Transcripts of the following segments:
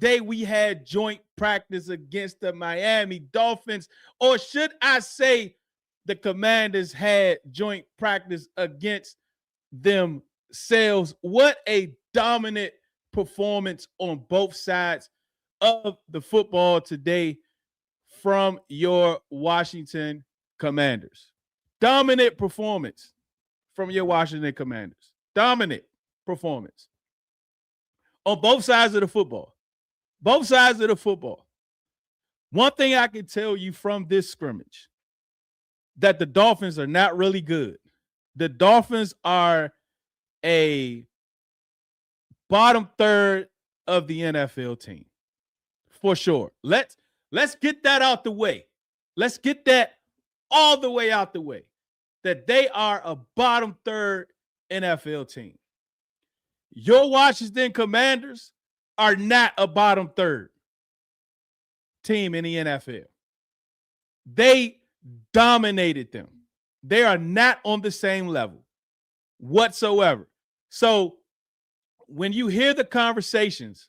day we had joint practice against the Miami Dolphins, or should I say the Commanders had joint practice against themselves. What a dominant performance on both sides of the football today from your Washington Commanders. Dominant performance from your Washington Commanders. Dominant performance on both sides of the football. Both sides of the football. One thing I can tell you from this scrimmage, that the Dolphins are not really good. The Dolphins are a bottom third of the NFL team, for sure. Let's get that out the way. Let's get that all the way out the way, that they are a bottom third NFL team. Your Washington Commanders are not a bottom third team in the NFL. They dominated them. They are not on the same level whatsoever. So when you hear the conversations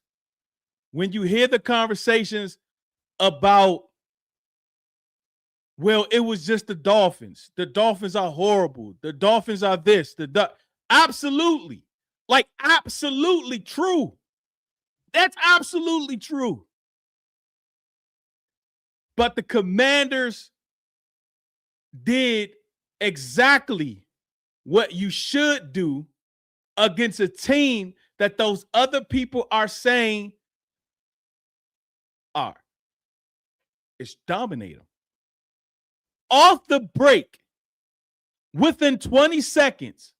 about, well, it was just the Dolphins. The Dolphins are horrible. The Dolphins are this. Absolutely. Like, absolutely true. That's absolutely true. But the Commanders did exactly what you should do against a team that those other people are saying it's dominate them. Off the break, within 20 seconds,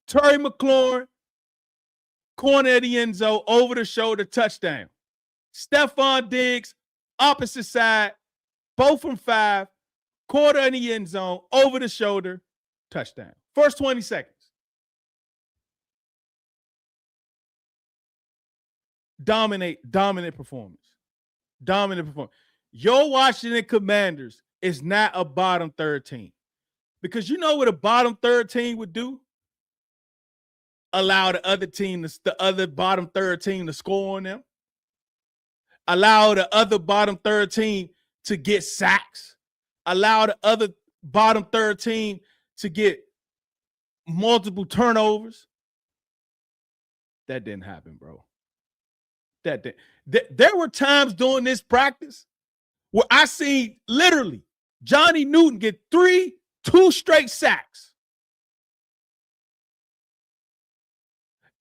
Terry McLaurin, corner of the end zone, over the shoulder, touchdown. Stephon Diggs, opposite side, both from 5, quarter in the end zone, over the shoulder, touchdown. First 20 seconds. Dominant performance. Dominant performance. Your Washington Commanders is not a bottom third team. Because you know what a bottom third team would do? Allow the other bottom third team to score on them. Allow the other bottom third team to get sacks. Allow the other bottom third team to get multiple turnovers. That didn't happen, bro. There were times during this practice where I seen literally Johnny Newton get 2 straight sacks.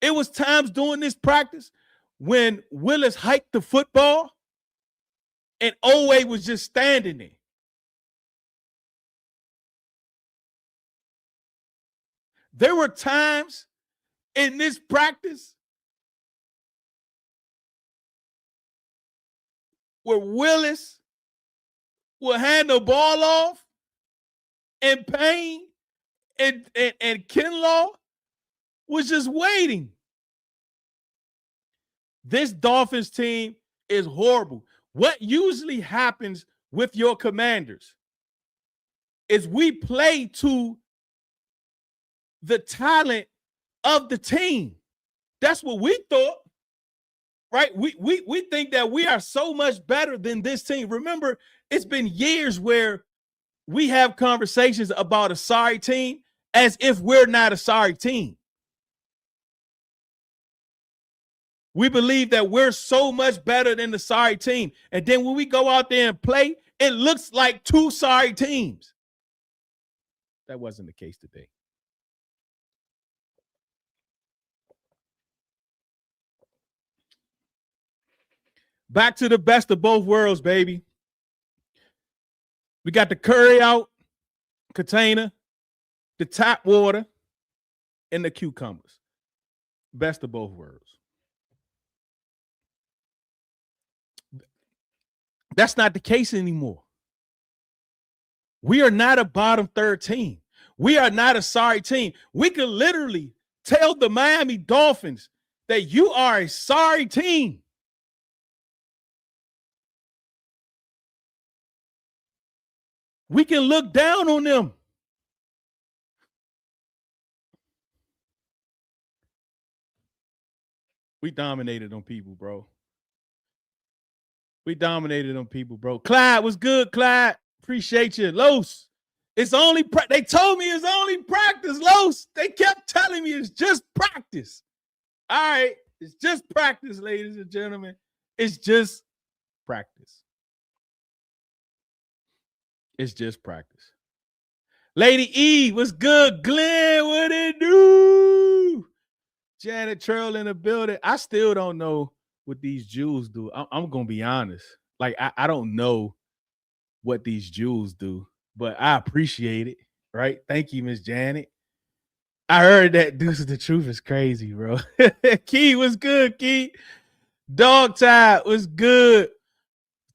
It was times during this practice when Willis hiked the football and Owe was just standing there. There were times in this practice where Willis will hand the ball off and Payne and Kinlaw was just waiting. This Dolphins team is horrible. What usually happens with your Commanders is we play to the talent of the team. That's what we thought, right? We think that we are so much better than this team. Remember, it's been years where we have conversations about a sorry team as if we're not a sorry team. We believe that we're so much better than the sorry team. And then when we go out there and play, it looks like 2 sorry teams. That wasn't the case today. Back to the best of both worlds, baby. We got the curry out container, the tap water, and the cucumbers. Best of both worlds. That's not the case anymore. We are not a bottom third team. We are not a sorry team. We could literally tell the Miami Dolphins that you are a sorry team. We can look down on them. We dominated on people, bro. We dominated them people, bro. Clyde, was good, Clyde? Appreciate you. Los, it's only they told me it's only practice, Los. They kept telling me it's just practice. All right, it's just practice, ladies and gentlemen. It's just practice. It's just practice. Lady E, what's good? Glenn, what it do? Janet Trail in the building. I still don't know what these Jews do. I'm going to be honest. Like, I don't know what these Jews do, but I appreciate it, right? Thank you, Miss Janet. I heard that Deuce of the Truth is crazy, bro. Key, what's good, Key? Dog Tide was good.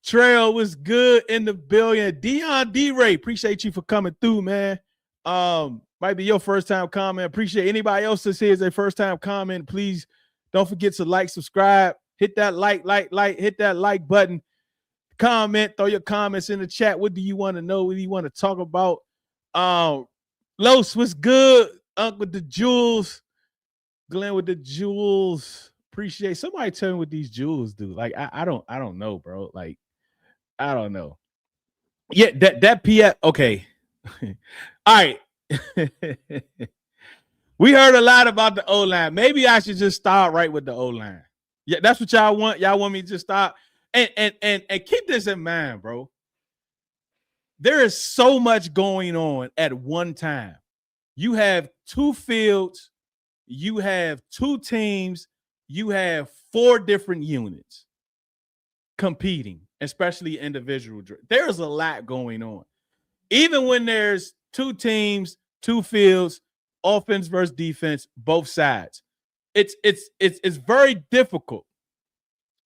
Trail was good in the building. Dion D-Ray, appreciate you for coming through, man. Might be your first time comment. Appreciate anybody else that's here is their first time comment. Please don't forget to like, subscribe, hit that hit that like button. Comment, throw your comments in the chat. What do you want to know? What do you want to talk about? Los, what's good? Unc with the jewels. Glenn with the jewels. Appreciate somebody tell me what these jewels do. Like, I don't know, bro. Like, I don't know. Yeah, that PF. Okay. All right. We heard a lot about the O-line. Maybe I should just start right with the O-line. Yeah, that's what y'all want. Y'all want me to just start and keep this in mind, bro. There is so much going on at one time. You have two fields, you have two teams, you have 4 different units competing, especially individual. There's a lot going on. Even when there's 2 teams, 2 fields, offense versus defense, both sides. It's very difficult.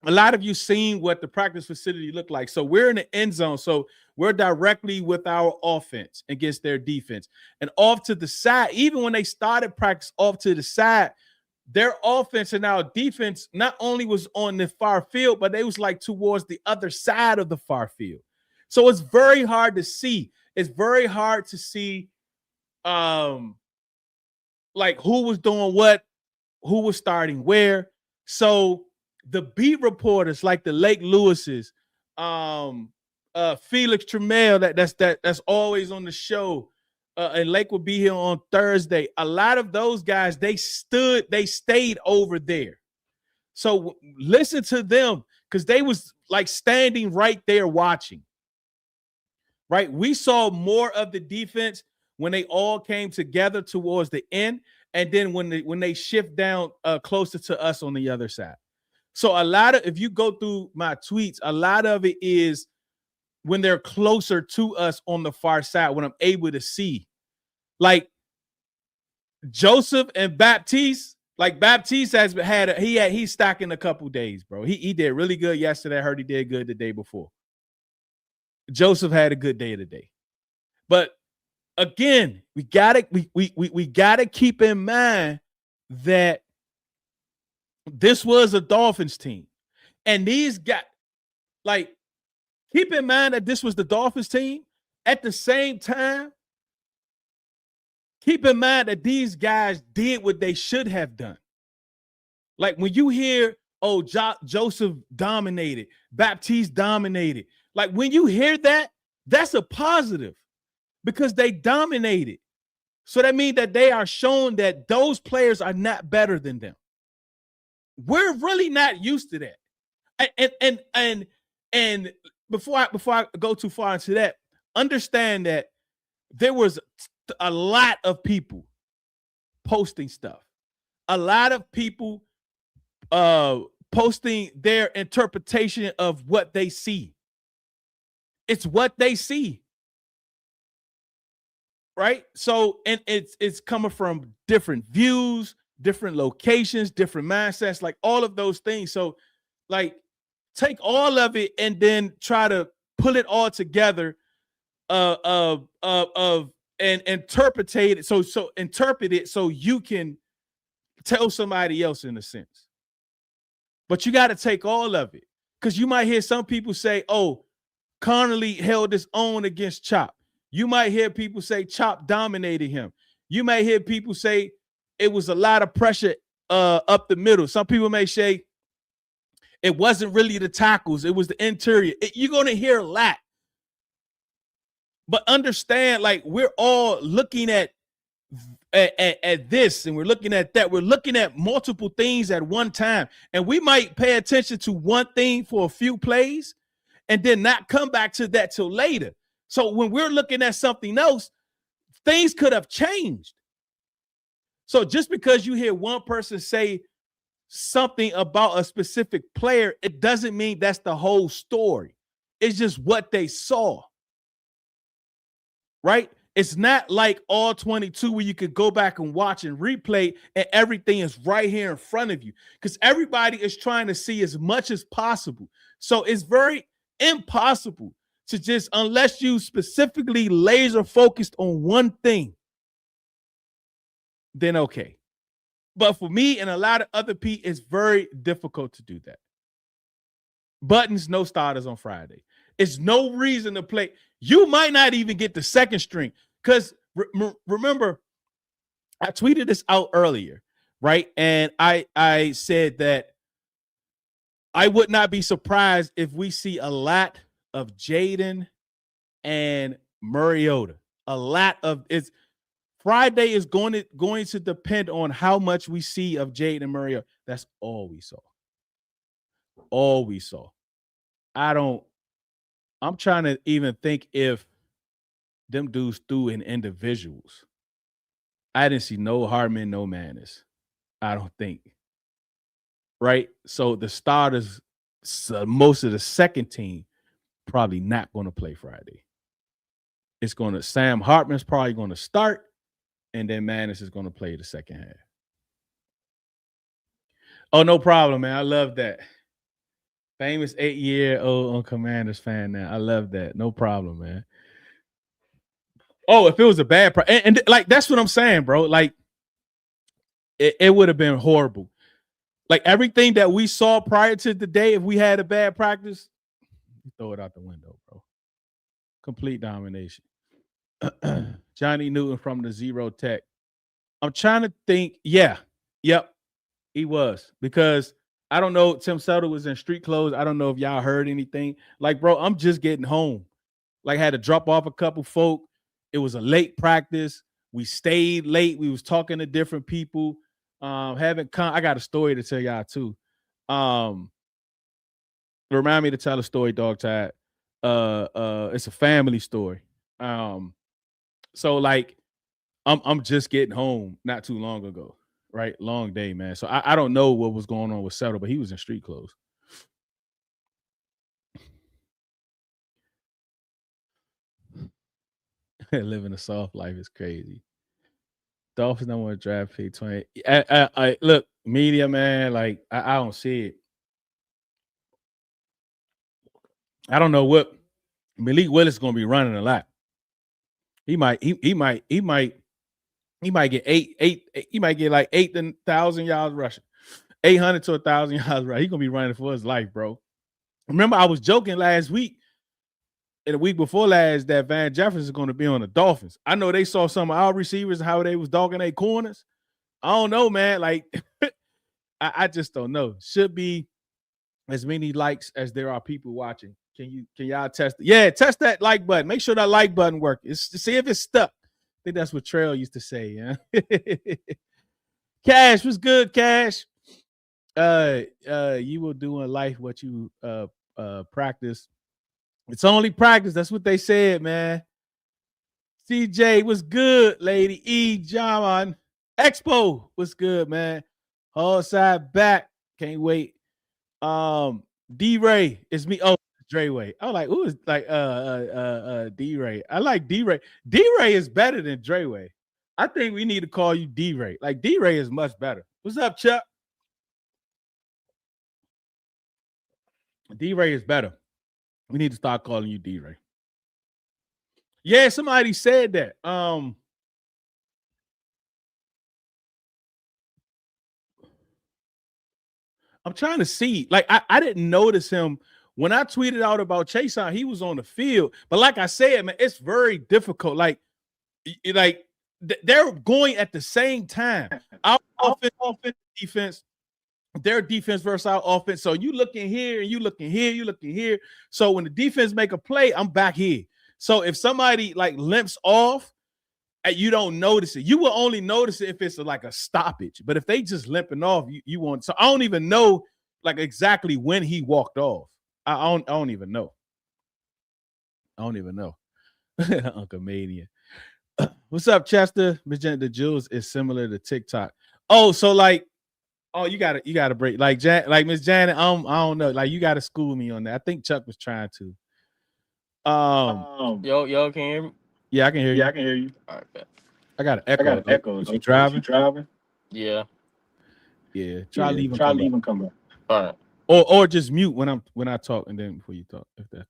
A lot of you seen what the practice facility looked like. So we're in the end zone. So we're directly with our offense against their defense. And off to the side, even when they started practice off to the side, their offense and our defense not only was on the far field, but they was like towards the other side of the far field. So it's very hard to see. It's very hard to see like who was doing what, who was starting where. So the beat reporters like the Lake Lewis's, Felix Tremel, that's always on the show, and Lake will be here on Thursday. A lot of those guys, they stayed over there. So listen to them because they was like standing right there watching. Right, we saw more of the defense when they all came together towards the end, and then when they shift down closer to us on the other side. So a lot of, if you go through my tweets, a lot of it is when they're closer to us on the far side, when I'm able to see. Like Joseph and Baptiste, like Baptiste he's stacking a couple days, bro. He did really good yesterday. I heard he did good the day before. Joseph had a good day today. But again, we gotta keep in mind that this was a Dolphins team. And these guys, like, keep in mind that this was the Dolphins team. At the same time, keep in mind that these guys did what they should have done. Like when you hear, oh, Joseph dominated, Baptiste dominated. Like when you hear that, that's a positive because they dominated. So that means that they are showing that those players are not better than them. We're really not used to that. And before I go too far into that, understand that there was a lot of people posting stuff. A lot of people posting their interpretation of what they see. It's what they see. Right? So, and it's coming from different views, different locations, different mindsets, like all of those things. So, like, take all of it and then try to pull it all together and interpret it. So interpret it so you can tell somebody else in a sense. But you got to take all of it because you might hear some people say, "Oh, Connolly held his own against Chop." You might hear people say Chop dominated him. You might hear people say it was a lot of pressure up the middle. Some people may say It wasn't really the tackles. It was the interior. You're going to hear a lot. But understand, like, we're all looking at this, and we're looking at that. We're looking at multiple things at one time. And we might pay attention to one thing for a few plays and then not come back to that till later. So when we're looking at something else, things could have changed. So just because you hear one person say something about a specific player, it doesn't mean that's the whole story. It's just what they saw. Right? It's not like all 22 where you could go back and watch and replay and everything is right here in front of you, because everybody is trying to see as much as possible. So it's very impossible to just, unless you specifically laser focused on one thing, then okay. But for me and a lot of other people, it's very difficult to do that. Buttons, no starters on Friday. It's no reason to play. You might not even get the second string, because remember, I tweeted this out earlier, right? And I said that I would not be surprised if we see a lot of Jayden and Mariota. A lot of it's Friday is going to depend on how much we see of Jayden and Mariota. That's all we saw. All we saw. I'm trying to even think if them dudes threw in individuals. I didn't see no Hardman, no Manis. I don't think. Right? So the starters, most of the second team, probably not going to play Friday. It's going to, Sam Hartman's probably going to start, and then Manis is going to play the second half. Oh, no problem, man. I love that. Famous 8-year-old on Commanders fan now. I love that. No problem, man. Oh, if it was a bad and like, that's what I'm saying, bro. Like, it would have been horrible. Like, everything that we saw prior to the day, if we had a bad practice, throw it out the window, bro. Complete domination. Johnny Newton from the Zero Tech. I'm trying to think. Yeah. Yep. He was, because I don't know. Tim Settle was in street clothes. I don't know if y'all heard anything. Like, bro, I'm just getting home. Like, had to drop off a couple folk. It was a late practice. We stayed late. We was talking to different people. I got a story to tell y'all too. Remind me to tell a story, Dog Tide. It's a family story. So like, I'm just getting home not too long ago. Right? Long day, man. So I don't know what was going on with Settle, but he was in street clothes. Living a soft life is crazy. Dolphins don't want to draft pick 20. I look, media, man, like, I don't see it. I don't know what Malik Willis is going to be running a lot. He might get he might get like 8,000 yards rushing, 800 to 1,000 yards rushing. He's gonna be running for his life, bro. Remember, I was joking last week and the week before last that Van Jefferson is going to be on the Dolphins. I know they saw some of our receivers and how they was dogging their corners. I don't know, man. Like, I just don't know. Should be as many likes as there are people watching. Can y'all test it? Yeah, test that like button. Make sure that like button works. See if it's stuck. I think that's what Trail used to say. Yeah. Cash, what's good, Cash? You will do in life what you practice. It's only practice. That's what they said, man. CJ, what's good, Lady E. John Expo, what's good, man? All side back. Can't wait. D-Ray, it's me. Oh, Dreyway. I was like, who is like D-Ray? I like D-Ray. D-Ray is better than Dreyway. I think we need to call you D-Ray. Like, D-Ray is much better. What's up, Chuck? D-Ray is better. We need to start calling you D-Ray. Yeah, somebody said that. I'm trying to see. Like, I didn't notice him when I tweeted out about Chase out. He was on the field, but like I said, man, it's very difficult. Like they're going at the same time. Our offense, defense, their defense versus our offense. So you looking here and you looking here, you looking here. So when the defense make a play, I'm back here. So if somebody like limps off and you don't notice it, you will only notice it if it's like a stoppage. But if they just limping off, you won't. So I don't even know like exactly when he walked off. I don't even know. I don't even know. Uncle Mania. What's up, Chester? Miss Janet, the Jules is similar to TikTok. Oh, so like, oh, you gotta break like Miss Janet. I don't know. Like you gotta school me on that. I think Chuck was trying to. Yo, can you hear me? Yeah, I can hear you. Yeah, I can hear you. All right, bet. I got an echo. Is you driving? Yeah. Yeah. Try leave and come back. All right. Or just mute when I talk and then before you talk. If that.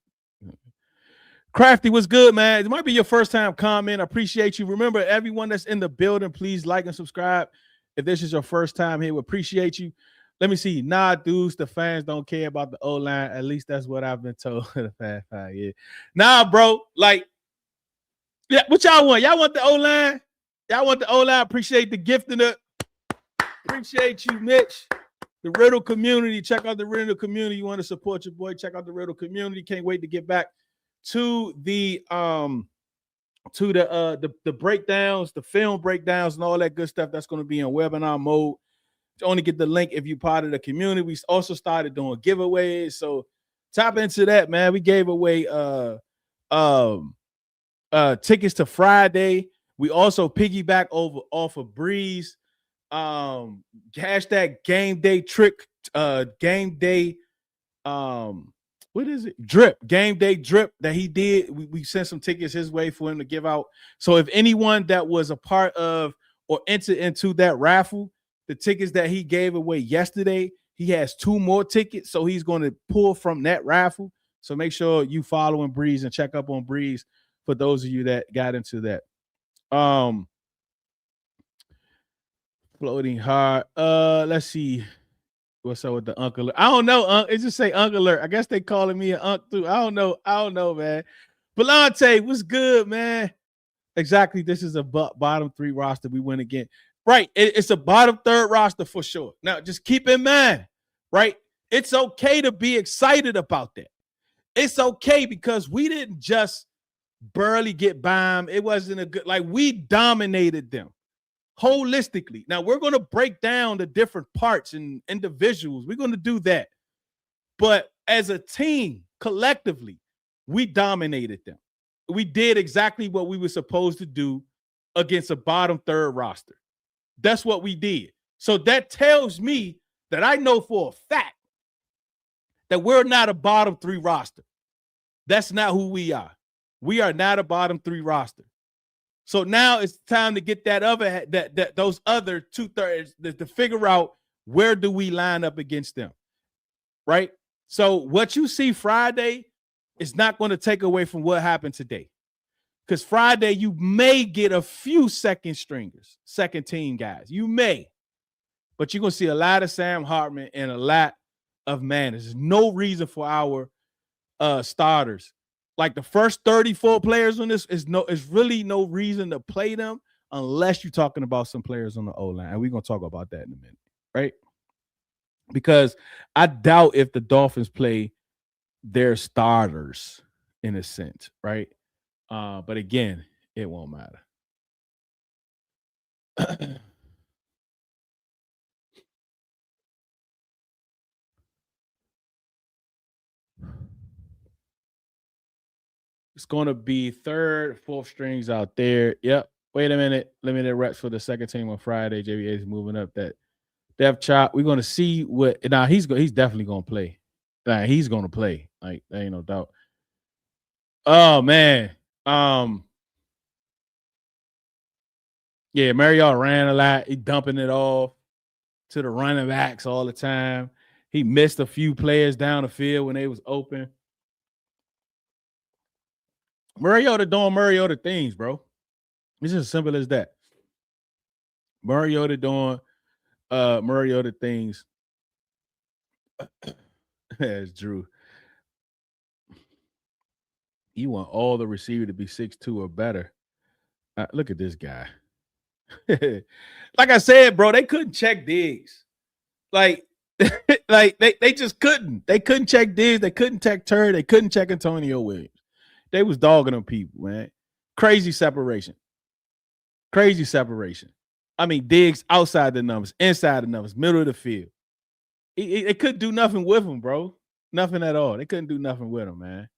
Crafty, what's good, man? It might be your first time comment. I appreciate you. Remember, everyone that's in the building, please like and subscribe. If this is your first time here, we appreciate you. Let me see. Nah, dudes, the fans don't care about the O-line. At least that's what I've been told the past 5 years. Nah, bro. Like, yeah, what y'all want? Y'all want the O-line? Y'all want the O-line? Appreciate the gifting. Appreciate you, Mitch. The RITL Community. Check out the RITL Community. You want to support your boy? Check out the RITL Community. Can't wait to get back to the breakdowns, the film breakdowns, and all that good stuff. That's going to be in webinar mode. You only get the link if you're part of the community. We also started doing giveaways, so tap into that, man. We gave away tickets to Friday. We also piggyback off of Breeze. Hashtag game day trick, game day what is it? Drip, game day drip that he did. We sent some tickets his way for him to give out. So if anyone that was a part of or entered into that raffle, the tickets that he gave away yesterday, he has 2 more tickets. So he's going to pull from that raffle. So make sure you following Breeze and check up on Breeze for those of you that got into that. Floating hard. Let's see. What's up with the uncle? I don't know. It just say uncle alert. I guess they calling me an uncle too. I don't know, man. Belante, what's good, man? Exactly. This is a bottom 3 roster. We win again. Right. It's a bottom 3rd roster for sure. Now, just keep in mind, right? It's okay to be excited about that. It's okay because we didn't just barely get by them. It wasn't a good, like we dominated them holistically. Now we're going to break down the different parts and individuals. We're going to do that. But as a team, collectively, we dominated them. We did exactly what we were supposed to do against a bottom 3rd roster. That's what we did. So that tells me that I know for a fact that we're not a bottom 3 roster. That's not who we are. We are not a bottom 3 roster. So now it's time to get those other 2/3 to figure out where do we line up against them, right? So what you see Friday is not going to take away from what happened today, because Friday you may get a few second team guys. You may, but you're going to see a lot of Sam Hartman and a lot of Manners. There's no reason for our starters. Like the first 34 players on this is really no reason to play them unless you're talking about some players on the O-line. And we're going to talk about that in a minute, right? Because I doubt if the Dolphins play their starters in a sense, right? But again, it won't matter. It's going to be 3rd, 4th strings out there. Yep. Wait a minute. Limited reps for the second team on Friday. JBA is moving up that depth chart. We're going to see what. Now he's definitely going to play. He's going to play. Like there ain't no doubt. Oh man. Yeah, Mariota ran a lot. He dumping it off to the running backs all the time. He missed a few players down the field when they was open. Mariota doing Mariota things, bro. It's just as simple as that. Mariota doing Mariota things. That's Drew. You want all the receiver to be 6'2" or better. Look at this guy. Like I said, bro, they couldn't check Diggs. Like Like they just couldn't. They couldn't check Diggs. They couldn't check Turner. They couldn't check Antonio Williams. They was dogging them people, man. Crazy separation. Crazy separation. I mean, Diggs outside the numbers, inside the numbers, middle of the field. They couldn't do nothing with him, bro. Nothing at all. They couldn't do nothing with him, man.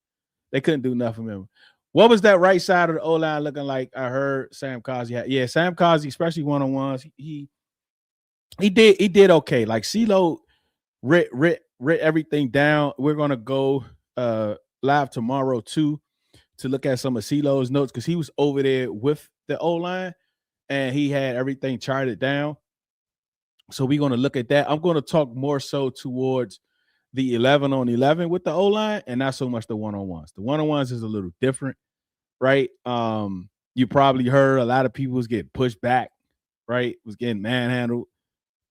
They couldn't do nothing with him. What was that right side of the O-line looking like? I heard Sam Cosby had. Yeah, Sam Cosby, especially one-on-ones, he did okay. Like CeeLo writ everything down. We're gonna go live tomorrow too to look at some of CeeLo's notes because he was over there with the O-line and he had everything charted down. So we're gonna look at that. I'm gonna talk more so towards the 11 on 11 with the O-line and not so much the one-on-ones. The one-on-ones is a little different, right? You probably heard a lot of people was getting pushed back, right? Was getting manhandled.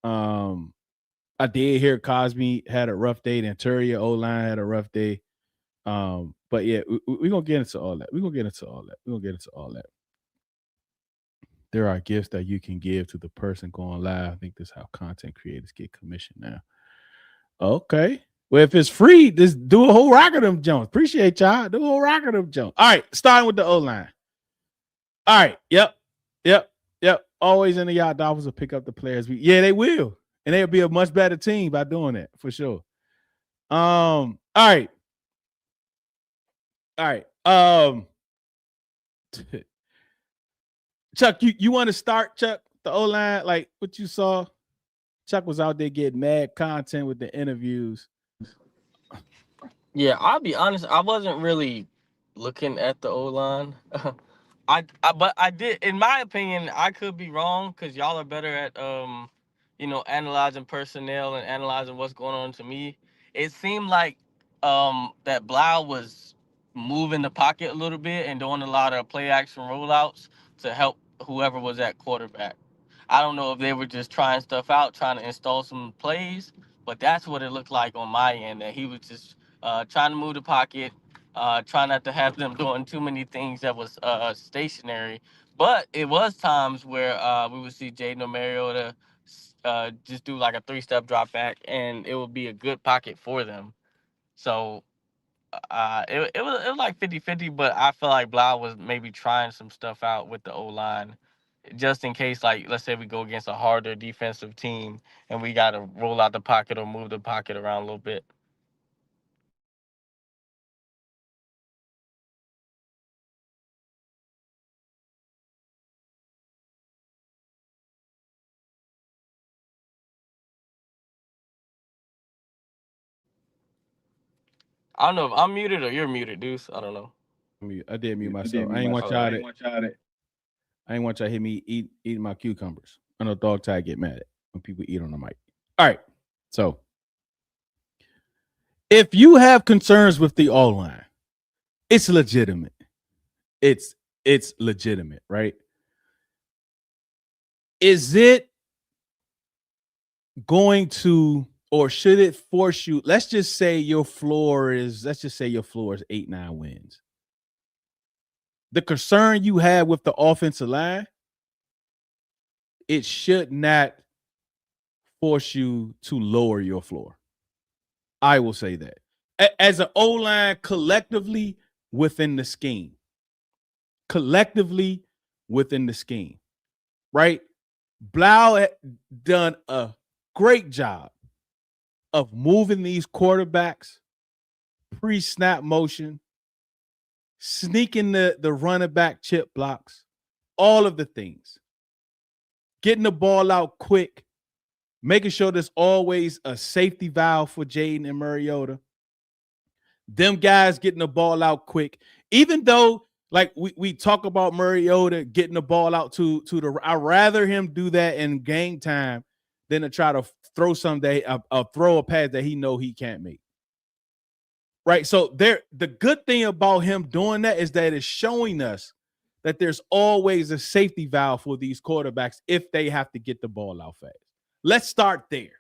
I did hear Cosby had a rough day. The interior O-line had a rough day. But yeah, we're gonna get into all that. We're gonna get into all that. There are gifts that you can give to the person going live. I think this is how content creators get commission now. Okay. Well, if it's free, just do a whole rack of them Jones. Appreciate y'all. Do a whole rack of them Jones. All right, starting with the O-line. All right. Yep. Always in the y'all Dolphins will pick up the players. Yeah, they will. And they'll be a much better team by doing that for sure. All right. Chuck, you want to start, Chuck, the O-line, like what you saw? Chuck was out there getting mad content with the interviews. Yeah, I'll be honest. I wasn't really looking at the O-line. But I did, in my opinion, I could be wrong because y'all are better at analyzing personnel and analyzing what's going on. To me, it seemed like that Blau was moving the pocket a little bit and doing a lot of play action rollouts to help whoever was at quarterback. I don't know if they were just trying stuff out, trying to install some plays, but that's what it looked like on my end. That he was just trying to move the pocket, trying not to have them doing too many things that was stationary. But it was times where we would see Jayden or Mariota just do like a 3-step drop back, and it would be a good pocket for them. So it was like 50-50, but I feel like Blau was maybe trying some stuff out with the O-line just in case, like, let's say we go against a harder defensive team and we got to roll out the pocket or move the pocket around a little bit. I don't know if I'm muted or you're muted, Deuce. I don't know. I did mute myself. I ain't want y'all to hear me eating my cucumbers. I know dog tag get mad at when people eat on the mic. All right. So if you have concerns with the O-line, it's legitimate. It's legitimate, right? Is it going to, or should it force you? Let's just say your floor is 8-9 wins. The concern you have with the offensive line, it should not force you to lower your floor. I will say that. As an O-line collectively within the scheme. Right? Blau had done a great job of moving these quarterbacks pre-snap motion, sneaking the running back chip blocks, all of the things. Getting the ball out quick, making sure there's always a safety valve for Jayden and Mariota. Them guys getting the ball out quick, even though like we talk about Mariota getting the ball out to the. I'd rather him do that in game time than to try to throw throw a pass that he know he can't make. Right. So the good thing about him doing that is that it's showing us that there's always a safety valve for these quarterbacks if they have to get the ball out fast. Let's start there.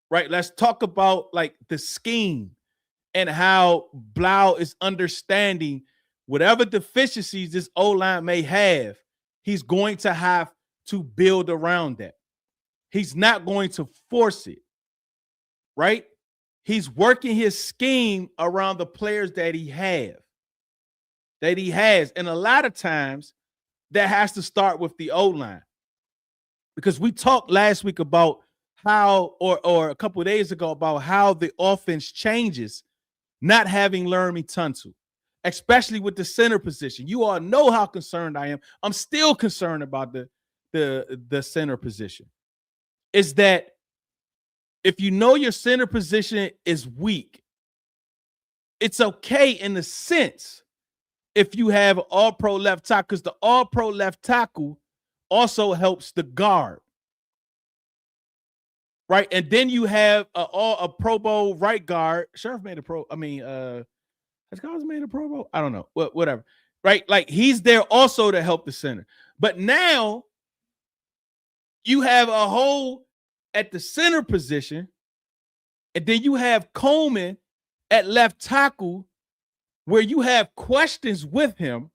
Right. Let's talk about like the scheme and how Blau is understanding whatever deficiencies this O-line may have, he's going to have to build around that. He's not going to force it. right? He's working his scheme around the players that he has. And a lot of times that has to start with the O-line. Because we talked last week about how, or a couple of days ago, about how the offense changes not having Laramie Tunsil, especially with the center position. You all know how concerned I am. I'm still concerned about the center position. Is that if you know your center position is weak, it's okay in the sense if you have an all-pro left tackle, because the all-pro left tackle also helps the guard, right? And then you have a Pro Bowl right guard. Sheriff made a Pro. I mean, has Collins made a Pro Bowl? I don't know. Whatever, right? Like he's there also to help the center. But now you have a hole at the center position, and then you have Coleman at left tackle, where you have questions with him,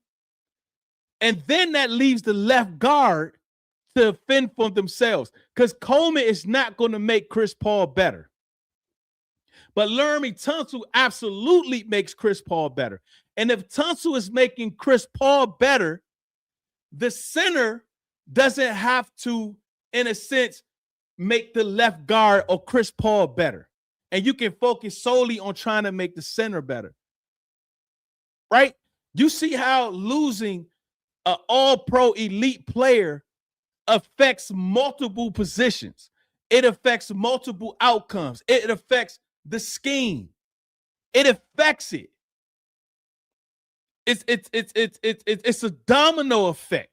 and then that leaves the left guard to fend for themselves, because Coleman is not going to make Chris Paul better. But Laramie Tunsil absolutely makes Chris Paul better. And if Tunsil is making Chris Paul better, the center doesn't have to, in a sense, make the left guard or Chris Paul better. And you can focus solely on trying to make the center better. Right? You see how losing an all-pro elite player affects multiple positions. It affects multiple outcomes. It affects the scheme. It affects it. It's a domino effect.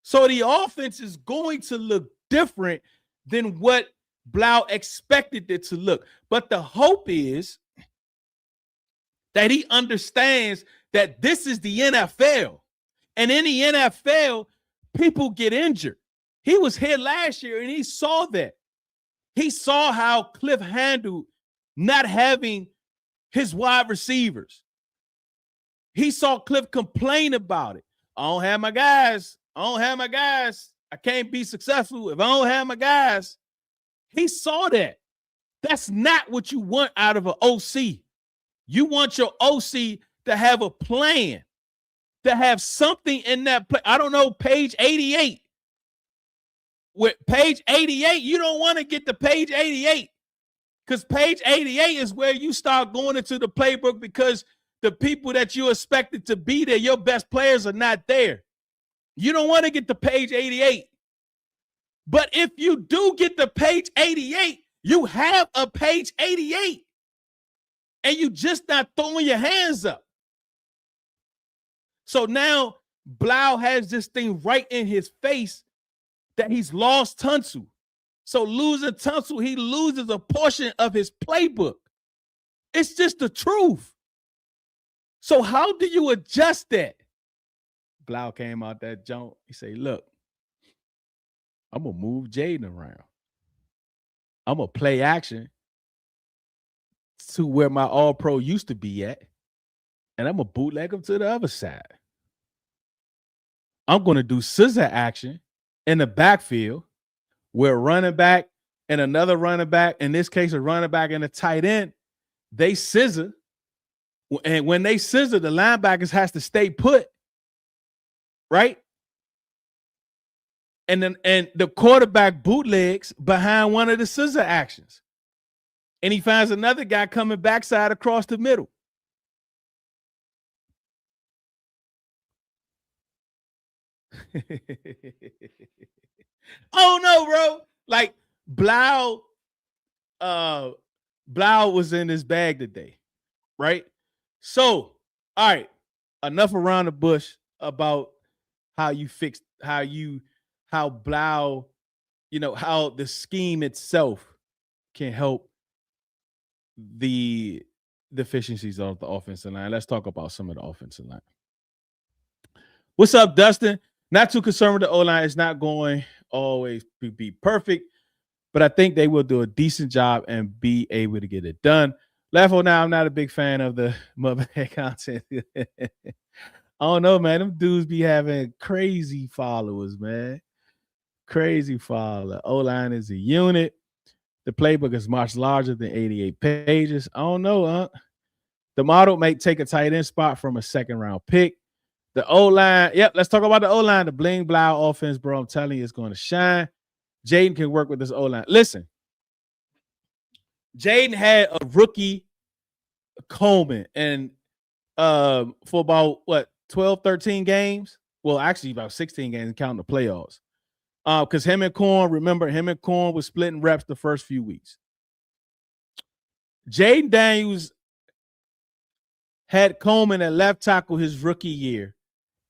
So the offense is going to look different than what Blau expected it to look. But the hope is that he understands that this is the NFL. And in the NFL, people get injured. He was here last year and he saw that. He saw how Cliff handled not having his wide receivers. He saw Cliff complain about it. I don't have my guys. I can't be successful if I don't have my guys. He saw that. That's not what you want out of an OC. You want your OC to have a plan, to have something in that play. I don't know, page 88. With page 88, you don't want to get to page 88, because page 88 is where you start going into the playbook, because the people that you expected to be there, your best players, are not there. You don't want to get to page 88. But if you do get to page 88, you have a page 88. And you just not throwing your hands up. So now Blau has this thing right in his face that he's lost Tunsil. So losing Tunsil, he loses a portion of his playbook. It's just the truth. So how do you adjust that? Blau came out that jump. He said, look, I'm going to move Jayden around. I'm going to play action to where my all-pro used to be at, and I'm going to bootleg him to the other side. I'm going to do scissor action in the backfield where running back and another running back, in this case a running back and a tight end, they scissor. And when they scissor, the linebackers has to stay put, right? And the quarterback bootlegs behind one of the scissor actions. And he finds another guy coming backside across the middle. Oh no, bro. Like Blau was in his bag today, right? So, all right, enough around the bush about how you fixed, how Blau, how the scheme itself can help the deficiencies of the offensive line. Let's talk about some of the offensive line. What's up, Dustin? Not too concerned with the O-line. It's not going always to be perfect, but I think they will do a decent job and be able to get it done. Lafo, now I'm not a big fan of the Motherhead content. I don't know, man. Them dudes be having crazy followers, man. Crazy follower. O-line is a unit. The playbook is much larger than 88 pages. I don't know, The model may take a tight end spot from a second-round pick. The O-line, let's talk about the O-line. The bling blow offense, bro. I'm telling you, it's going to shine. Jayden can work with this O-line. Listen, Jayden had a rookie Coleman and for about 12, 13 games. Well, actually about 16 games counting the playoffs. Because him and Corn was splitting reps the first few weeks. Jayden Daniels had Coleman at left tackle his rookie year,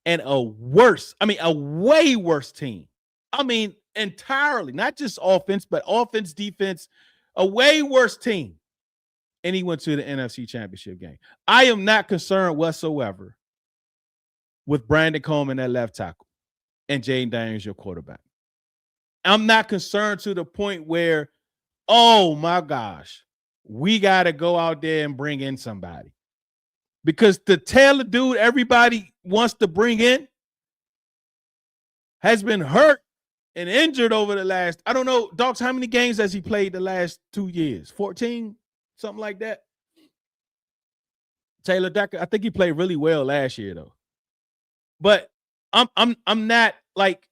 and a way worse team. I mean, entirely, not just offense, but offense, defense, a way worse team. And he went to the NFC Championship game. I am not concerned whatsoever with Brandon Coleman at left tackle and Jayden Daniels, your quarterback. I'm not concerned to the point where, oh my gosh, we got to go out there and bring in somebody. Because the Taylor dude everybody wants to bring in has been hurt and injured over the last, I don't know, Docs, how many games has he played the last 2 years? 14? Something like that? Taylor Decker, I think he played really well last year, though. But I'm not like,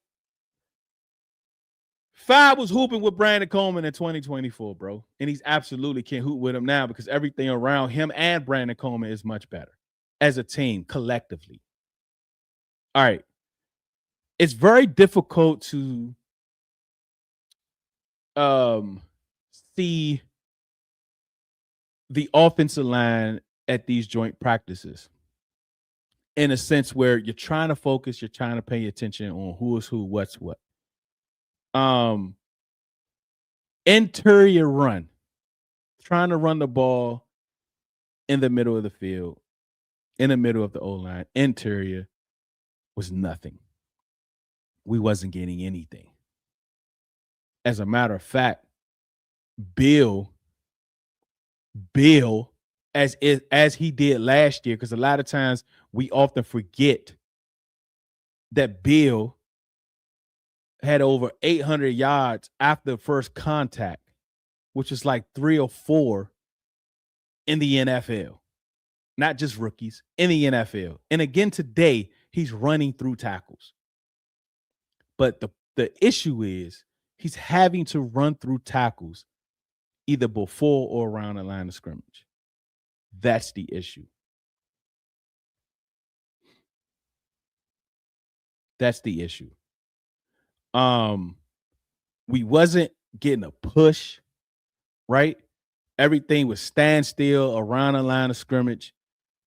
Fab was hooping with Brandon Coleman in 2024, bro. And he's absolutely can't hoop with him now because everything around him and Brandon Coleman is much better as a team collectively. All right. It's very difficult to see the offensive line at these joint practices in a sense where you're trying to focus, you're trying to pay attention on who is who, what's what. Interior run, trying to run the ball in the middle of the field, in the middle of the O-line, interior was nothing. We wasn't getting anything. As a matter of fact, Bill, as he did last year, because a lot of times we often forget that Bill had over 800 yards after the first contact, which is like 3 or 4 in the NFL. Not just rookies, in the NFL. And again, today, he's running through tackles. But the issue is he's having to run through tackles either before or around the line of scrimmage. That's the issue. That's the issue. We wasn't getting a push, right? Everything was standstill around the line of scrimmage,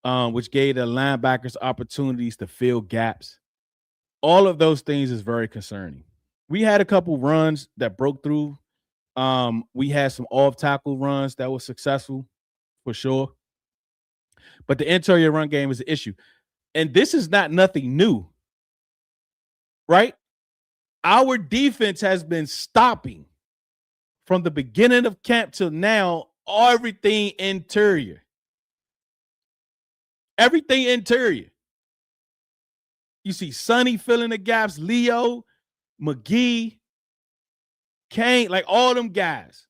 which gave the linebackers opportunities to fill gaps. All of those things is very concerning. We had a couple runs that broke through. We had some off-tackle runs that were successful, for sure. But the interior run game is an issue. And this is not nothing new, right? Our defense has been stopping from the beginning of camp till now, everything interior. Everything interior. You see Sonny filling the gaps, Leo, McGee, Kane, like all them guys.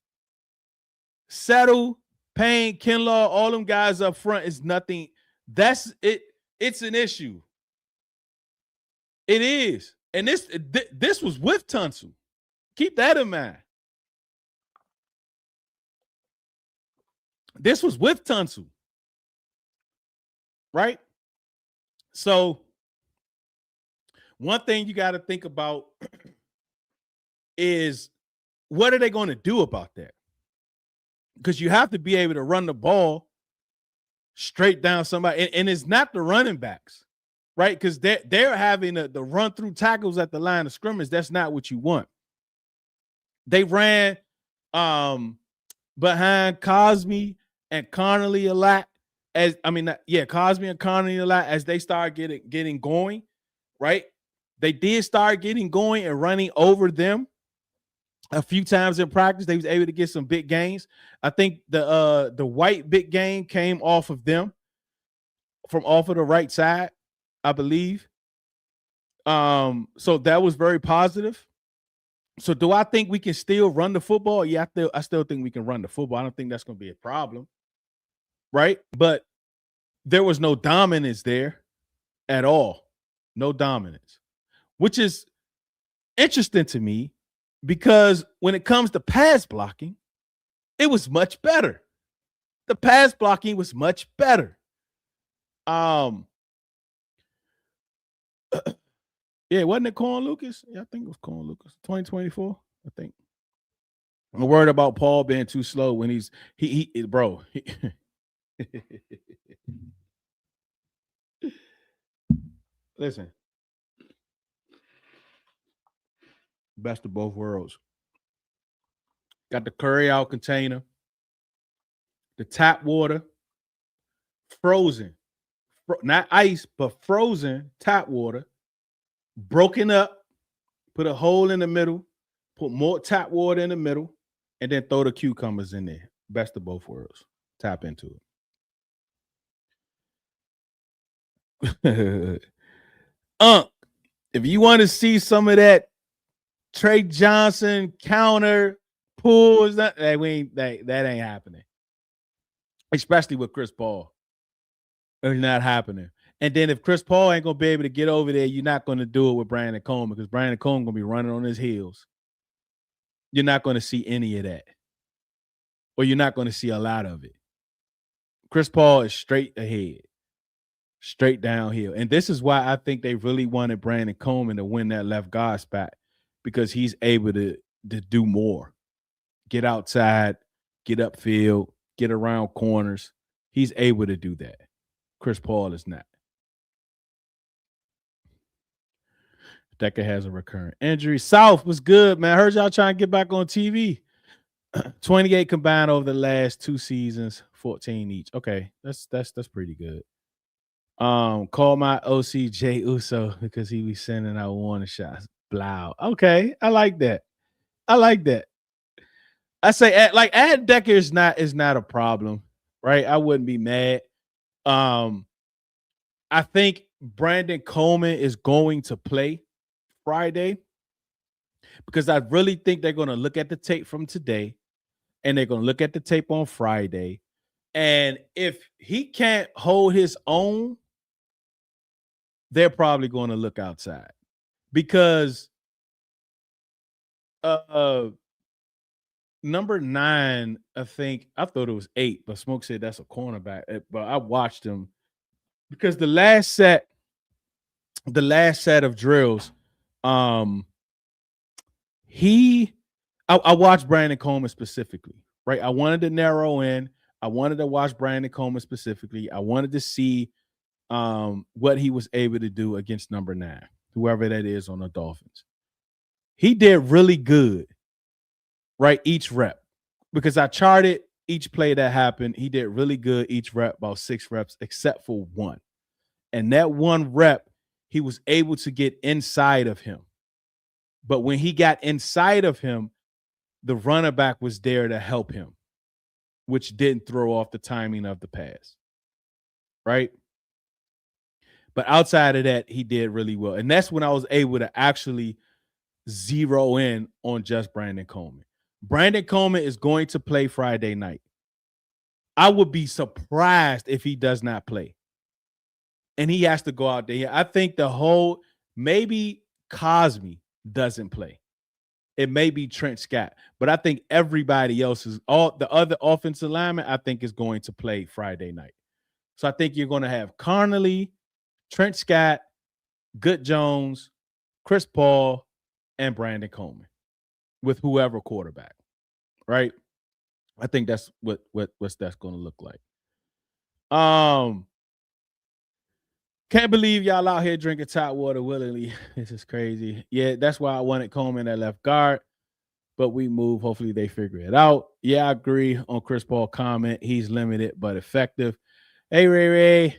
Settle, Payne, Kinlaw, all them guys up front is nothing. That's it. It's an issue. It is. And this was with Tunsil. Keep that in mind. This was with Tunsil. Right? So one thing you got to think about is what are they going to do about that? Because you have to be able to run the ball straight down somebody. And it's not the running backs, right? Because they're having the run through tackles at the line of scrimmage. That's not what you want. They ran behind Cosme and Connolly a lot. Cosme and Connolly a lot as they start getting going, right? They did start getting going and running over them a few times in practice. They was able to get some big gains. I think the white big gain came off of them from off of the right side, I believe. So that was very positive. So do I think we can still run the football? Yeah, I still think we can run the football. I don't think that's going to be a problem, right? But there was no dominance there at all. No dominance, which is interesting to me because when it comes to pass blocking, it was much better. The pass blocking was much better. Yeah, wasn't it Corn Lucas? Yeah, I think it was Corn Lucas. 2024, I think. I'm worried about Paul being too slow when he bro. Listen, best of both worlds. Got the curry out container, the tap water, frozen, not ice, but frozen tap water, broken up, put a hole in the middle, put more tap water in the middle, and then throw the cucumbers in there. Best of both worlds. Tap into it. If you want to see some of that Trey Johnson counter pulls, that ain't happening. Especially with Chris Paul. It's not happening. And then if Chris Paul ain't gonna be able to get over there, you're not gonna do it with Brandon Coleman because Brandon Coleman gonna be running on his heels. You're not gonna see any of that. Or you're not gonna see a lot of it. Chris Paul is straight ahead. Straight downhill. And this is why I think they really wanted Brandon Coleman to win that left guard spot because he's able to do more. Get outside, get upfield, get around corners. He's able to do that. Chris Paul is not. Decker has a recurrent injury. South was good, man. I heard y'all trying to get back on TV. 28 combined over the last 2 seasons, 14 each. Okay, that's pretty good. Call my OC Jay Uso because he was sending out warning shots. Blow. Okay, I like that. I say add Decker is not a problem, right? I wouldn't be mad. I think Brandon Coleman is going to play Friday because I really think they're going to look at the tape from today and they're going to look at the tape on Friday. And if he can't hold his own, they're probably going to look outside because number 9, I thought it was 8, but Smoke said that's a cornerback. But I watched him because the last set of drills, I watched Brandon Coleman specifically, right? I wanted to narrow in. I wanted to watch Brandon Coleman specifically. I wanted to see what he was able to do against number 9, whoever that is on the Dolphins. He did really good, right? Each rep, because I charted each play that happened. He did really good each rep, about 6 reps, except for 1. And that 1 rep, he was able to get inside of him. But when he got inside of him, the running back was there to help him, which didn't throw off the timing of the pass, right? But outside of that, he did really well. And that's when I was able to actually zero in on just Brandon Coleman. Brandon Coleman is going to play Friday night. I would be surprised if he does not play. And he has to go out there. I think maybe Cosme doesn't play. It may be Trent Scott, but I think everybody else all the other offensive linemen, I think is going to play Friday night. So I think you're going to have Connolly, Trent Scott, Good Jones, Chris Paul, and Brandon Coleman with whoever quarterback, right? I think that's what's that's going to look like. Can't believe y'all out here drinking tap water willingly. This is crazy. Yeah, that's why I wanted Coleman at left guard, but we move. Hopefully they figure it out. Yeah, I agree on Chris Paul comment. He's limited but effective. Hey, Ray.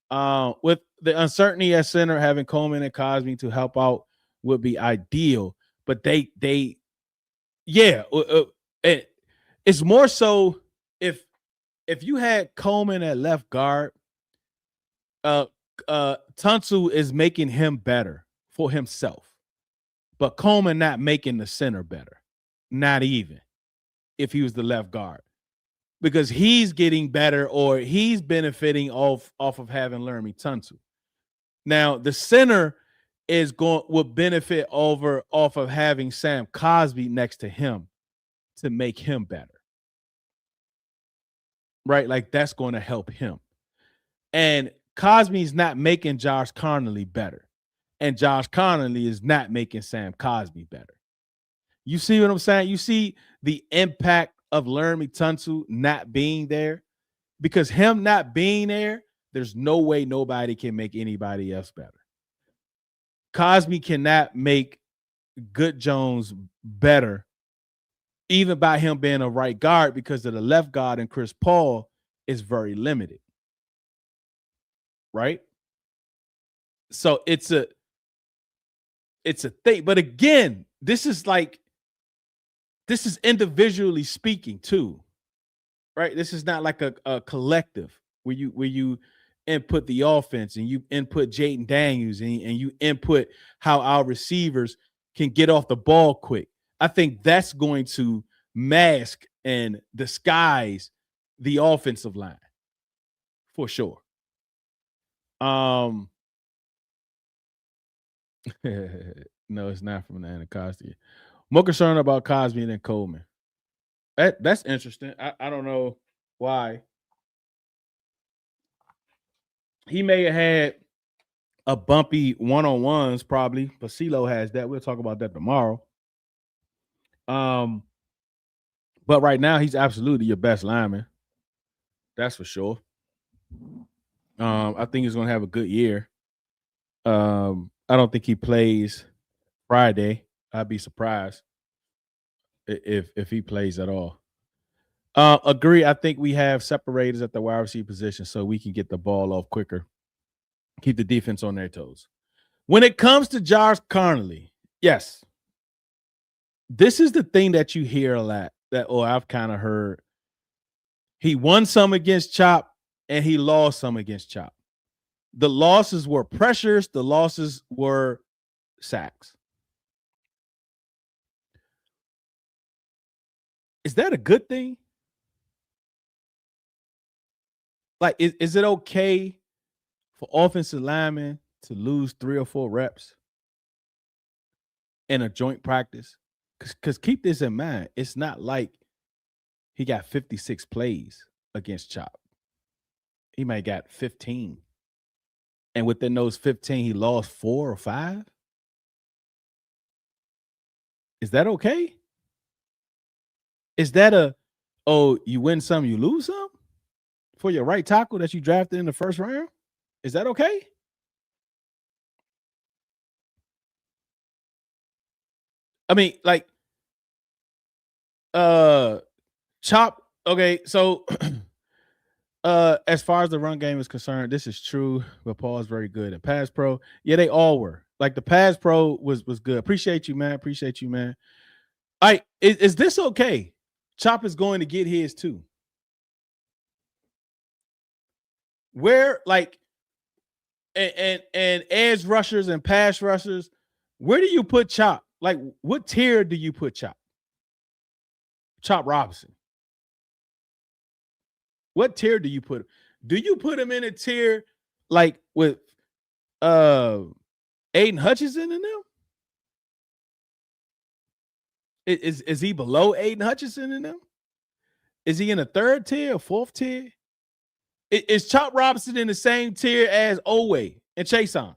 With the uncertainty at center, having Coleman and Cosme to help out would be ideal. But it's more so if you had Coleman at left guard, Tunsil is making him better for himself. but Coleman not making the center better. Not even if he was the left guard. Because he's getting better or he's benefiting off of having Laramie Tunsil. Now, the center would benefit off of having Sam Cosby next to him to make him better. Right? Like that's going to help him. And Cosby's not making Josh Connolly better. And Josh Connolly is not making Sam Cosby better. You see what I'm saying? You see the impact of Laramie Tunsil not being there? Because him not being there, there's no way nobody can make anybody else better. Cosby cannot make Good Jones better, even by him being a right guard, because of the left guard and Chris Paul is very limited. Right? So it's a thing. But again, this is individually speaking too. Right? This is not like a collective where you input the offense and you input Jayden Daniels and you input how our receivers can get off the ball quick. I think that's going to mask and disguise the offensive line for sure. No, it's not from the Anacostia. More concerned about Cosby than Coleman. That's interesting. I don't know why. He may have had a bumpy one-on-ones probably, but CeeLo has that. We'll talk about that tomorrow. But right now he's absolutely your best lineman. That's for sure. I think he's going to have a good year. I don't think he plays Friday. I'd be surprised if he plays at all. Agree. I think we have separators at the wide receiver position so we can get the ball off quicker. Keep the defense on their toes. When it comes to Josh Connolly, yes. This is the thing that you hear a lot I've kind of heard. He won some against Chop and he lost some against Chop. The losses were pressures. The losses were sacks. Is that a good thing? Like, is it okay for offensive linemen to lose 3 or 4 reps in a joint practice? Because keep this in mind, it's not like he got 56 plays against Chop. He might got 15. And within those 15, he lost 4 or 5. Is that okay? Is that you win some, you lose some? For your right tackle that you drafted in the first round? Is that okay? I mean, like, Chop, okay, so as far as the run game is concerned, this is true, but Paul is very good. And pass pro, yeah, they all were. Like, the pass pro was good. Appreciate you, man. Appreciate you, man. All right, is this okay? Chop is going to get his too. Where, like, and edge rushers and pass rushers, where do you put Chop? Like, what tier do you put Chop? Chop Robinson. What tier do you put him? Do you put him in a tier like with Aiden Hutchinson in them? Is he below Aiden Hutchinson in them? Is he in a 3rd tier or 4th tier? Is Chop Robinson in the same tier as Owe and Chason?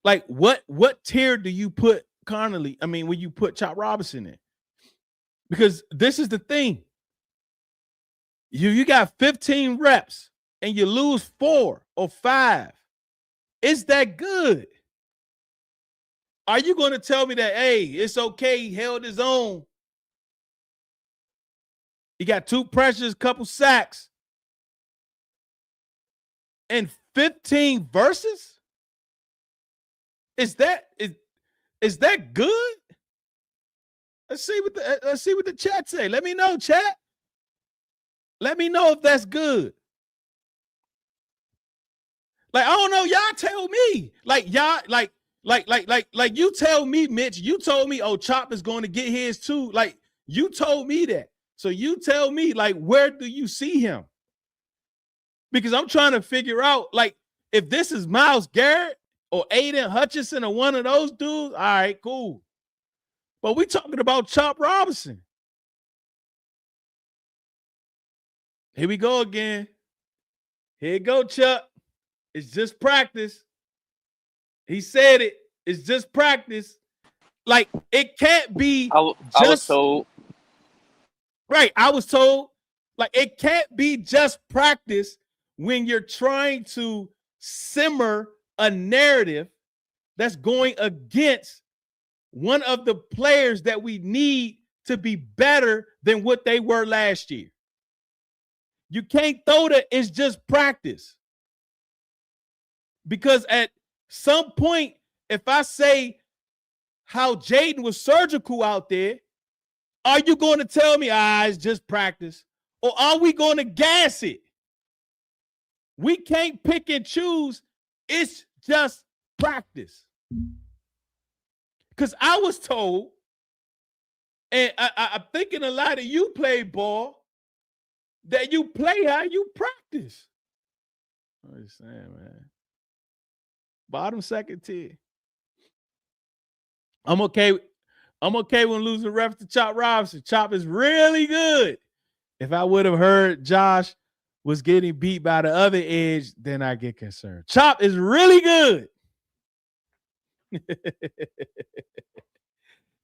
Like, what tier do you put Connolly? I mean, when you put Chop Robinson in? Because this is the thing. You got 15 reps and you lose 4 or 5. Is that good? Are you going to tell me that, hey, it's okay, he held his own? He got 2 pressures, couple sacks, and 15 verses? Is that good? Let's see what the chat say. Let me know, chat. Let me know if that's good. Like, I don't know. Y'all tell me. Like, y'all, like, Like you tell me, Mitch, you told me, oh, Chop is going to get his too. Like, you told me that. So you tell me, like, where do you see him? Because I'm trying to figure out, like, if this is Myles Garrett or Aiden Hutchinson or one of those dudes, all right, cool. But we talking about Chop Robinson. Here we go again. Here you go, Chuck. It's just practice. He said it. It's just practice. Like, it can't be I was told. Right. I was told, like, it can't be just practice when you're trying to simmer a narrative that's going against one of the players that we need to be better than what they were last year. You can't throw that it's just practice. Because at some point, if I say how Jayden was surgical out there, are you going to tell me, it's just practice? Or are we going to gas it? We can't pick and choose. It's just practice. Because I was told, and I'm thinking a lot of you play ball, that you play how you practice. I'm just saying, man. Bottom second tier. I'm okay when losing refs to Chop Robinson. Chop is really good. If I would have heard Josh was getting beat by the other edge, then I get concerned. Chop is really good.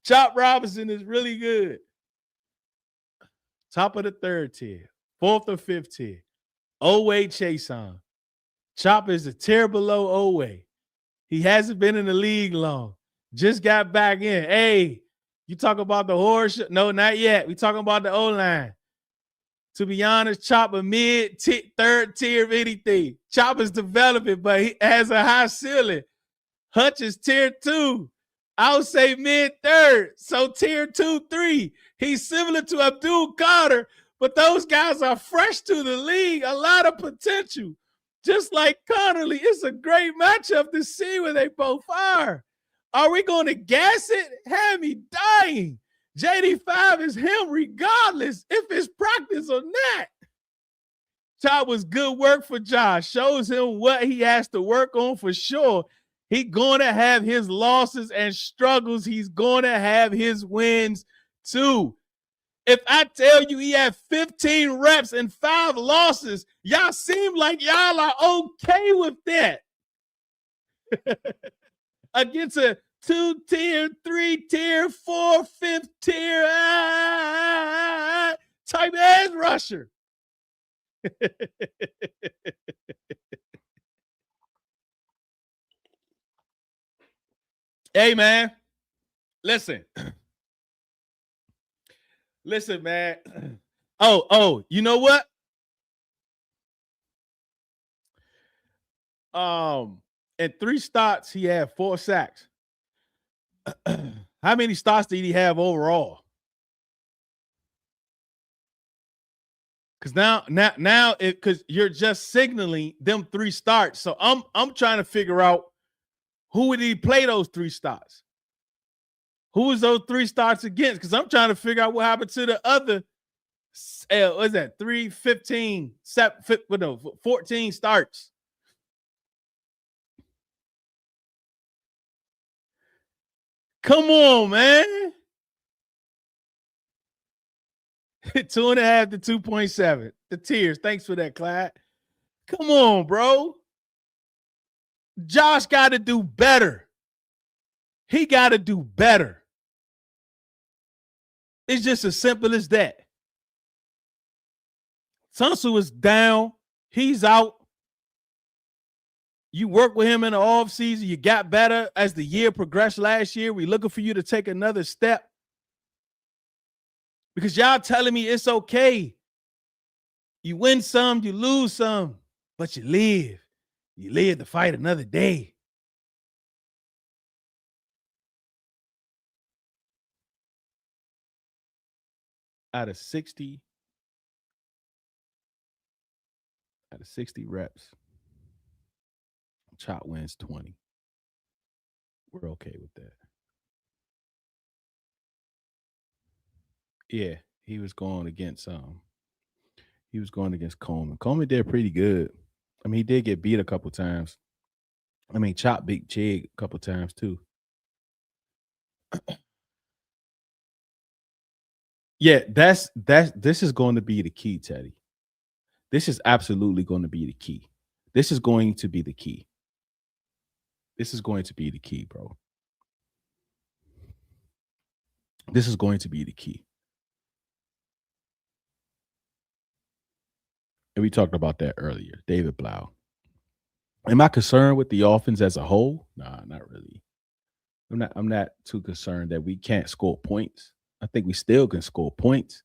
Chop Robinson is really good. Top of the third tier, fourth or fifth tier. Oweh Chason. Chop is a tier below Oweh. He hasn't been in the league long. Just got back in. Hey, you talk about the horse? No, not yet. We talking about the O-line. To be honest, Chop a third tier of anything. Chop is developing, but he has a high ceiling. Hutch is tier 2. I would say mid-third. So tier 2, 3. He's similar to Abdul Carter, but those guys are fresh to the league. A lot of potential. Just like Connolly, it's a great matchup to see where they both are. Are we going to gas it? Have me dying. JD5 is him regardless if it's practice or not. Chop was good work for Josh. Shows him what he has to work on for sure. He's going to have his losses and struggles. He's going to have his wins too. If I tell you he had 15 reps and 5 losses, y'all seem like y'all are okay with that. Against a 2-tier, 3-tier, 4, 5th tier type edge rusher. Hey, man. Listen. Listen, man. Oh, you know what? In 3 starts, he had 4 sacks. How many starts did he have overall? Because now, because you're just signaling them 3 starts. So I'm trying to figure out who would he play those 3 starts. Who was those 3 starts against? Because I'm trying to figure out what happened to the other. What is that? 3, 15, 14 starts. Come on, man. 2.5 to 2.7. The tiers. Thanks for that, Clyde. Come on, bro. Josh got to do better. He got to do better. It's just as simple as that. Tunsil is down. He's out. You work with him in the offseason. You got better as the year progressed last year. We're looking for you to take another step. Because y'all telling me it's okay. You win some, you lose some, but you live. You live to fight another day. Out of 60 reps, Chop wins 20. We're okay with that. Yeah, he was going against Coleman. Coleman did pretty good. I mean, he did get beat a couple times. I mean, Chop beat Chig a couple times too. Yeah, this is going to be the key, Teddy. This is absolutely going to be the key. This is going to be the key. This is going to be the key, bro. This is going to be the key. And we talked about that earlier. David Blau. Am I concerned with the offense as a whole? Nah, not really. I'm not too concerned that we can't score points. I think we still can score points.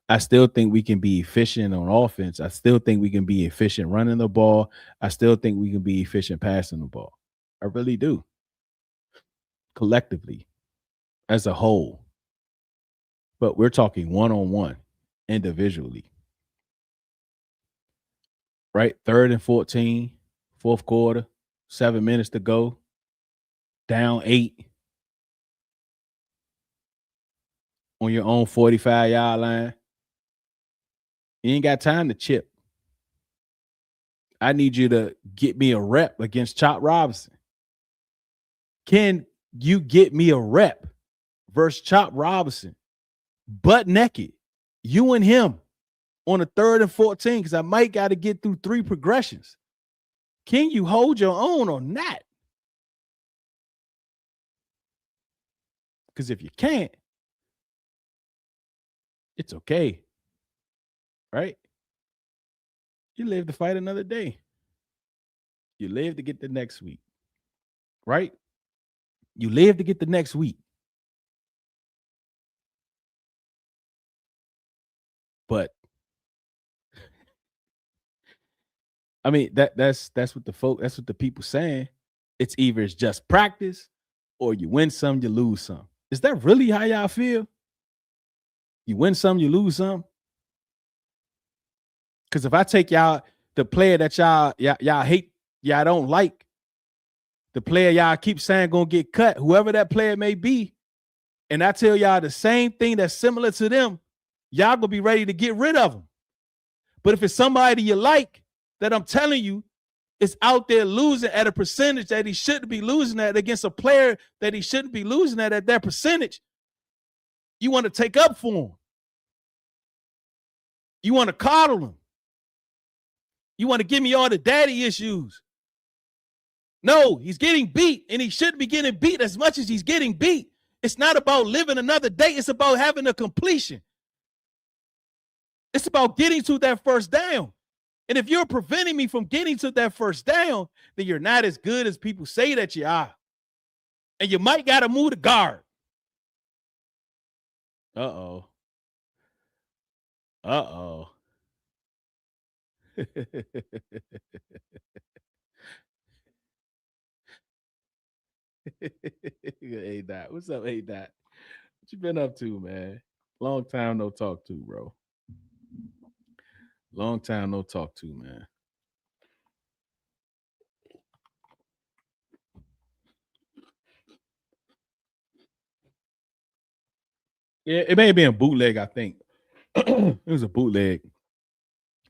I still think we can be efficient on offense. I still think we can be efficient running the ball. I still think we can be efficient passing the ball. I really do. Collectively, as a whole. But we're talking one-on-one, individually. Right? 3rd and 14, fourth quarter, 7 minutes to go, down 8 on your own 45-yard line. You ain't got time to chip. I need you to get me a rep against Chop Robinson. Can you get me a rep versus Chop Robinson? Butt naked. You and him on a 3rd and 14, because I might got to get through 3 progressions. Can you hold your own on that? Because if you can't, it's okay. Right? You live to fight another day. You live to get the next week. Right? You live to get the next week. But I mean, that's what the people saying. It's either it's just practice or you win some, you lose some. Is that really how y'all feel? You win some, you lose some? Because if I take y'all, the player that y'all hate, y'all don't like, the player y'all keep saying gonna get cut, whoever that player may be, and I tell y'all the same thing that's similar to them, y'all gonna be ready to get rid of them. But if it's somebody you like, that I'm telling you is out there losing at a percentage that he shouldn't be losing at against a player that he shouldn't be losing at that percentage, you want to take up for him. You want to coddle him. You want to give me all the daddy issues. No, he's getting beat, and he shouldn't be getting beat as much as he's getting beat. It's not about living another day. It's about having a completion. It's about getting to that first down. And if you're preventing me from getting to that first down, then you're not as good as people say that you are. And you might got to move the guard. Uh-oh. Uh-oh. Hey, Dot. What's up, hey, Dot? What you been up to, man? Long time no talk to, bro. Long time no talk to, man. Yeah, it may have been a bootleg, I think. It was a bootleg.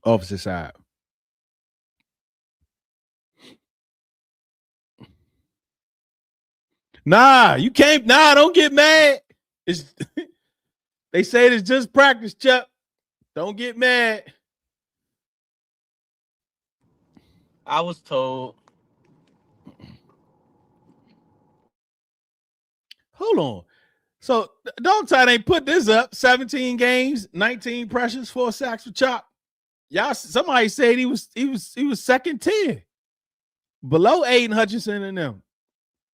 Opposite side. Nah, you can't. Nah, don't get mad. It's they say it's just practice, Chuck. Don't get mad. I was told. Hold on. So Dogtight ain't put this up. 17 games, 19 pressures, 4 sacks for Chop. Y'all, somebody said he was second tier. Below Aiden Hutchinson and them.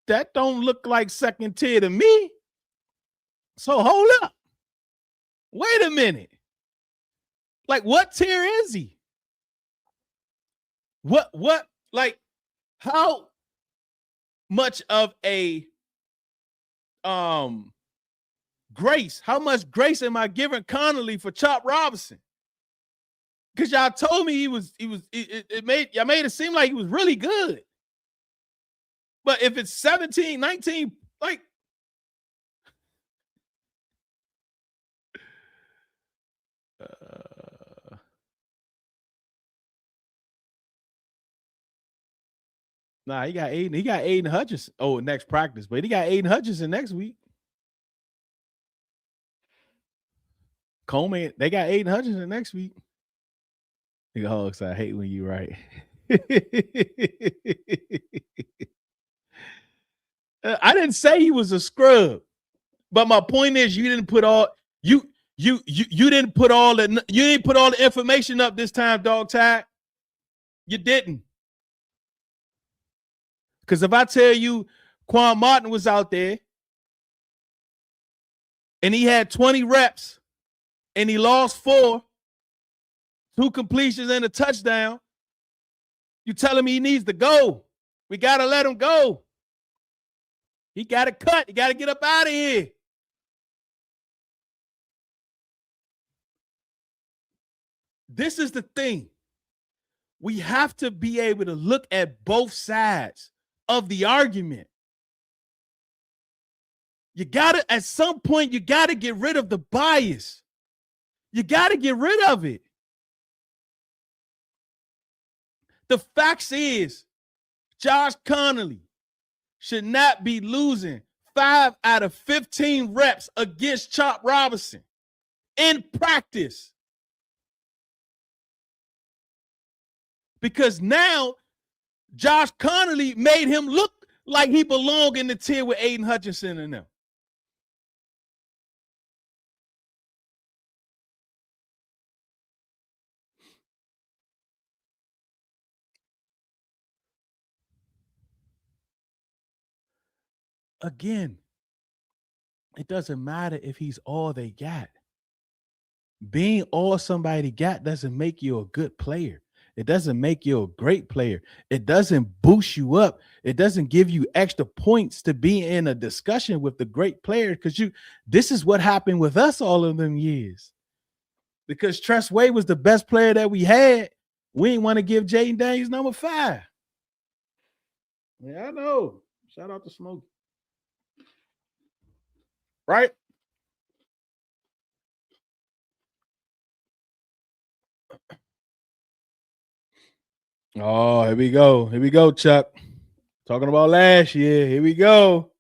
That don't look like second tier to me. So hold up. Wait a minute. Like, what tier is he? What, like, how much of a grace, how much grace am I giving Connolly for Chop Robinson? Because y'all told me y'all made it seem like he was really good. But if it's 17, 19, like nah, he got Aiden Hutchinson. Oh, next practice, but he got Aiden Hutchinson next week. Coleman, they got Aiden Hutchinson next week. Nigga Hogs, I hate when you right. I didn't say he was a scrub, but my point is you didn't put all you didn't put all the information up this time, dog tag. You didn't. Because if I tell you Quan Martin was out there and he had 20 reps and he lost 4, 2 completions and a touchdown, you telling me he needs to go. We got to let him go. He got to cut. He got to get up out of here. This is the thing. We have to be able to look at both sides of the argument. You got to, at some point, you got to get rid of the bias. You got to get rid of it. The facts is, Josh Connolly should not be losing 5 out of 15 reps against Chop Robinson in practice. Because now Josh Connolly made him look like he belonged in the tier with Aiden Hutchinson and them. Again, it doesn't matter if he's all they got. Being all somebody got doesn't make you a good player. It doesn't make you a great player. It doesn't boost you up. It doesn't give you extra points to be in a discussion with the great players, because this is what happened with us all of them years. Because Tress Way was the best player that we had, we didn't want to give Jayden Daniels number 5. Yeah, I know. Shout out to Smokey. Right? Oh, here we go. Here we go, Chuck. Talking about last year. Here we go.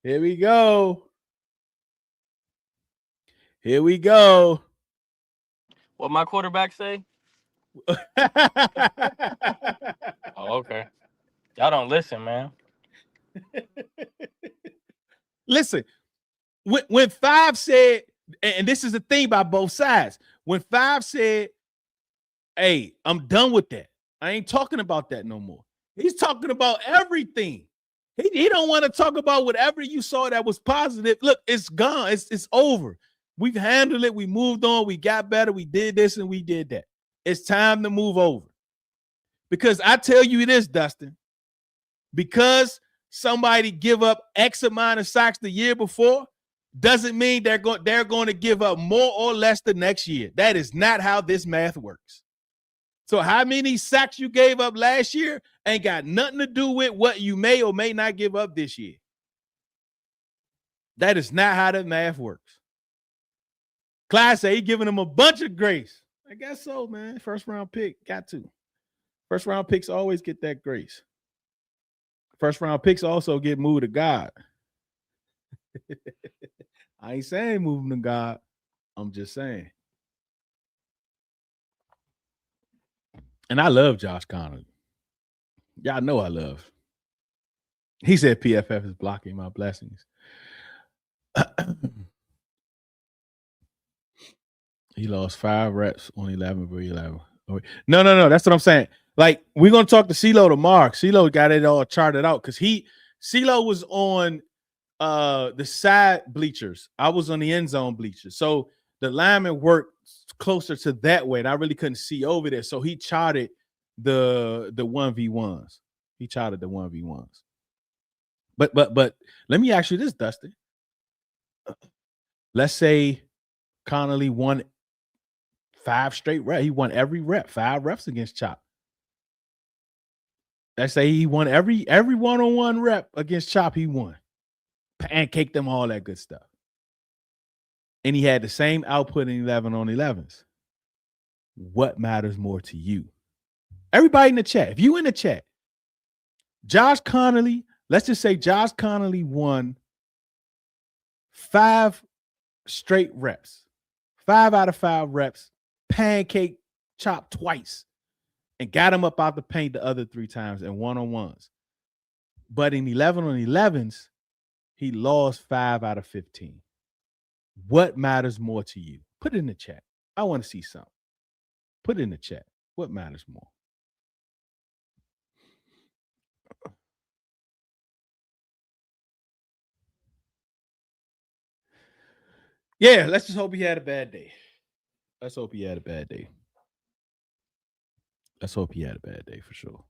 Here we go. Here we go. What my quarterback say? Oh, okay. Y'all don't listen, man. Listen, when 5 said, and this is the thing by both sides, when 5 said, hey, I'm done with that. I ain't talking about that no more. He's talking about everything. He don't want to talk about whatever you saw that was positive. Look, it's gone. It's over. We've handled it. We moved on. We got better. We did this and we did that. It's time to move over. Because I tell you this, Dustin, because somebody give up X amount of sacks the year before doesn't mean they're going to give up more or less the next year. That is not how this math works. So how many sacks you gave up last year ain't got nothing to do with what you may or may not give up this year. That is not how the math works. Clyde said he giving him a bunch of grace. I guess so, man. First round pick, got to. First round picks always get that grace. First round picks also get moved to God. I ain't saying move them to God. I'm just saying. And I love Josh Connolly. Y'all know I love. He said PFF is blocking my blessings. He lost 5 reps on 11. No. That's what I'm saying. Like, we're going to talk to CeeLo tomorrow. CeeLo got it all charted out because CeeLo was on the side bleachers. I was on the end zone bleachers. So the lineman worked closer to that way, and I really couldn't see over there. So he charted the 1v1s. He charted the 1v1s. But let me ask you this, Dustin. Let's say Connolly won 5 straight reps. He won every rep, 5 reps against Chop. Let's say he won every one-on-one rep against Chop, he won. Pancaked them, all that good stuff. And he had the same output in 11 on 11s. What matters more to you? Everybody in the chat, if you in the chat, Josh Connolly, let's just say Josh Connolly won 5 straight reps. 5 out of 5 reps, pancake Chop twice, and got him up out the paint the other 3 times in one-on-ones. But in 11 on 11s, he lost 5 out of 15. What matters more to you? Put it in the chat. I want to see something. Put it in the chat. What matters more? Yeah, let's just hope he had a bad day. Let's hope he had a bad day. Let's hope he had a bad day for sure.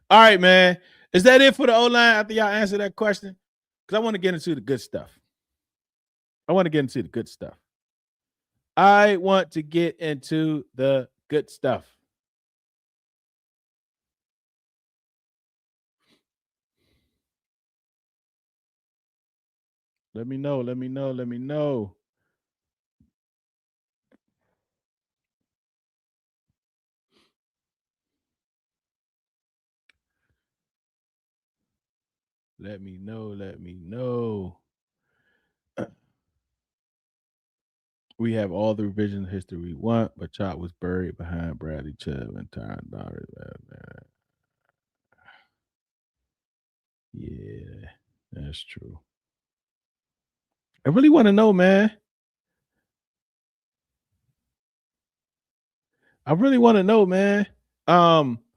All right, man. Is that it for the O-line after y'all answer that question? Because I want to get into the good stuff. I want to get into the good stuff. Let me know. Let me know. We have all the revision history we want, but Chop was buried behind Bradley Chubb and Tyron Dollar. Yeah, that's true. I really want to know, man. How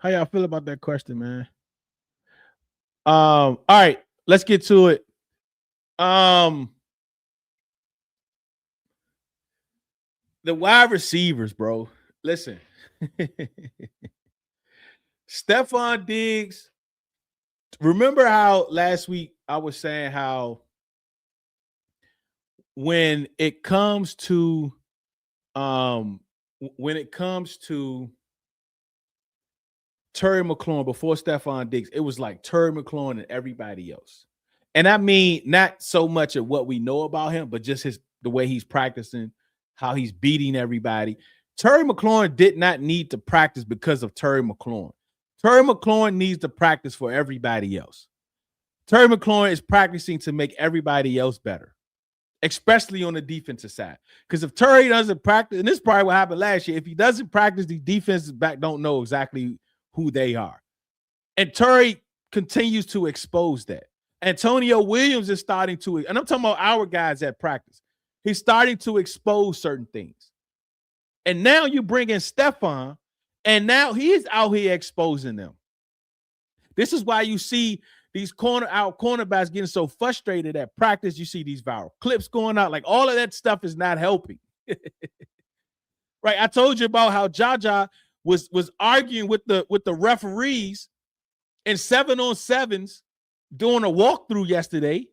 y'all feel about that question, man? All right, let's get to it. The wide receivers, bro. Listen. Stephon Diggs. Remember how last week I was saying how when it comes to Terry McLaurin before Stephon Diggs, it was like Terry McLaurin and everybody else. And I mean, not so much of what we know about him, but just the way he's practicing, how he's beating everybody. Terry McLaurin did not need to practice because of Terry McLaurin. Terry McLaurin needs to practice for everybody else. Terry McLaurin is practicing to make everybody else better, especially on the defensive side. Because if Terry doesn't practice, and this is probably what happened last year, if he doesn't practice, the defensive back don't know exactly who they are. And Terry continues to expose that. Antonio Williams is starting to, and I'm talking about our guys at practice. He's starting to expose certain things. And now you bring in Stephon, and now he's out here exposing them. This is why you see these cornerbacks getting so frustrated at practice. You see these viral clips going out. Like, all of that stuff is not helping. Right? I told you about how Jaja was arguing with the referees in 7-on-7s doing a walkthrough yesterday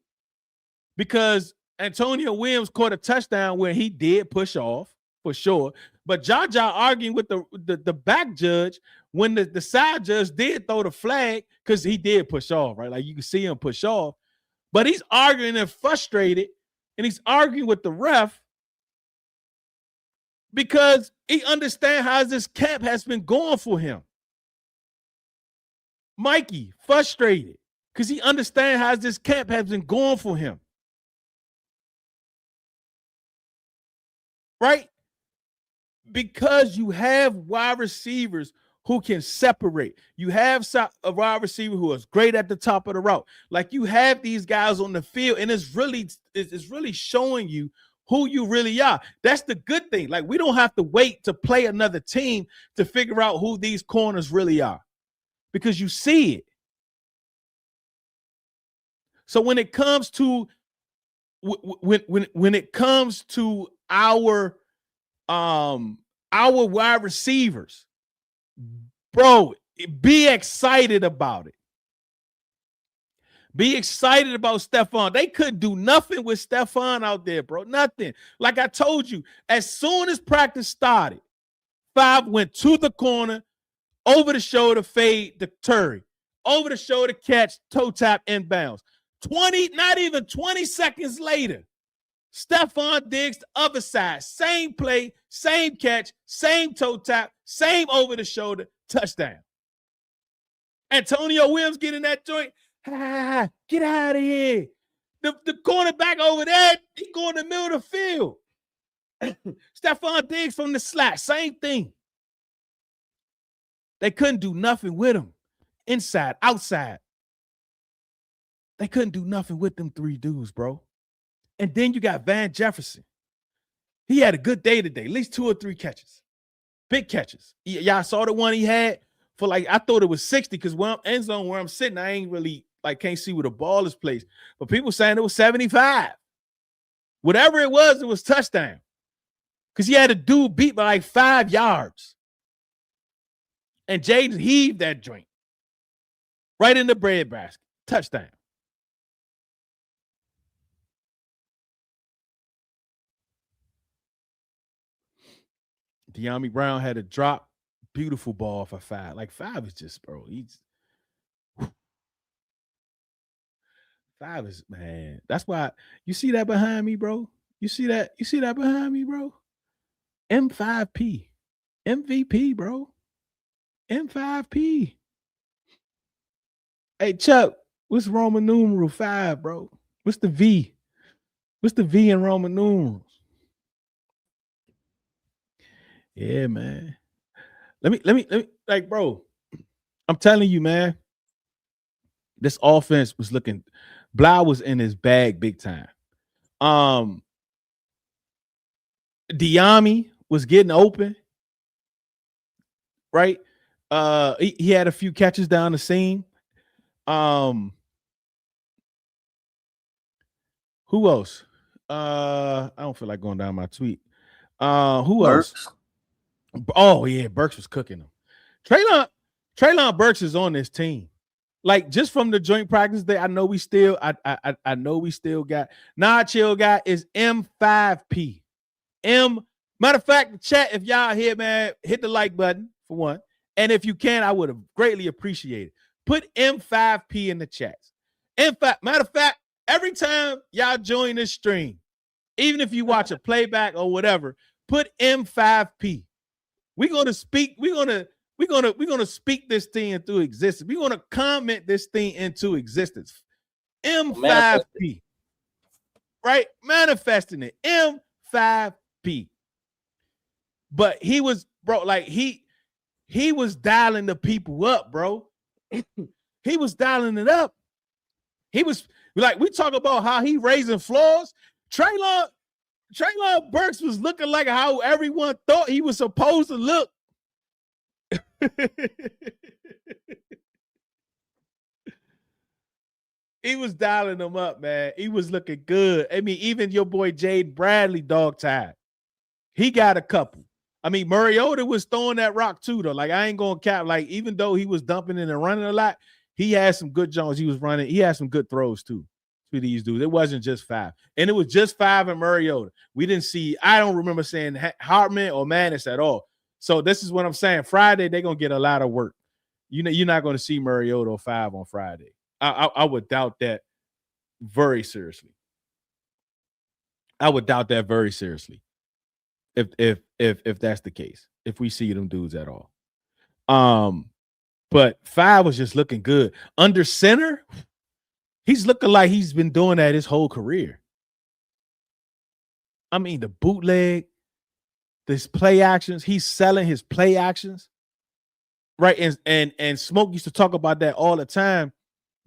because Antonio Williams caught a touchdown where he did push off for sure. But Jaja arguing with the back judge when the side judge did throw the flag because he did push off, right? Like, you can see him push off. But he's arguing and frustrated, and he's arguing with the ref because he understands how this camp has been going for him. Mikey, frustrated because he understands how this camp has been going for him. Right? Because you have wide receivers who can separate. You have a wide receiver who is great at the top of the route. Like, you have these guys on the field, and it's really showing you who you really are. That's the good thing. Like, we don't have to wait to play another team to figure out who these corners really are, because you see it. So when it comes to when it comes to our wide receivers, bro, be excited about it. Be excited about Stephon. They couldn't do nothing with Stephon out there, bro. Nothing. Like I told you, as soon as practice started, 5 went to the corner, over the shoulder fade to Terry. over the shoulder catch, toe tap, inbounds. 20, not even 20 seconds later, Stephon Diggs, the other side, same play, same catch, same toe tap, same over the shoulder, touchdown. Antonio Williams get in that joint. Get out of here. The cornerback over there, he go in the middle of the field. Stephon Diggs from the slot, same thing. They couldn't do nothing with him. Inside, outside. They couldn't do nothing with them three dudes, bro. And then you got Van Jefferson. He had a good day today, at least 2 or 3 catches. Big catches. Y'all saw the one he had for like, I thought it was 60 because where I'm end zone where I'm sitting, I ain't really can't see where the ball is placed. But people saying it was 75. Whatever it was touchdown. Because he had a dude beat by like 5 yards. And Jayden heaved that joint. Right in the breadbasket. Touchdown. De'Ami Brown had a drop. Beautiful ball for 5. Like 5 is just, bro. 5 is, man. That's why you see that behind me, bro. You see that behind me, bro. M5P. MVP, bro. M5P. Hey, Chuck, what's Roman numeral 5, bro? What's the V? What's the V in Roman numerals? Yeah, man. Let me, like, bro, I'm telling you, man, this offense was looking, Blau was in his bag big time. De'Ami was getting open, right? He had a few catches down the seam. Who else? I don't feel like going down my tweet. Who Burks. else? Oh yeah, Burks was cooking them. Treylon Burks is on this team. Like just from the joint practice day, I know we still got Chill guy is M5P. Matter of fact, the chat, if y'all here, man, hit the like button for one. And if you can, I would have greatly appreciated. Put M5P in the chats. Matter of fact, every time y'all join this stream, even if you watch a playback or whatever, put M5P. We're gonna speak this thing into existence. We're gonna comment this thing into existence. M5P. Right? Manifesting it. M5P. But he was, bro, like he was dialing the people up, bro. He was dialing it up. He was like, we talk about how he raising floors. Treylon Burks was looking like how everyone thought he was supposed to look. He was dialing them up, man. He was looking good. I mean, even your boy Jade Bradley dog tied. He got a couple. I mean, Mariota was throwing that rock too, though. Like, I ain't going to cap. Like, even though he was dumping in and running a lot, he had some good Jones. He was running. He had some good throws too to these dudes. It wasn't just 5. And it was just 5 and Mariota. We didn't see, I don't remember saying Hartman or Manis at all. So this is what I'm saying. Friday, they're going to get a lot of work. You know, you're not going to see Mariota or 5 on Friday. I would doubt that very seriously. I would doubt that very seriously. If that's the case, if we see them dudes at all. But 5 was just looking good. Under center, he's looking like he's been doing that his whole career. I mean, the bootleg, this play actions, he's selling his play actions. Right. And Smoke used to talk about that all the time,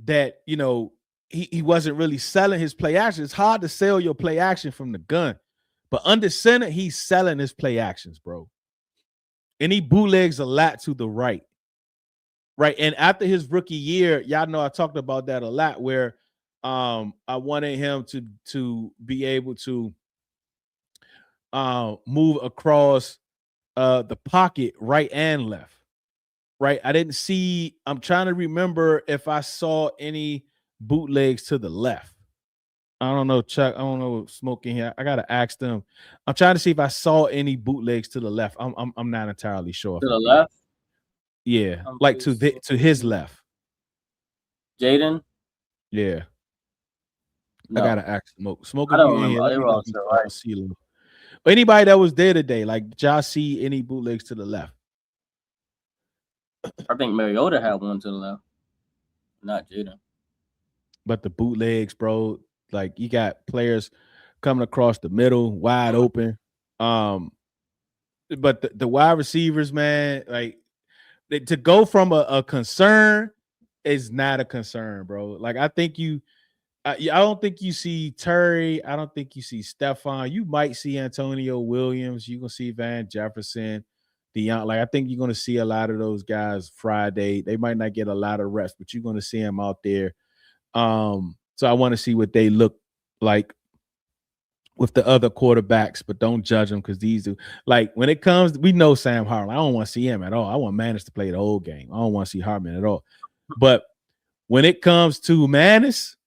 that, you know, he wasn't really selling his play action. It's hard to sell your play action from the gun. But under center, he's selling his play actions, bro. And he bootlegs a lot to the right. Right. And after his rookie year, y'all know I talked about that a lot, where I wanted him to be able to move across the pocket right and left. Right. I didn't see, I'm trying to remember if I saw any bootlegs to the left. I don't know, Chuck. I don't know, Smoke in here. I gotta ask them. I'm trying to see if I saw any bootlegs to the left. I'm not entirely sure. To the left? Yeah, like to his left. Jayden? Yeah. No. I gotta ask Smoke. Smoke, I if don't you in remember. here, let They me were know all if you still saw right. CeeLo. Anybody that was there today, like, did y'all see any bootlegs to the left? I think Mariota had one to the left. Not Jayden. But the bootlegs, bro, like you got players coming across the middle, wide open. But the wide receivers, man, like to go from a concern is not a concern, bro. Like I think I don't think you see Terry. I don't think you see Stephon. You might see Antonio Williams. You're gonna see Van Jefferson, Deion. Like I think you're gonna see a lot of those guys Friday. They might not get a lot of reps, but you're gonna see them out there. So I want to see what they look like with the other quarterbacks, but don't judge them because these do. Like when it comes, we know Sam Hartman. I don't want to see him at all. I want Manis to play the whole game. I don't want to see Hartman at all. But when it comes to Manis,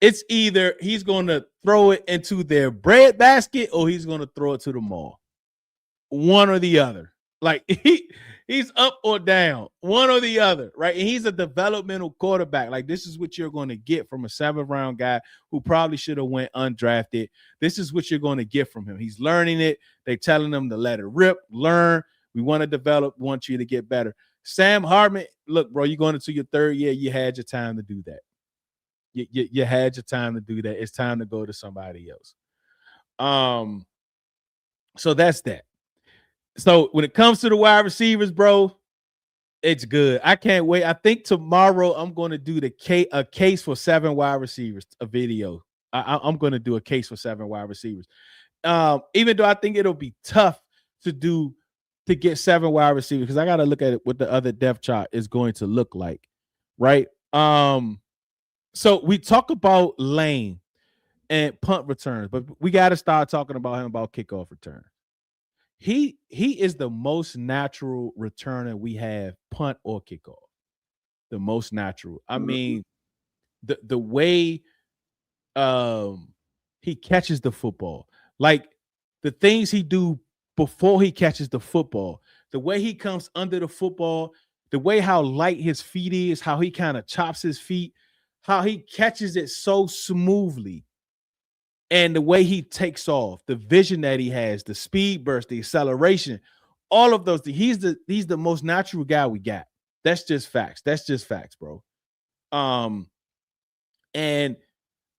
it's either he's going to throw it into their bread basket or he's going to throw it to the mall. One or the other. Like he's up or down, one or the other, right? And he's a developmental quarterback. Like this is what you're going to get from a 7th round guy who probably should have went undrafted. This is what you're going to get from him. He's learning it. They're telling him to let it rip, learn. We want to develop, want you to get better. Sam Hartman, look, bro, you're going into your 3rd year. You had your time to do that. You had your time to do that. It's time to go to somebody else. So that's that. So when it comes to the wide receivers, bro, it's good. I can't wait. I think tomorrow I'm going to do a case for 7 wide receivers, a video. I'm going to do a case for 7 wide receivers. Even though I think it'll be tough to get 7 wide receivers because I got to look at it what the other depth chart is going to look like, right? So we talk about Lane and punt returns, but we got to start talking about him about kickoff return. He is the most natural returner we have, punt or kickoff. The most natural. I mean, the way he catches the football, like the things he do before he catches the football, the way he comes under the football, the way how light his feet is, how he kind of chops his feet, how he catches it so smoothly. And the way he takes off, the vision that he has, the speed burst, the acceleration, all of those things. He's the most natural guy we got. That's just facts. That's just facts, bro. And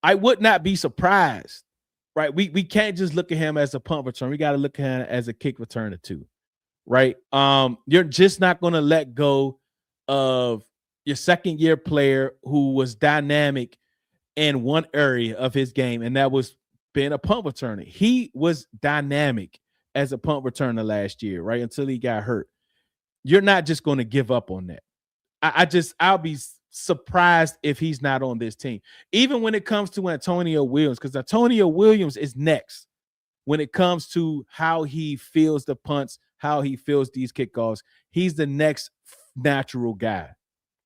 I would not be surprised, right? We can't just look at him as a punt return. We got to look at him as a kick returner too, right? You're just not going to let go of your 2nd-year player who was dynamic in one area of his game, and that was being a punt returner. He was dynamic as a punt returner last year, right? Until he got hurt. You're not just going to give up on that. I'll be surprised if he's not on this team. Even when it comes to Antonio Williams, because Antonio Williams is next when it comes to how he feels the punts, how he feels these kickoffs. He's the next natural guy,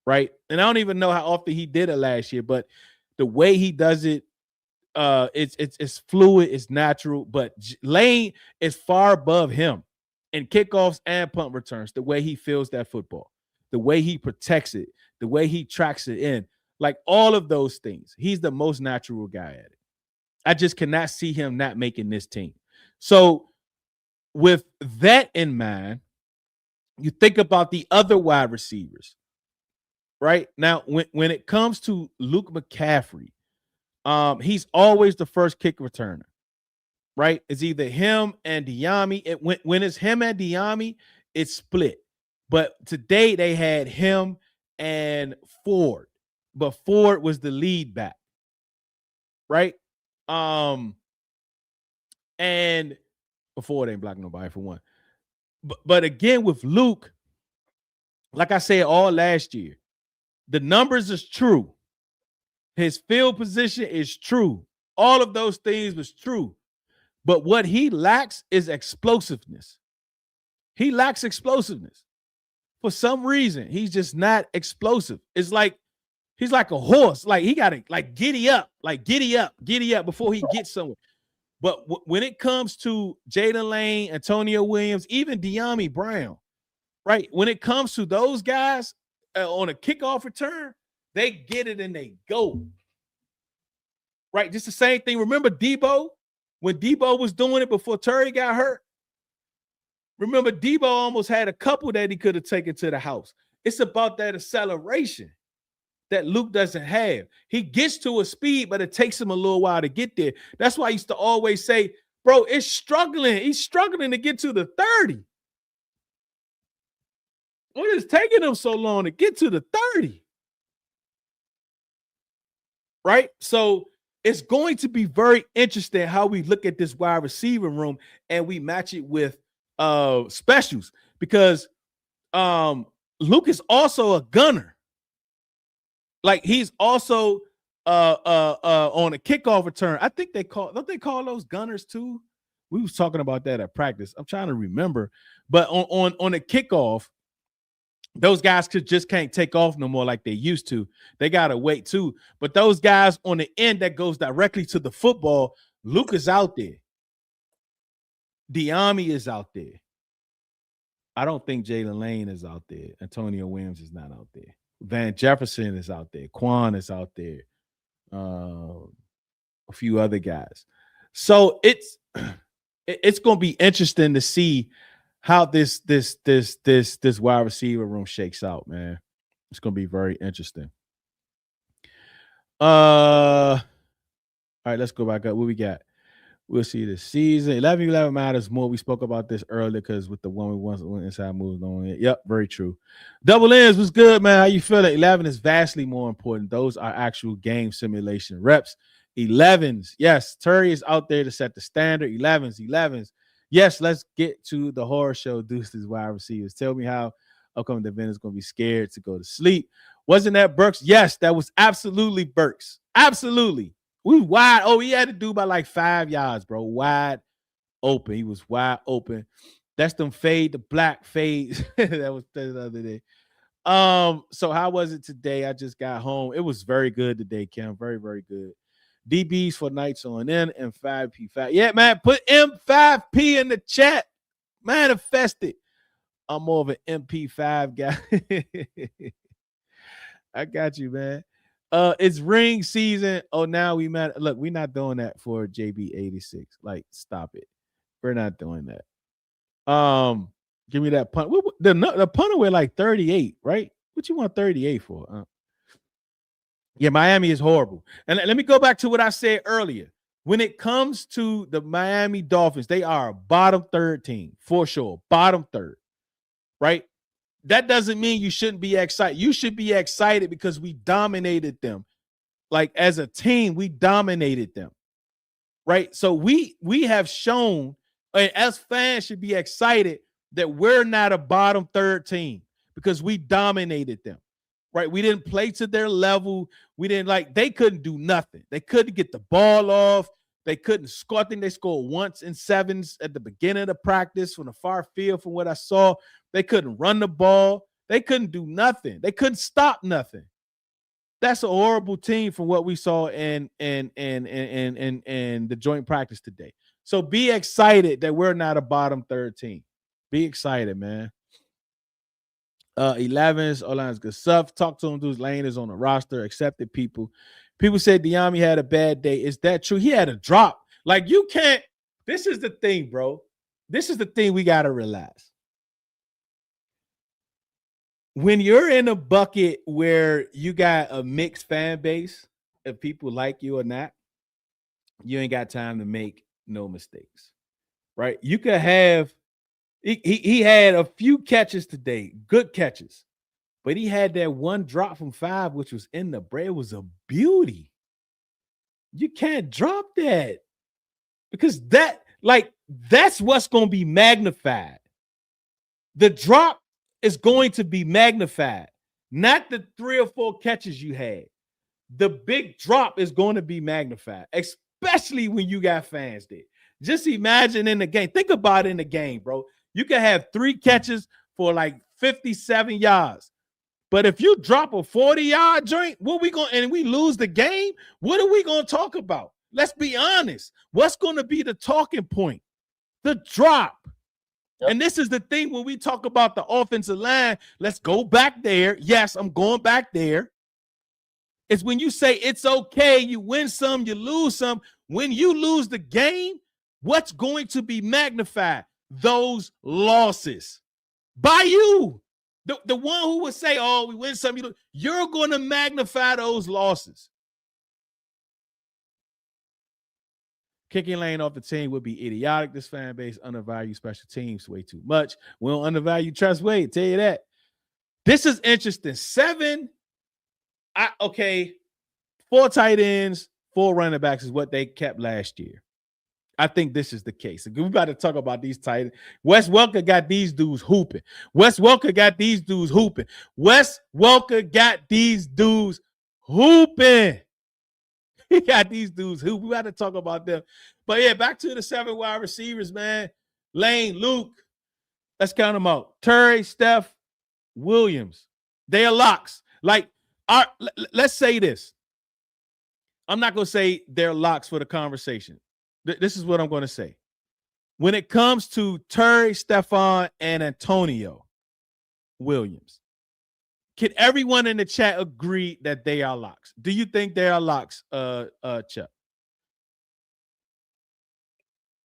right? And I don't even know how often he did it last year, but the way he does it, it's fluid, it's natural. But Lane is far above him in kickoffs and punt returns. The way he feels that football, the way he protects it, the way he tracks it in, like all of those things. He's the most natural guy at it. I just cannot see him not making this team. So with that in mind, you think about the other wide receivers, right? Now, when it comes to Luke McCaffrey, he's always the first kick returner, right? It's either him and Diami. When it's him and Diami, it's split. But today they had him and Ford, but Ford was the lead back, right? And Ford ain't blocking nobody for one. But again, with Luke, like I said all last year, the numbers is true. His field position is true. All of those things was true. But what he lacks is explosiveness. He lacks explosiveness. For some reason, he's just not explosive. It's like he's like a horse. Like he got to like giddy up before he gets somewhere. But when it comes to Jayden Lane, Antonio Williams, even De'Ami Brown, right? When it comes to those guys on a kickoff return, They get it and they go. Right? Just the same thing. Remember Debo? When Debo was doing it before Terry got hurt? Remember, Debo almost had a couple that he could have taken to the house. It's about that acceleration that Luke doesn't have. He gets to a speed, but it takes him a little while to get there. That's why I used to always say, bro, it's struggling. He's struggling to get to the 30. What is taking him so long to get to the 30? Right? So it's going to be very interesting how we look at this wide receiver room and we match it with specials, because Luke is also a gunner. Like, he's also on a kickoff return. I think don't they call those gunners too? We was talking about that at practice. I'm trying to remember, but on a kickoff, those guys just can't take off no more like they used to. They gotta wait too. But those guys on the end that goes directly to the football, Luke is out there. Diami is out there. I don't think Jalen Lane is out there. Antonio Williams is not out there. Van Jefferson is out there. Quan is out there. A few other guys. So it's going to be interesting to see how this wide receiver room shakes out, man. It's going to be very interesting. All right, let's go back up. What we got? We'll see this season. 11-11 matters more. We spoke about this earlier because with the one we went inside moves on it. Yep, very true. Double Ends was good, man. How you feeling? 11 is vastly more important. Those are actual game simulation reps. 11s, yes. Terry is out there to set the standard. 11s. Yes, let's get to the horror show. Deuces wide receivers. Tell me how upcoming event is going to be scared to go to sleep. Wasn't that Burks? Yes, that was absolutely Burks. Absolutely. We wide. Oh, he had to do by like 5 yards, bro. Wide open. He was wide open. That's them fade to black fades. that was the other day. So how was it today? I just got home. It was very good today, Kim. Very, very good. DBs for nights on in and 5P5. Yeah, man. Put M5P in the chat. Manifest it. I'm more of an MP5 guy. I got you, man. It's ring season. Oh, now we met. Look, we're not doing that for JB86. Like, stop it. We're not doing that. Give me that punt. The punter with like 38, right? What you want 38 for? Yeah, Miami is horrible. And let me go back to what I said earlier. When it comes to the Miami Dolphins, they are a bottom third team for sure. Bottom third, right? That doesn't mean you shouldn't be excited. You should be excited because we dominated them. Like, as a team, we dominated them, right? So we have shown, and as fans should be excited that we're not a bottom third team because we dominated them, right? We didn't play to their level. We didn't they couldn't do nothing. They couldn't get the ball off. They couldn't score. I think they scored once in 7s at the beginning of the practice from the far field from what I saw. They couldn't run the ball. They couldn't do nothing. They couldn't stop nothing. That's a horrible team from what we saw in the joint practice today. So be excited that we're not a bottom third team. Be excited, man. 11s, O-line's good stuff. Talk to him, dudes. Lane is on the roster. Accepted people. People said Diami had a bad day. Is that true? He had a drop. Like, you can't. This is the thing, bro. This is the thing we got to realize. When you're in a bucket where you got a mixed fan base, if people like you or not, you ain't got time to make no mistakes, right? You could have, he had a few catches today, good catches, but he had that one drop from 5, which was in the bread. It was a beauty. You can't drop that because that's what's going to be magnified. The drop is going to be magnified, not the 3 or 4 catches you had. The big drop is going to be magnified, especially when you got fans there. Just imagine in the game. Think about it in the game, bro. You can have 3 catches for like 57 yards. But if you drop a 40-yard joint, and we lose the game, what are we going to talk about? Let's be honest. What's going to be the talking point? The drop. Yep. And this is the thing when we talk about the offensive line. Let's go back there. Yes, I'm going back there. It's when you say it's okay, you win some, you lose some. When you lose the game, what's going to be magnified? Those losses by you. The one who would say, oh, we win some, you're going to magnify those losses. Kicking Lane off the team would be idiotic. This fan base undervalues special teams way too much. We don't undervalue Trust Wade, tell you that. This is interesting. 4 tight ends, 4 running backs is what they kept last year. I think this is the case. We got to talk about these tight ends. Wes Welker got these dudes hooping. Wes Welker got these dudes hooping. He got these dudes hooping. We got to talk about them. But yeah, back to the 7 wide receivers, man. Lane, Luke. Let's count them out. Terry, Steph, Williams. They are locks. Like, let's say this. I'm not going to say they're locks for the conversation. This is what I'm going to say. When it comes to Terry, Stephon, and Antonio Williams, can everyone in the chat agree that they are locks? Do you think they are locks, Chuck?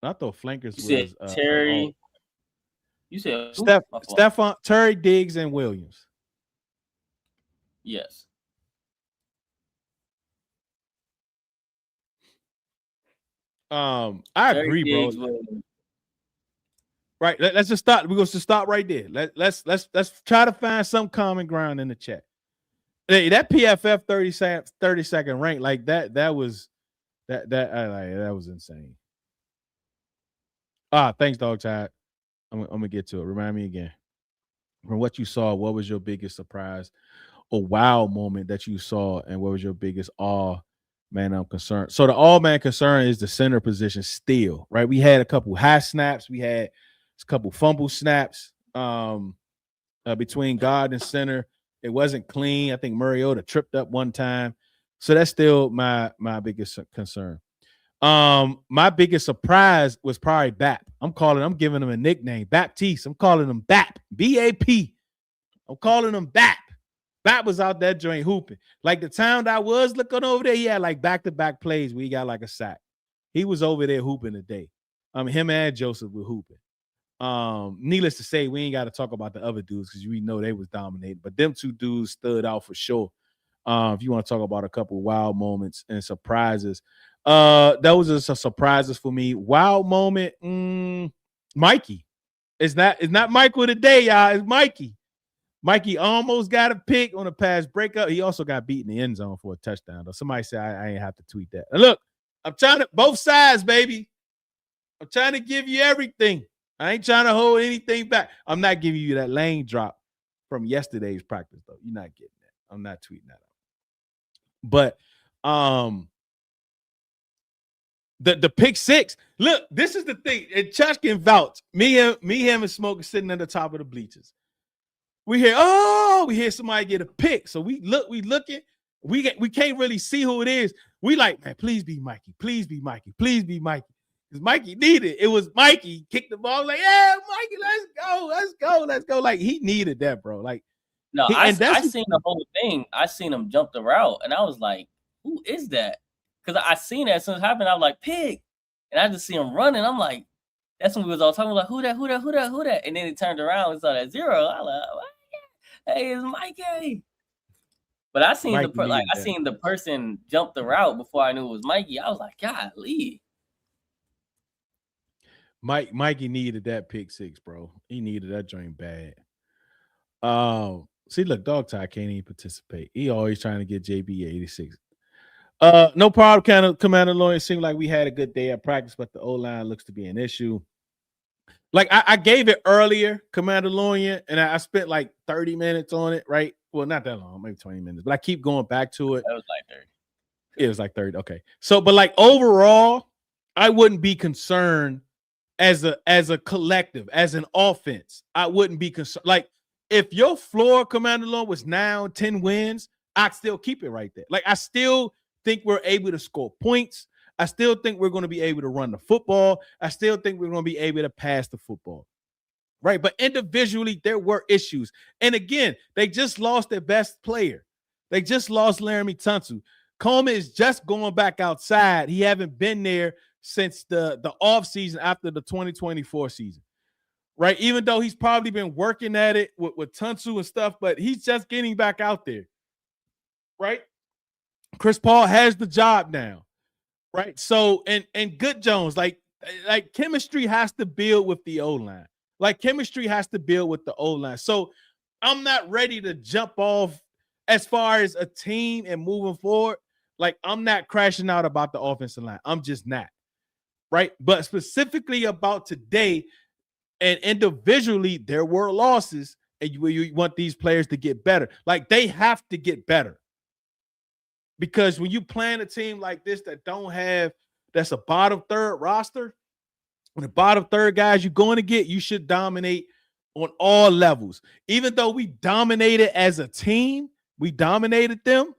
I thought flankers was Terry. You said Stephon, Terry, Diggs, and Williams. Yes. I agree, Diggs, bro. Right. Let's just stop. We're going to stop right there. Let's try to find some common ground in the chat. Hey, that PFF 30-second rank, like that was insane. Thanks, Dog Tide. I'm gonna get to it. Remind me again. From what you saw, what was your biggest surprise or wow moment that you saw, and what was your biggest man, I'm concerned. So the man concern is the center position still, right? We had a couple high snaps. We had a couple fumble snaps between guard and center. It wasn't clean. I think Mariota tripped up one time. So that's still my biggest concern. My biggest surprise was probably Bap. I'm giving him a nickname, Baptiste. I'm calling him Bap, B-A-P. I'm calling him Bap. Bap was out that joint hooping. Like the time that I was looking over there, he had like back-to-back plays where he got like a sack. He was over there hooping today. Him and Joseph were hooping. Needless to say, we ain't got to talk about the other dudes because we know they was dominating. But them 2 dudes stood out for sure. If you want to talk about a couple of wild moments and surprises, those are some surprises for me. Wild moment, Mikey. It's not Michael today, y'all. It's Mikey. Mikey almost got a pick on a pass breakup. He also got beat in the end zone for a touchdown, though. Somebody said I ain't have to tweet that. Now look, I'm trying to both sides, baby. I'm trying to give you everything. I ain't trying to hold anything back. I'm not giving you that lane drop from yesterday's practice, though. You're not getting that. I'm not tweeting that out. But the pick 6. Look, this is the thing. And Chuck can vouch. Me, him, and Smoker sitting at the top of the bleachers. We hear somebody get a pick. So we looking. We can't really see who it is. We like, man, please be Mikey. Please be Mikey. Please be Mikey. Because Mikey needed it. It was Mikey kicked the ball. Like, yeah, Mikey, let's go. Like, he needed that, bro. Like, no, I seen the whole thing. I seen him jump the route, and I was like, who is that? Because I seen that as soon as it happened. I was like, pig. And I just see him running. I'm like, that's when we was all talking like, who that? And then he turned around and saw that 0. I was like, what? Hey, it's Mikey. But I seen the person jump the route before I knew it was Mikey. I was like, golly. Mikey needed that pick 6, bro. He needed that joint bad. See, look, Dog Tie can't even participate. He always trying to get JB 86. No problem, kind of Commander Lawyer. It seemed like we had a good day at practice, but the O-line looks to be an issue. Like I gave it earlier, Commander Lawyer, and I spent like 30 minutes on it, right? Well, not that long, maybe 20 minutes, but I keep going back to it. That was like 30. It was like 30. Okay. So, but like overall, I wouldn't be concerned as a collective, as an offense. I wouldn't be concerned. Like if your floor, Commander Lawyer, was now 10 wins, I'd still keep it right there. Like I still think we're able to score points. I still think we're going to be able to run the football. I still think we're going to be able to pass the football. Right. But individually, there were issues. And again, they just lost their best player. They just lost Laramie Tunsil. Coleman is just going back outside. He haven't been there since the off season after the 2024 season, right? Even though he's probably been working at it with Tunsil and stuff, but he's just getting back out there, right? Chris Paul has the job now, right? So, and Good Jones, like chemistry has to build with the O-line. Like chemistry has to build with the O-line. So I'm not ready to jump off as far as a team and moving forward. Like I'm not crashing out about the offensive line. I'm just not, right? But specifically about today and individually, there were losses, and you want these players to get better. Like they have to get better. Because when you plan a team like this that's a bottom third roster, the bottom third guys you're going to get, you should dominate on all levels. Even though we dominated as a team, we dominated them.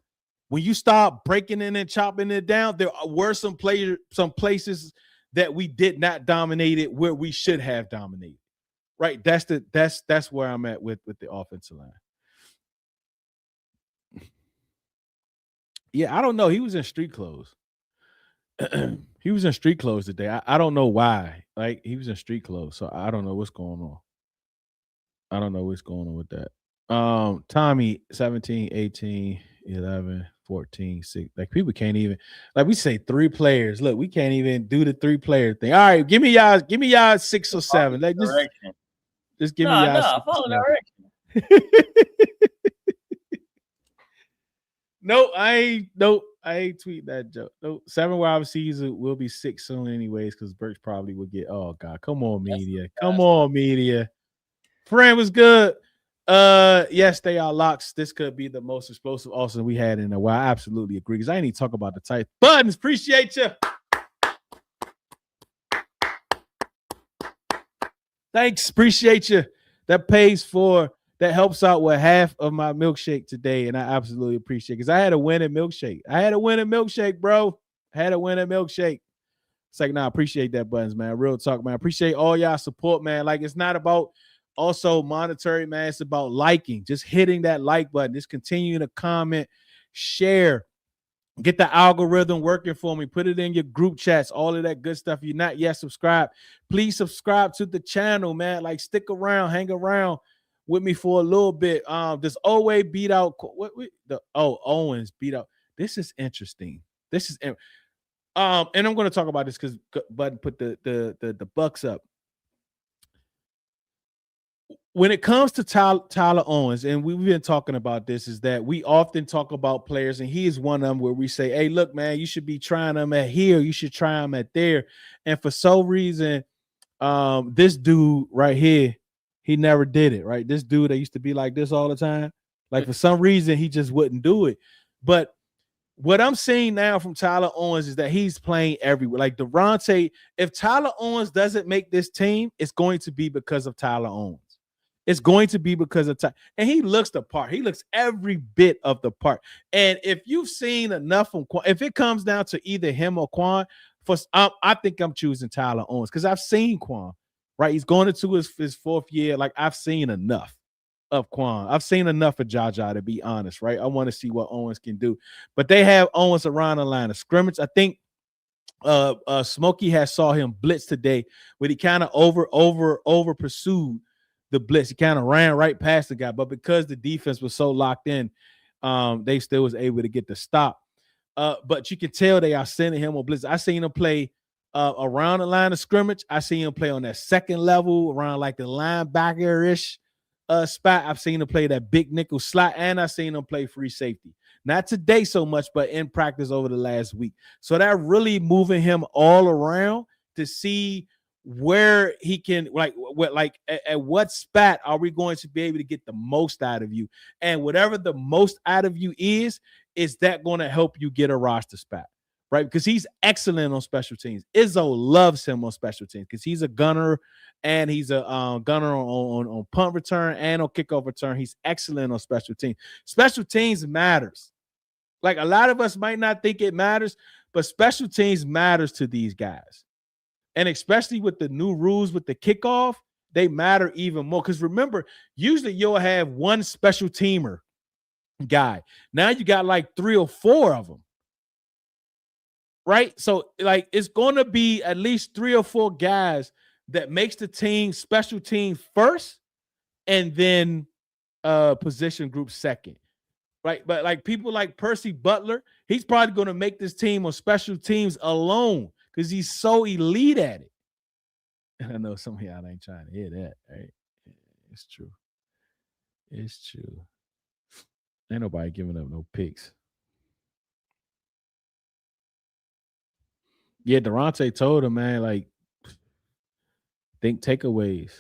When you start breaking in and chopping it down, there were some places that we did not dominate it where we should have dominated. Right? That's where I'm at with the offensive line. Yeah, I don't know. He was in street clothes. He was in street clothes today. I don't know why. Like he was in street clothes, so I don't know what's going on. I don't know what's going on with that. Tommy, 17, 18, 11, 14, 6. Like people can't even, like we say 3 players. Look, we can't even do the 3-player thing. All right, give me y'all 6 or 7. Like just give me y'all. No, follow direction. Nope, I ain't tweet that joke. Nope. 7 wide receivers will be 6 soon anyways, because Burks probably would get. Oh God, come on, media. Come on, media. Friend was good. Yes, they are locks. This could be the most explosive Austin we had in a while. I absolutely agree. Because I ain't even talk about the tight buttons. Appreciate you. Thanks. Appreciate you. That helps out with half of my milkshake today, and I absolutely appreciate it because I had a winning milkshake. Bro. It's like, I appreciate that, Buttons, man. Real talk, man. I appreciate all y'all support, man. Like, it's not about also monetary, man. It's about liking, just hitting that like button, just continuing to comment, share, get the algorithm working for me, put it in your group chats, all of that good stuff. If you're not yet subscribed, please subscribe to the channel, man. Like, stick around, hang around with me for a little bit. Does Owe beat out Owens beat out? This is interesting. And I'm going to talk about this because Button put the Bucks up. When it comes to Tyler Owens, and we've been talking about this, is that we often talk about players, and he is one of them where we say, hey, look, man, you should be trying them at here. You should try them at there. And for some reason, this dude right here, he never did it, right? This dude that used to be like this all the time, like for some reason, he just wouldn't do it. But what I'm seeing now from Tyler Owens is that he's playing everywhere. Like Durante, if Tyler Owens doesn't make this team, it's going to be because of Tyler Owens. It's going to be because of Tyler. And he looks the part. He looks every bit of the part. And if you've seen enough from Quan, if it comes down to either him or Quan, I think I'm choosing Tyler Owens because I've seen Quan. Right, he's going into his 4th year. Like, I've seen enough of Quan. I've seen enough of Jaja, to be honest, right? I want to see what Owens can do. But they have Owens around the line of scrimmage. I think Smokey saw him blitz today, but he kind of over pursued the blitz. He kind of ran right past the guy, but because the defense was so locked in, they still was able to get the stop. But you can tell they are sending him on blitz. I seen him play around the line of scrimmage. I seen him play on that second level around like the linebacker-ish spot. I've seen him play that big nickel slot, and I've seen him play free safety. Not today so much, but in practice over the last week. So that really moving him all around to see where he can, at what spot are we going to be able to get the most out of you? And whatever the most out of you is that going to help you get a roster spot? Right, because he's excellent on special teams. Izzo loves him on special teams because he's a gunner and he's a gunner on punt return and on kickoff return. He's excellent on special teams. Special teams matters. Like, a lot of us might not think it matters, but special teams matters to these guys. And especially with the new rules with the kickoff, they matter even more. Because remember, usually you'll have one special teamer guy. Now you got like 3 or 4 of them. Right? So like it's going to be at least 3 or 4 guys that makes the team special team first and then position group second. Right? But like people like Percy Butler, he's probably going to make this team on special teams alone because he's so elite at it. And I know some of y'all ain't trying to hear that, right? It's true. It's true. Ain't nobody giving up no picks. Yeah, Durante told him, man, like, think takeaways.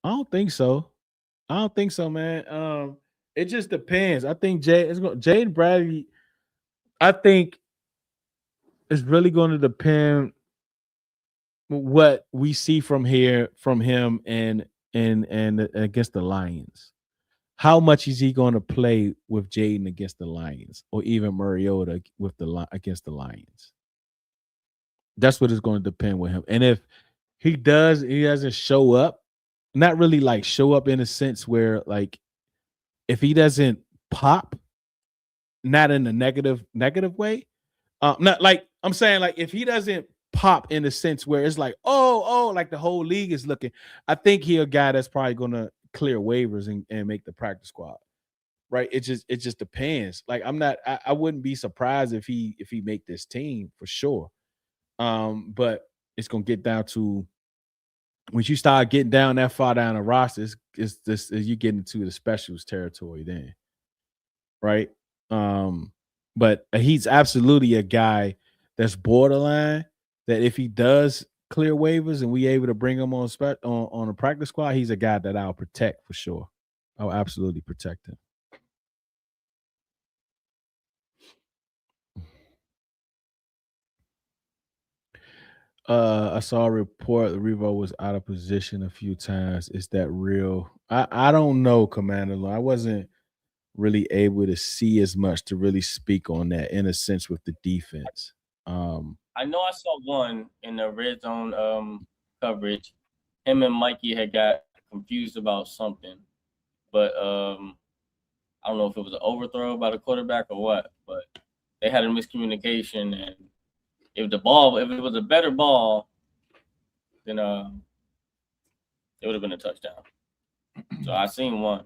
I don't think so. I don't think so, man. It just depends. I think Jayden Bradley, I think it's really going to depend what we see from him and against the Lions. How much is he going to play with Jayden against the Lions, or even Mariota with against the Lions? That's what it's going to depend with him. And if he doesn't show up, not really like show up in a sense where like if he doesn't pop, not in a negative way, not like I'm saying like if he doesn't pop in a sense where it's like oh like the whole league is looking, I think he's a guy that's probably going to clear waivers and make the practice squad. Right? It just depends. Like I wouldn't be surprised if he make this team for sure. But it's gonna get down to when you start getting down that far down the roster, it's you get into the specials territory then, right? But he's absolutely a guy that's borderline. That if he does clear waivers and we able to bring him on a practice squad, he's a guy that I'll protect for sure. I'll absolutely protect him. I saw a report that Revo was out of position a few times. Is that real? I don't know, Commander. I wasn't really able to see as much to really speak on that in a sense with the defense. I know I saw one in the Redzone coverage. Him and Mikey had got confused about something, but I don't know if it was an overthrow by the quarterback or what. But they had a miscommunication, and if it was a better ball, then it would have been a touchdown. So I seen one.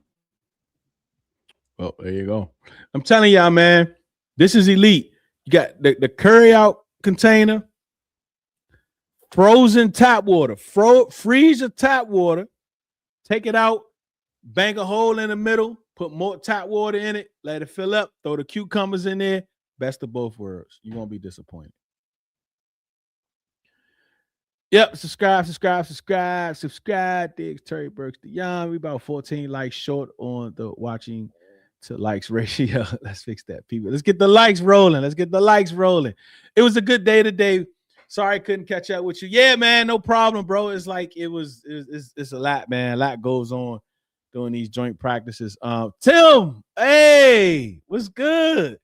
Well, there you go. I'm telling y'all, man, this is elite. You got the carry out container, frozen tap water, freeze the tap water, take it out, bang a hole in the middle, put more tap water in it, let it fill up, throw the cucumbers in there. Best of both worlds. You won't be disappointed. Yep, subscribe. Diggs, Terry Burks, DeYoung. We about 14 likes short on the watching to likes ratio. Let's fix that, people. Let's get the likes rolling. It was a good day today. Sorry I couldn't catch up with you. Yeah, man, no problem, bro. It's like it's a lot, man. A lot goes on doing these joint practices. Tim, hey, what's good?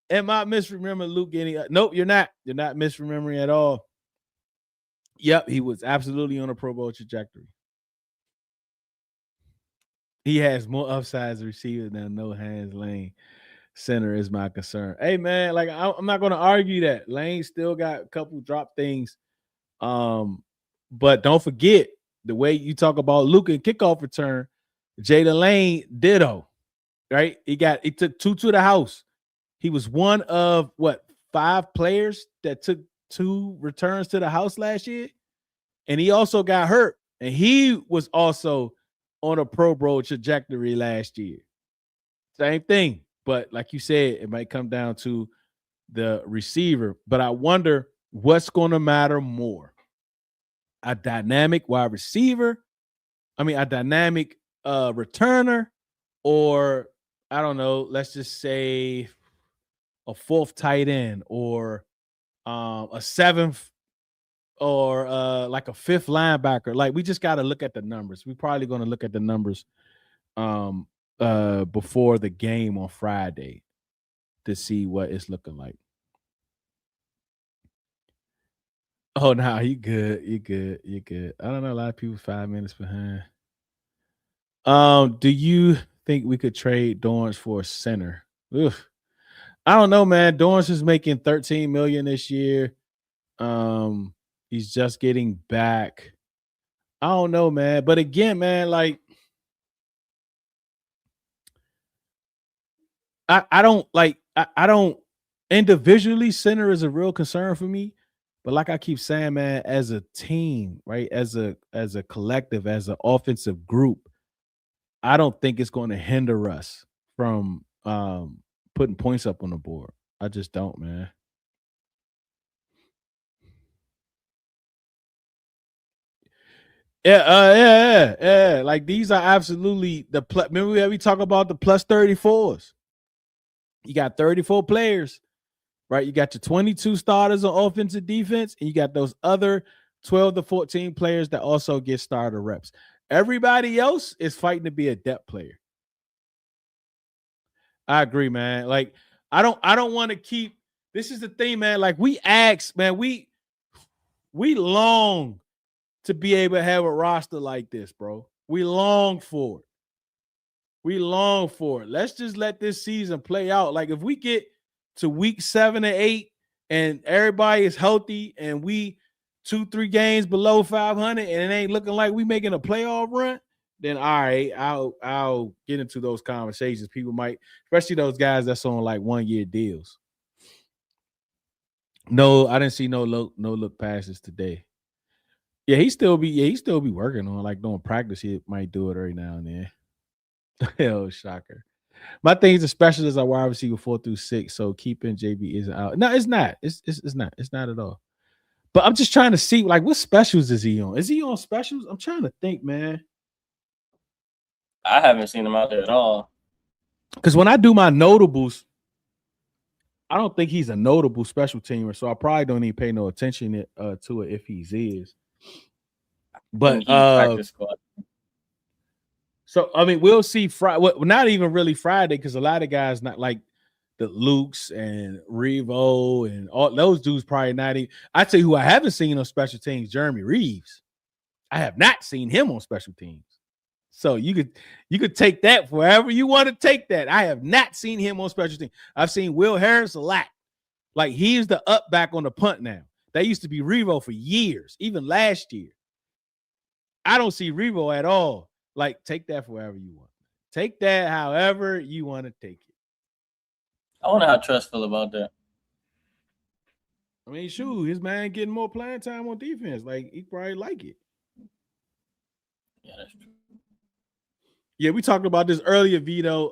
Am I misremembering Luke getting nope, you're not. You're not misremembering at all. Yep, he was absolutely on a Pro Bowl trajectory. He has more upside as a receiver than no hands Lane. Center is my concern. Hey, man, like I'm not going to argue that. Lane still got a couple drop things. But don't forget the way you talk about Luke and kickoff return, Jayden Lane ditto, right? He took 2 to the house. He was one of 5 players that took 2 returns to the house last year, and he also got hurt, and he was also on a Pro Bowl trajectory last year. Same thing, but like you said, it might come down to the receiver. But I wonder what's going to matter more: a dynamic wide receiver, a dynamic returner, or I don't know, let's just say a 4th tight end, or a 7th, or like a 5th linebacker. Like, we just got to look at the numbers. We're probably going to look at the numbers before the game on Friday to see what it's looking like. Oh, no, you good. You good. You good. I don't know. A lot of people 5 minutes behind. Do you think we could trade Dorrance for a center? Oof. I don't know, man. Dorrance is making 13 million this year. He's just getting back. I don't know, man. But again, man, like I don't like I don't individually center is a real concern for me. But like I keep saying, man, as a team, right? As a collective, as an offensive group, I don't think it's going to hinder us from putting points up on the board. I just don't, man. Yeah. Like these are absolutely the remember we talk about the plus 34s. You got 34 players, right? You got your 22 starters on offensive defense, and you got those other 12 to 14 players that also get starter reps. Everybody else is fighting to be a depth player. I agree, man. Like I don't want to keep. This is the thing, man. Like we ask, man. We long to be able to have a roster like this, bro. We long for it. We long for it. Let's just let this season play out. Like if we get to week 7 or 8 and everybody is healthy and we 2-3 games below 500 and it ain't looking like we making a playoff run, then all right, I'll get into those conversations. People might, especially those guys that's on like 1-year deals. No, I didn't see no look passes today. Yeah, he still be working on like doing practice. He might do it every now and then. Hell, shocker. My things are specialists are wide receiver 4 through 6. So keeping JB isn't out. No, it's not. It's not. It's not at all. But I'm just trying to see like what specials is he on? Is he on specials? I'm trying to think, man. I haven't seen him out there at all. Because when I do my notables, I don't think he's a notable special teamer, so I probably don't even pay no attention to it if he is. But practice squad. So I mean, we'll see Friday. Well, not even really Friday, because a lot of guys not like the Lukes and Revo and all those dudes probably not even. I tell you who I haven't seen on special teams, Jeremy Reeves. I have not seen him on special teams. So you could take that wherever you want to take that. I have not seen him on special teams. I've seen Will Harris a lot. Like he's the up back on the punt now. That used to be Revo for years, even last year. I don't see Revo at all. Like, take that for wherever you want. Take that however you want to take it. I wonder how Trust feel about that. I mean, shoot, his man getting more playing time on defense. Like, he probably like it. Yeah, that's true. Yeah, we talked about this earlier, Vito.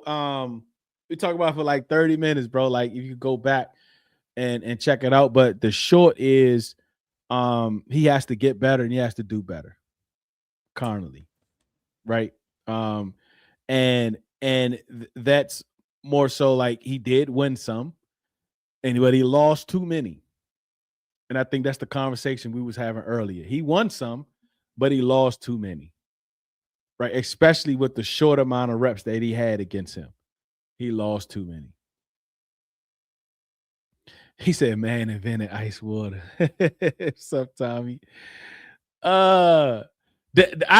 We talked about it for like 30 minutes, bro. Like, if you go back and check it out. But the short is he has to get better and he has to do better carnally. Right. And that's more so like he did win some, but he lost too many. And I think that's the conversation we was having earlier. He won some, but he lost too many. Right. Especially with the short amount of reps that he had against him. He lost too many. He said, man invented ice water. What's up, Tommy? I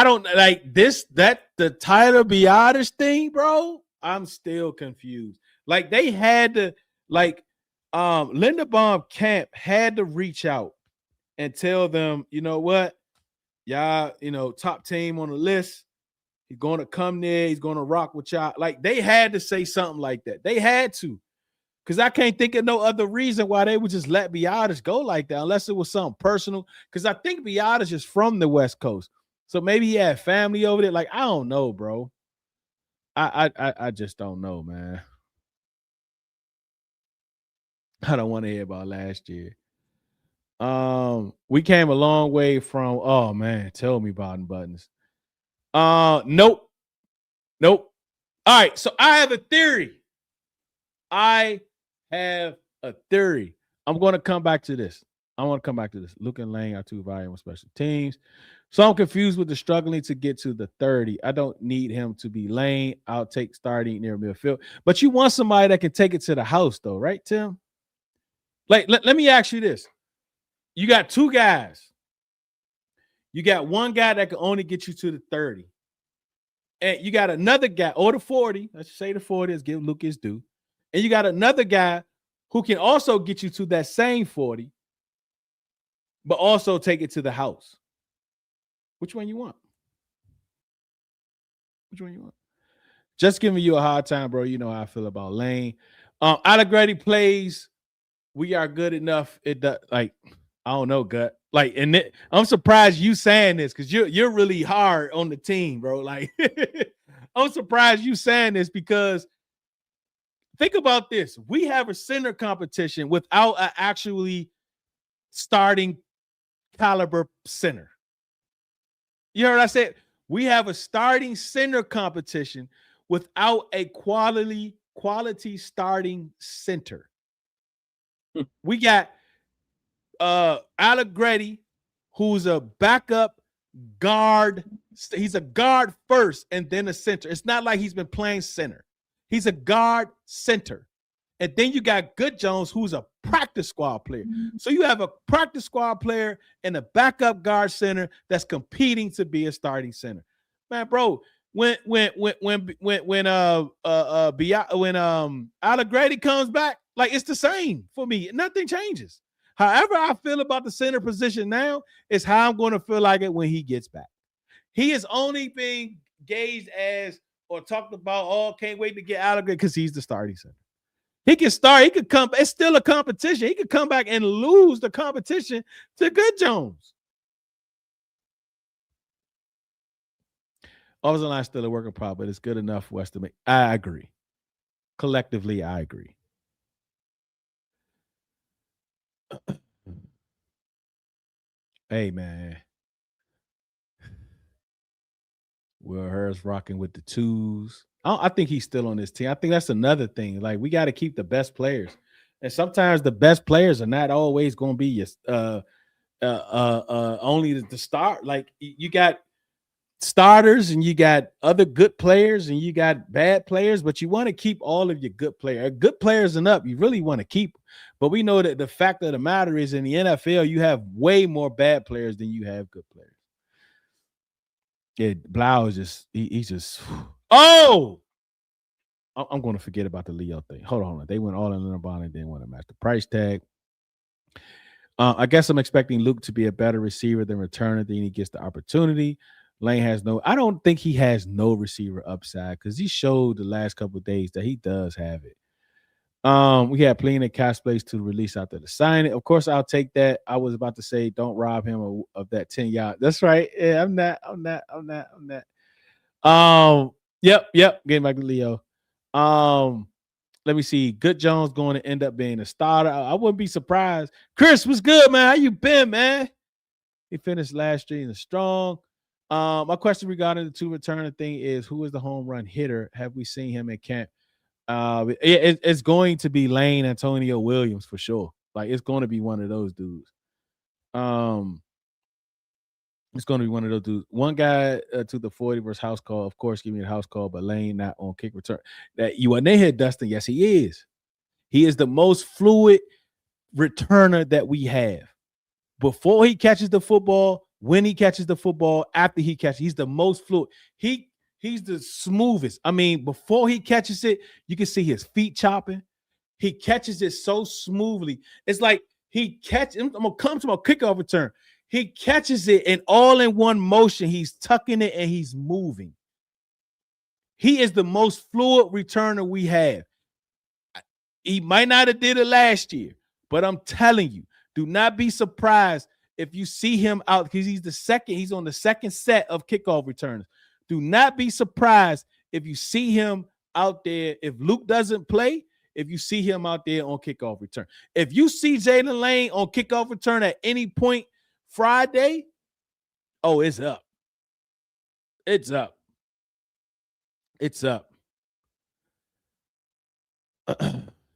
don't like this, the Tyler Biadasz thing, bro. I'm still confused. Like they had to, like, Linderbaum camp had to reach out and tell them, you know what, y'all, top team on the list. He's going to come there. He's going to rock with y'all. Like they had to say something like that. They had to, because I can't think of no other reason why they would just let Biadasz go like that, unless it was something personal. Because I think Biadasz is from the West Coast. So maybe he had family over there. Like, I don't know, bro. I just don't know, man. I don't want to hear about last year. We came a long way from, oh man, tell me about buttons. Nope. All right, so I have a theory. I'm going to come back to this. Luke and Lang are two valuable special teams. So I'm confused with the struggling to get to the 30. I don't need him to be Lane. I'll take starting near midfield. But you want somebody that can take it to the house, though, right, Tim? Like, let me ask you this. You got two guys. You got one guy that can only get you to the 30. And you got another guy, or the 40. Let's say the 40 is give Luke his due. And you got another guy who can also get you to that same 40, but also take it to the house. Which one you want? Which one you want? Just giving you a hard time, bro. You know how I feel about Lane. Allegretti plays. We are good enough. It does, like, I don't know, gut. Like, and I'm surprised you saying this because you're really hard on the team, bro. Like, I'm surprised you saying this because think about this. We have a center competition without an actually starting caliber center. You heard what I said? We have a starting center competition without a quality starting center. We got Allegretti, who's a backup guard. He's a guard first and then a center. It's not like he's been playing center. He's a guard center. And then you got Good Jones, who's a practice squad player. So you have a practice squad player and a backup guard center that's competing to be a starting center. Man, bro, when Allegretti comes back, like, it's the same for me. Nothing changes. However I feel about the center position now is how I'm going to feel like it when he gets back. He is only being gauged as or talked about, oh, can't wait to get Allegretti because he's the starting center. He can start. He could come. It's still a competition. He could come back and lose the competition to Good Jones. Offensive line still a work in progress, but it's good enough for us to make. I agree. Collectively, I agree. Hey, man. Will Hurst rocking with the twos. I think he's still on this team. I think that's another thing. Like, we got to keep the best players. And sometimes the best players are not always going to be your only the start. Like, you got starters and you got other good players and you got bad players, but you want to keep all of your good players. Good players and up, you really want to keep. But we know that the fact of the matter is in the NFL, you have way more bad players than you have good players. Yeah, Blau is just he's just I'm going to forget about the Leo thing. Hold on. They went all in on bond and didn't want to match the price tag. I guess I'm expecting Luke to be a better receiver than returner. Then he gets the opportunity. Lane has I don't think he has no receiver upside because he showed the last couple of days that he does have it. We had plenty of cash plays to release after the signing. Of course, I'll take that. I was about to say, don't rob him of that 10 yard. That's right. Yeah, I'm not. Yep. Getting back to Leo. Let me see. Good Jones going to end up being a starter. I wouldn't be surprised. Chris, what's good, man? How you been, man? He finished last year strong. My question regarding the two returner thing is, who is the home run hitter? Have we seen him in camp? It's going to be Lane Antonio Williams for sure. Like, it's going to be one of those dudes. It's going to be one of those dudes. One guy to the 40 versus house call. Of course, give me the house call, but Lane not on kick return. That you and they hit Dustin. Yes, he is. He is the most fluid returner that we have. Before he catches the football, when he catches the football, after he catches, he's the most fluid. He's the smoothest. I mean, before he catches it, you can see his feet chopping. He catches it so smoothly. It's like he catches. I'm gonna come to my kickoff return. He catches it and all in one motion. He's tucking it and he's moving. He is the most fluid returner we have. He might not have did it last year, but I'm telling you, do not be surprised if you see him out because he's on the second set of kickoff returners. Do not be surprised if you see him out there. If Luke doesn't play, if you see him out there on kickoff return. If you see Jayden Lane on kickoff return at any point Friday, oh, it's up. It's up. It's up.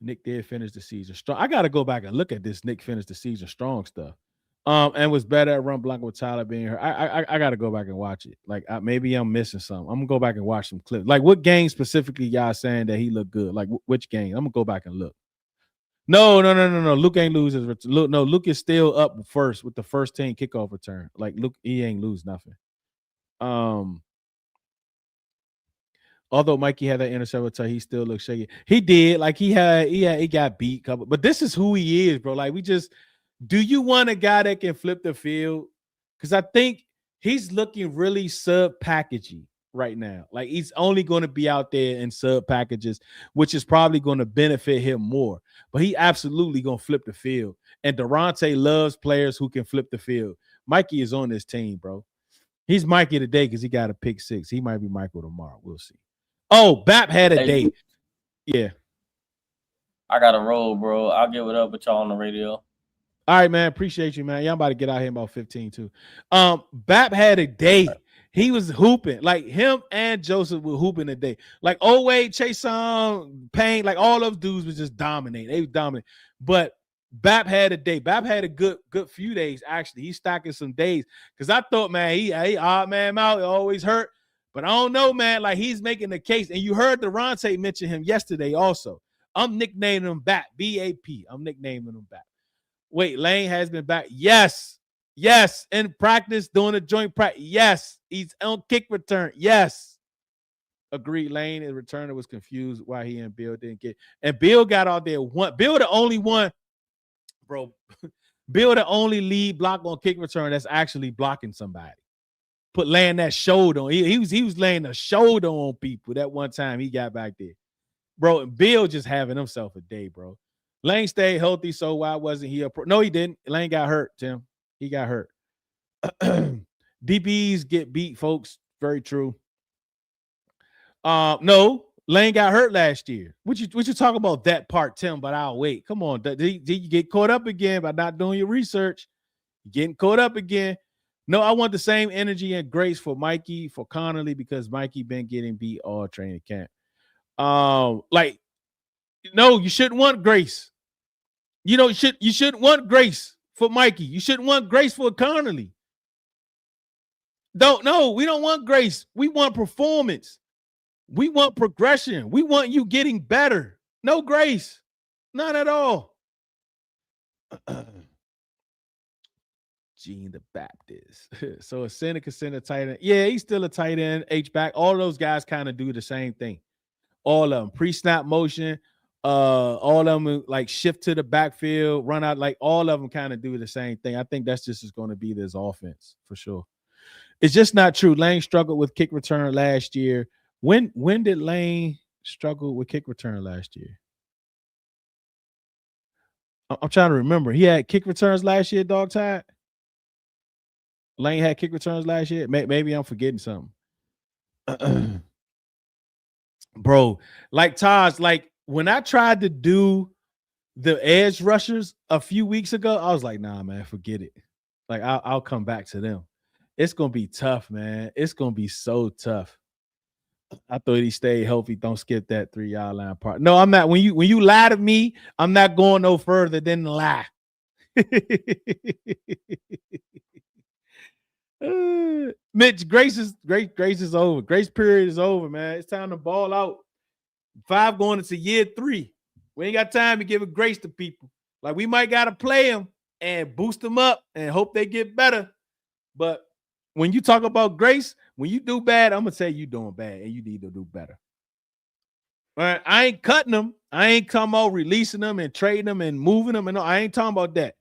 Nick did finish the season strong. I got to go back and look at this Nick finished the season strong stuff. And was better at run block with Tyler being here. I got to go back and watch it. Like, maybe I'm missing something. I'm gonna go back and watch some clips. Like, what game specifically y'all saying that he looked good? Like, which game? I'm gonna go back and look. No. Luke ain't lose his return. No, Luke is still up first with the first team kickoff return. Like Luke, he ain't lose nothing. Although Mikey had that interception return, he still looks shaky. He did. Like he got beat. But this is who he is, bro. Like do you want a guy that can flip the field? Because I think he's looking really sub packagey right now. Like he's only going to be out there in sub packages, which is probably going to benefit him more. But he absolutely going to flip the field. And Durante loves players who can flip the field. Mikey is on this team, bro. He's Mikey today because he got a pick 6. He might be Michael tomorrow. We'll see. Oh, Bap had a day. Yeah. I got to roll, bro. I'll give it up with y'all on the radio. All right, man. Appreciate you, man. Y'all about to get out here in about 15 too. Bap had a day. He was hooping. Like him and Joseph were hooping today. Like Oway, Chason, Payne, like all those dudes was just dominating. They was dominant. But Bap had a day. Bap had a good few days, actually. He's stacking some days. Because I thought, man, he odd man out. It always hurt. But I don't know, man. Like he's making the case. And you heard Durante mention him yesterday also. I'm nicknaming him Bap. B-A-P. I'm nicknaming him Bap. Wait, Lane has been back. Yes. In practice, doing a joint practice. Yes. He's on kick return. Yes. Agreed. Lane in returner was confused why he and Bill didn't get. And Bill got out there one. Bill the only one, bro. Bill the only lead block on kick return that's actually blocking somebody. Laying that shoulder on. He was laying a shoulder on people that one time he got back there. Bro, Bill just having himself a day, bro. Lane stayed healthy, so why wasn't he No, he didn't. Lane got hurt, Tim. He got hurt. DBs get beat, folks. Very true. No, Lane got hurt last year. What you talk about that part, Tim? But I'll wait. Come on. Did you get caught up again by not doing your research? You're getting caught up again. No, I want the same energy and grace for Mikey, for Connolly, because Mikey been getting beat all training camp. No, you shouldn't want grace. You shouldn't want grace for Mikey. You shouldn't want grace for Connolly. We don't want grace. We want performance. We want progression. We want you getting better. No grace. None at all. Gene the Baptist. So a Seneca center tight end. Yeah, he's still a tight end, H-back. All those guys kind of do the same thing. All of them. Pre-snap motion. All of them like shift to the backfield, run out. Like all of them kind of do the same thing. I think that's just going to be this offense for sure. It's just not true. Lane struggled with kick return last year. When did Lane struggle with kick return last year? I'm trying to remember. He had kick returns last year, Dog Tide. Lane had kick returns last year. Maybe I'm forgetting something. Bro, like Taj, like when I tried to do the edge rushers a few weeks ago, I was like, nah, man, forget it. Like I'll come back to them. It's gonna be tough, man. It's gonna be so tough. I thought he stayed healthy. Don't skip that 3-yard line part. No, I'm not. When you lie to me, I'm not going no further than lie. Mitch, grace is over. Grace period is over, man. It's time to ball out. 5 going into year 3. We ain't got time to give a grace to people. Like we might gotta play them and boost them up and hope they get better. But when you talk about grace, when you do bad, I'm gonna say you doing bad and you need to do better. All right, I ain't cutting them. I ain't come out releasing them and trading them and moving them. And no, I ain't talking about that,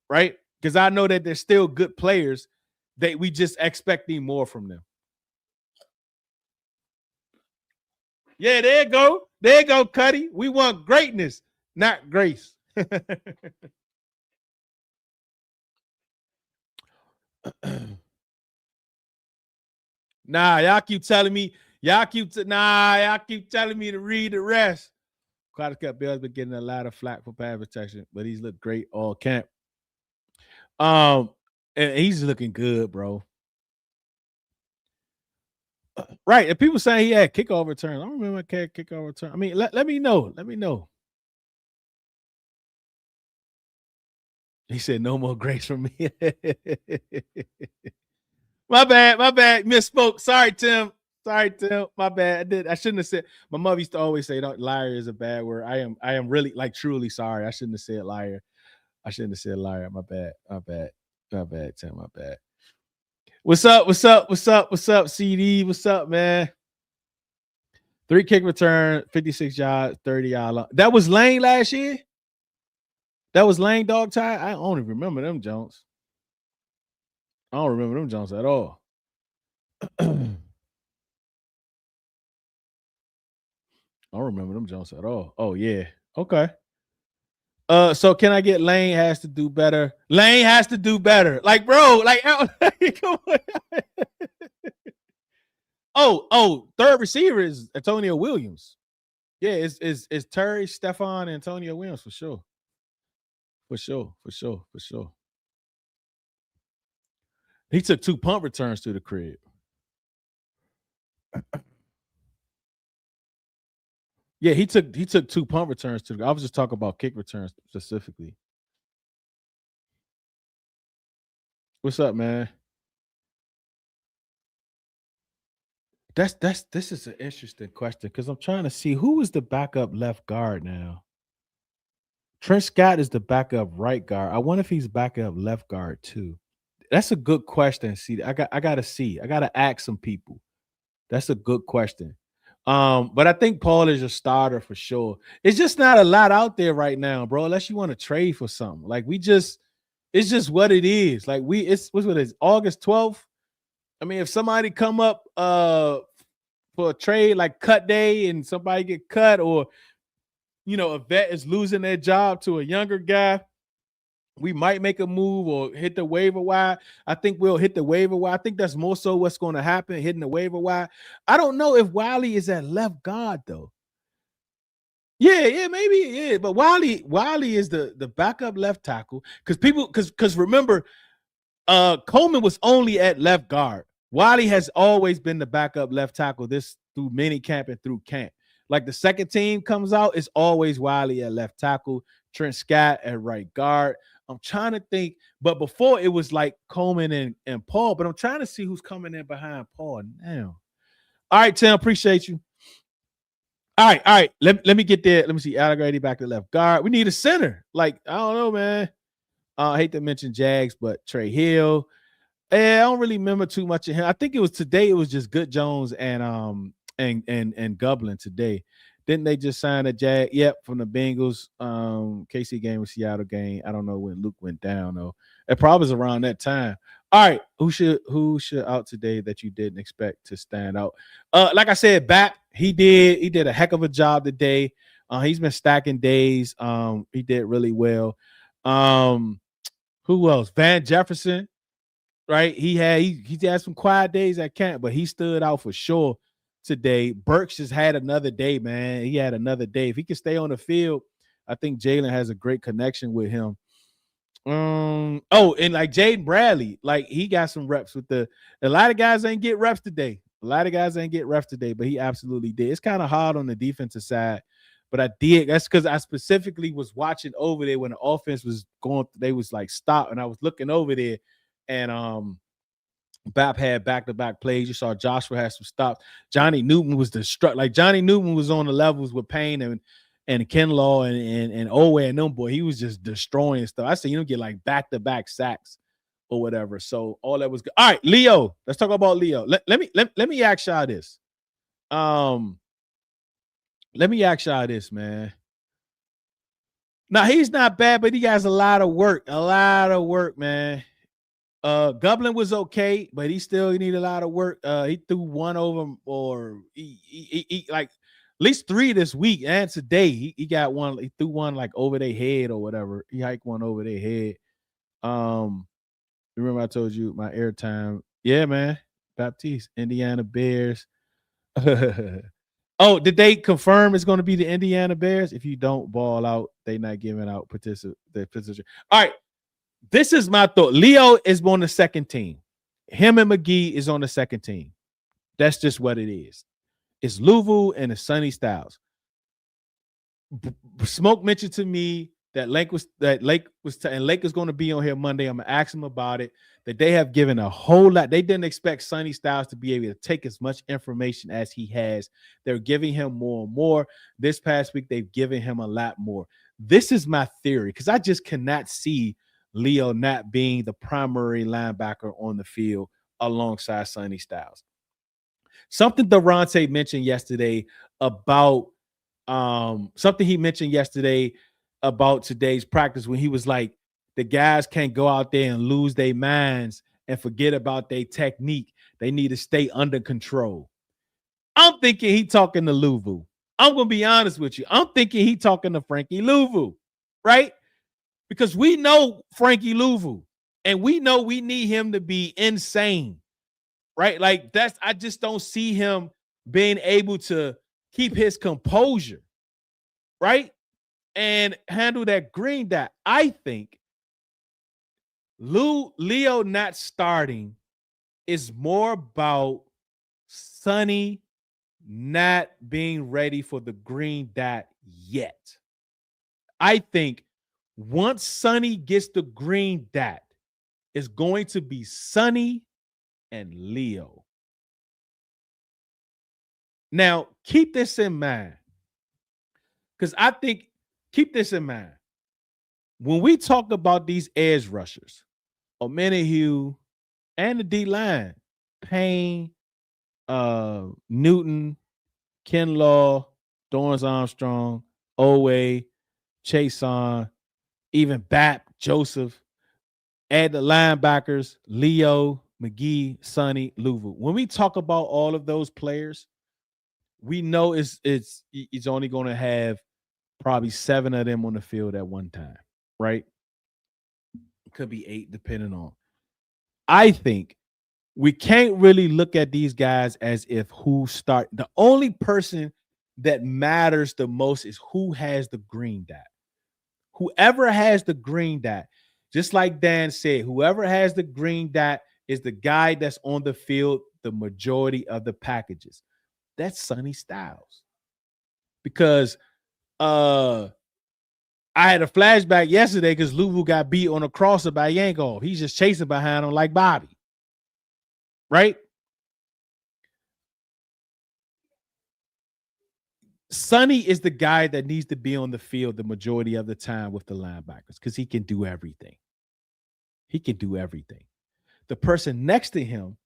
right? Because I know that they're still good players. That we just expecting more from them. Yeah, there you go. There you go, Cuddy. We want greatness, not grace. Nah, y'all keep telling me to read the rest. Carter Cup Bill's been getting a lot of flack for pass protection, but he's looked great all camp. And he's looking good, bro. Right. And people saying he had kickoff return. I don't remember kickoff return. I mean, let me know. Let me know. He said no more grace from me. My bad. Misspoke. Sorry, Tim. Sorry, Tim. My bad. I shouldn't have said. My mother used to always say, "Don't liar is a bad word." I am really like truly sorry. I shouldn't have said liar. I shouldn't have said liar. My bad. Tim. My bad. What's up, CD? What's up, man? 3 kick return, 56 yards, 30 yard long. That was Lane last year? That was Lane dog tie? I don't even remember them Jones. I don't remember them Jones at all. I don't remember them Jones at all. Oh, yeah. Okay. So can I get Lane has to do better? Lane has to do better. Like, bro, like come on. Third receiver is Antonio Williams. Yeah, it's Terry, Stephon, Antonio Williams for sure. For sure. He took 2 punt returns to the crib. Yeah, he took 2 punt returns to the. I was just talking about kick returns specifically. What's up, man? This is an interesting question because I'm trying to see who is the backup left guard now. Trent Scott is the backup right guard. I wonder if he's backup left guard too. That's a good question. See, I gotta see. I gotta ask some people. That's a good question. But I think Paul is a starter for sure. It's just not a lot out there right now, bro. Unless you want to trade for something. Like it's just what it is. Like it's what it is, August 12th. I mean, if somebody come up for a trade like cut day and somebody get cut, or a vet is losing their job to a younger guy, we might make a move or hit the waiver wire. I think we'll hit the waiver wire. I think that's more so what's going to happen, hitting the waiver wire. I don't know if Wiley is at left guard though. Yeah, maybe, yeah. But Wiley is the backup left tackle because remember, Coleman was only at left guard. Wiley has always been the backup left tackle this through mini camp and through camp. Like the second team comes out, it's always Wiley at left tackle, Trent Scott at right guard. I'm trying to think, but before it was like Coleman and Paul, but I'm trying to see who's coming in behind Paul now. All right, Tim, appreciate you. All right. Let me get there. Let me see. Allegrady back to left guard. We need a center. Like, I don't know, man. I hate to mention Jags, but Trey Hill. I don't really remember too much of him. I think it was today. It was just Good Jones and Gublin today. Didn't they just sign a Jag? Yep, from the Bengals. KC game with Seattle game. I don't know when Luke went down though. It probably was around that time. All right, who should out today that you didn't expect to stand out? Like I said, Bap, he did a heck of a job today. He's been stacking days. He did really well. Who else? Van Jefferson, right? He had some quiet days at camp, but he stood out for sure today. Burks just had another day, man. He had another day. If he can stay on the field, I think Jalen has a great connection with him. And like Jayden Bradley, like he got some reps with a lot of guys ain't get reps today. But he absolutely did. It's kind of hard on the defensive side, but I did. That's because I specifically was watching over there when the offense was going. They was like stop, and I was looking over there, and Bap had back-to-back plays. You saw Joshua had some stops. Johnny Newton was Johnny Newton was on the levels with Payne and Kinlaw and Owe and them boy. He was just destroying stuff. I said, get like back-to-back sacks or whatever. So all that was good. All right, Leo. Let's talk about Leo. Let me ask y'all this. Let me ask y'all this, man. Now he's not bad, but he has a lot of work. Man. Gublin was okay, but he still need a lot of work. He threw one over, or he like at least 3 this week and today. He got one. He threw one like over their head or whatever. He hiked one over their head. Remember I told you my airtime. Yeah, man. Baptiste, Indiana Bears. Oh, did they confirm it's going to be the Indiana Bears? If you don't ball out, they not giving out participation. All right. This is my thought. Leo is on the second team. Him and McGee is on the second team. That's just what it is. It's Louvu and it's Sonny Styles. Smoke mentioned to me that Lake was and Lake is going to be on here Monday. I'm gonna ask him about it. That they have given a whole lot. They didn't expect Sonny Styles to be able to take as much information as he has. They're giving him more and more. This past week, they've given him a lot more. This is my theory, because I just cannot see Leo not being the primary linebacker on the field alongside Sonny Styles. Something Durante mentioned yesterday about today's practice, when he was like, the guys can't go out there and lose their minds and forget about their technique. They need to stay under control. I'm thinking he talking to Louvu. I'm going to be honest with you. I'm thinking he talking to Frankie Louvu, right? Because we know Frankie Louvu, and we know we need him to be insane, right? Like, I just don't see him being able to keep his composure, right? And handle that green dot. I think Leo not starting is more about Sonny not being ready for the green dot yet. I think once Sonny gets the green dot, it's going to be Sonny and Leo. Now, keep this in mind, because I think, keep this in mind. When we talk about these edge rushers, Omenihu and the D-line, Payne, Newton, Kinlaw, Dorrance Armstrong, Owe, Chason, even Bap, Joseph, add the linebackers, Leo, McGee, Sonny, Louvu. When we talk about all of those players, we know it's only going to have probably 7 of them on the field at one time, right? Could be 8, depending on. I think we can't really look at these guys as if who start. The only person that matters the most is who has the green dot. Whoever has the green dot, just like Dan said, whoever has the green dot is the guy that's on the field the majority of the packages. That's Sonny Styles. Because I had a flashback yesterday because Louvu got beat on a crosser by Yankov. He's just chasing behind him like Bobby. Right? Sonny is the guy that needs to be on the field the majority of the time with the linebackers, because he can do everything. He can do everything. The person next to him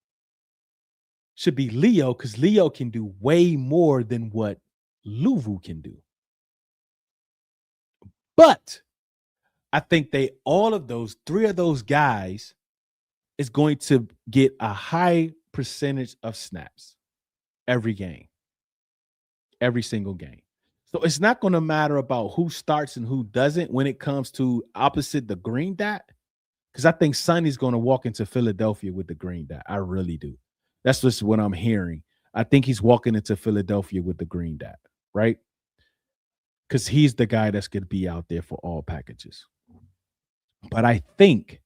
should be Leo, because Leo can do way more than what Louvu can do. But I think all of those, 3 of those guys is going to get a high percentage of snaps every game, every single game. So it's not going to matter about who starts and who doesn't when it comes to opposite the green dot, because I think Sonny's going to walk into Philadelphia with the green dot. I really do. That's just what I'm hearing. I think he's walking into Philadelphia with the green dot, right? Because he's the guy that's going to be out there for all packages. But I think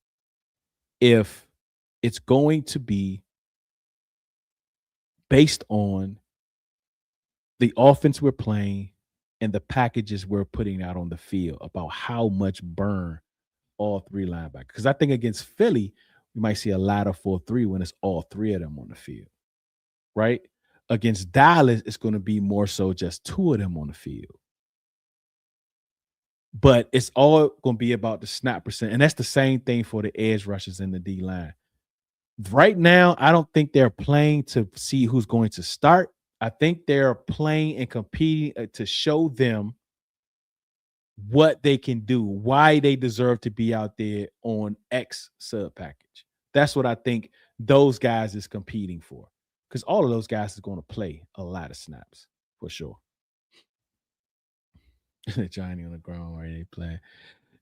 if it's going to be based on the offense we're playing and the packages we're putting out on the field, about how much burn all 3 linebackers. Because I think against Philly, we might see a lot of 4-3 when it's all 3 of them on the field, right? Against Dallas, it's going to be more so just 2 of them on the field. But it's all going to be about the snap percent. And that's the same thing for the edge rushers in the D-line. Right now, I don't think they're playing to see who's going to start. I think they're playing and competing to show them what they can do, why they deserve to be out there on X sub package. That's what I think those guys is competing for, because all of those guys is going to play a lot of snaps for sure. Johnny on the ground where they playing.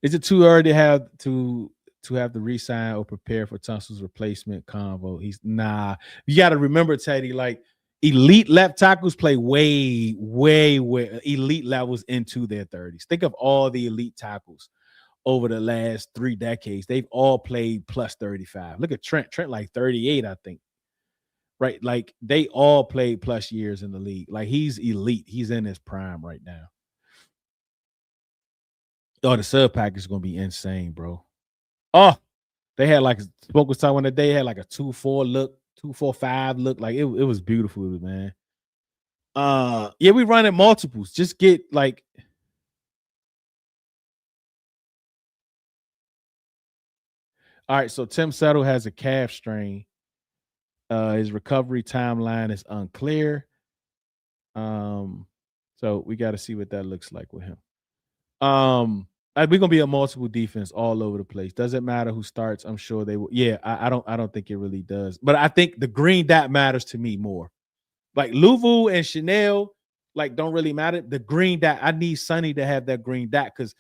Is it too early to have to the re-sign or prepare for Tunsil's replacement convo? Nah. You got to remember, Teddy, like elite left tackles play way elite levels into their 30s. Think of all the elite tackles over the last 3 decades. They've all played plus 35. Look at Trent. Trent like 38, I think. Right? Like they all played plus years in the league. Like he's elite. He's in his prime right now. Oh, the sub package is gonna be insane, bro. Oh, they had like Spoke was talking that they had like a 2-4 look, 2-4-5 look. Like it was beautiful, man. Yeah, we running multiples. Just get like all right. So Tim Settle has a calf strain. His recovery timeline is unclear. So we got to see what that looks like with him. We're gonna be a multiple defense all over the place. Doesn't matter who starts. I'm sure they will. Yeah, I don't think it really does. But I think the green dot matters to me more. Like Louvu and Chanel, like don't really matter. The green dot, I need Sonny to have that green dot because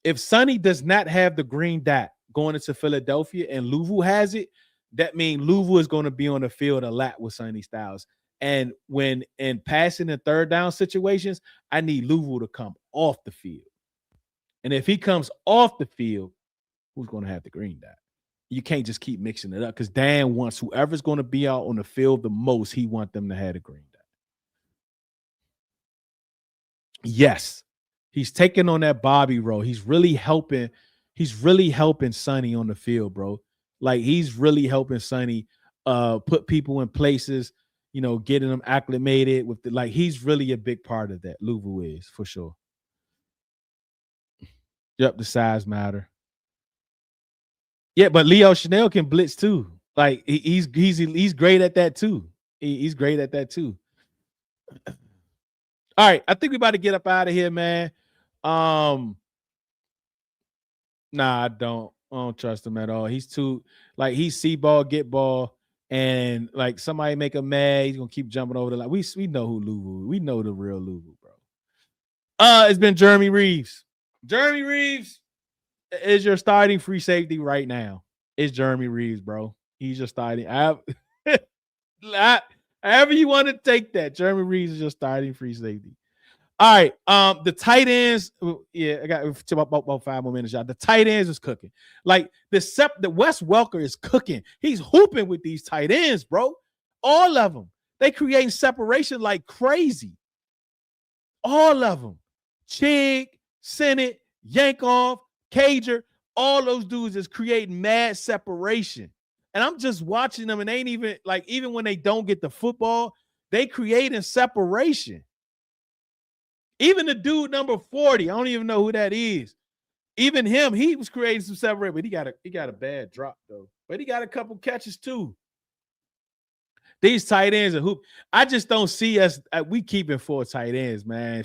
if Sonny does not have the green dot going into Philadelphia and Louvu has it, that means Louvu is going to be on the field a lot with Sonny Styles. And when in passing and third down situations, I need Louvu to come off the field. And if he comes off the field, who's going to have the green dot? You can't just keep mixing it up because Dan wants whoever's going to be out on the field the most, he wants them to have the green dot. Yes. He's taking on that Bobby role. He's really helping Sonny on the field, bro. Like he's really helping Sonny put people in places, getting them acclimated with like he's really a big part of that. Louvu is for sure. Yep, the size matter. Yeah, but Leo Chanel can blitz too. Like he's great at that too. He's great at that too. All right, I think we about to get up out of here, man. Nah, I don't trust him at all. He's too he's see ball, get ball, and like somebody make him mad, he's gonna keep jumping over the line. We know who Louvu. We know the real Louvu, bro. It's been Jeremy Reeves. Jeremy Reeves is your starting free safety right now. It's Jeremy Reeves, bro. He's your starting. However you want to take that, Jeremy Reeves is your starting free safety. All right. The tight ends. Yeah, I got about 5 more minutes, y'all. The tight ends is cooking. Like the Wes Welker is cooking. He's hooping with these tight ends, bro. All of them. They creating separation like crazy. All of them. Chig, Sennett, Yankoff, Cager, all those dudes is creating mad separation. And I'm just watching them, and they ain't even even when they don't get the football, they creating separation. Even the dude number 40, I don't even know who that is. Even him, he was creating some separation, but he got a bad drop though. But he got a couple catches too. These tight ends are hoop. I just don't see us. We keeping 4 tight ends, man.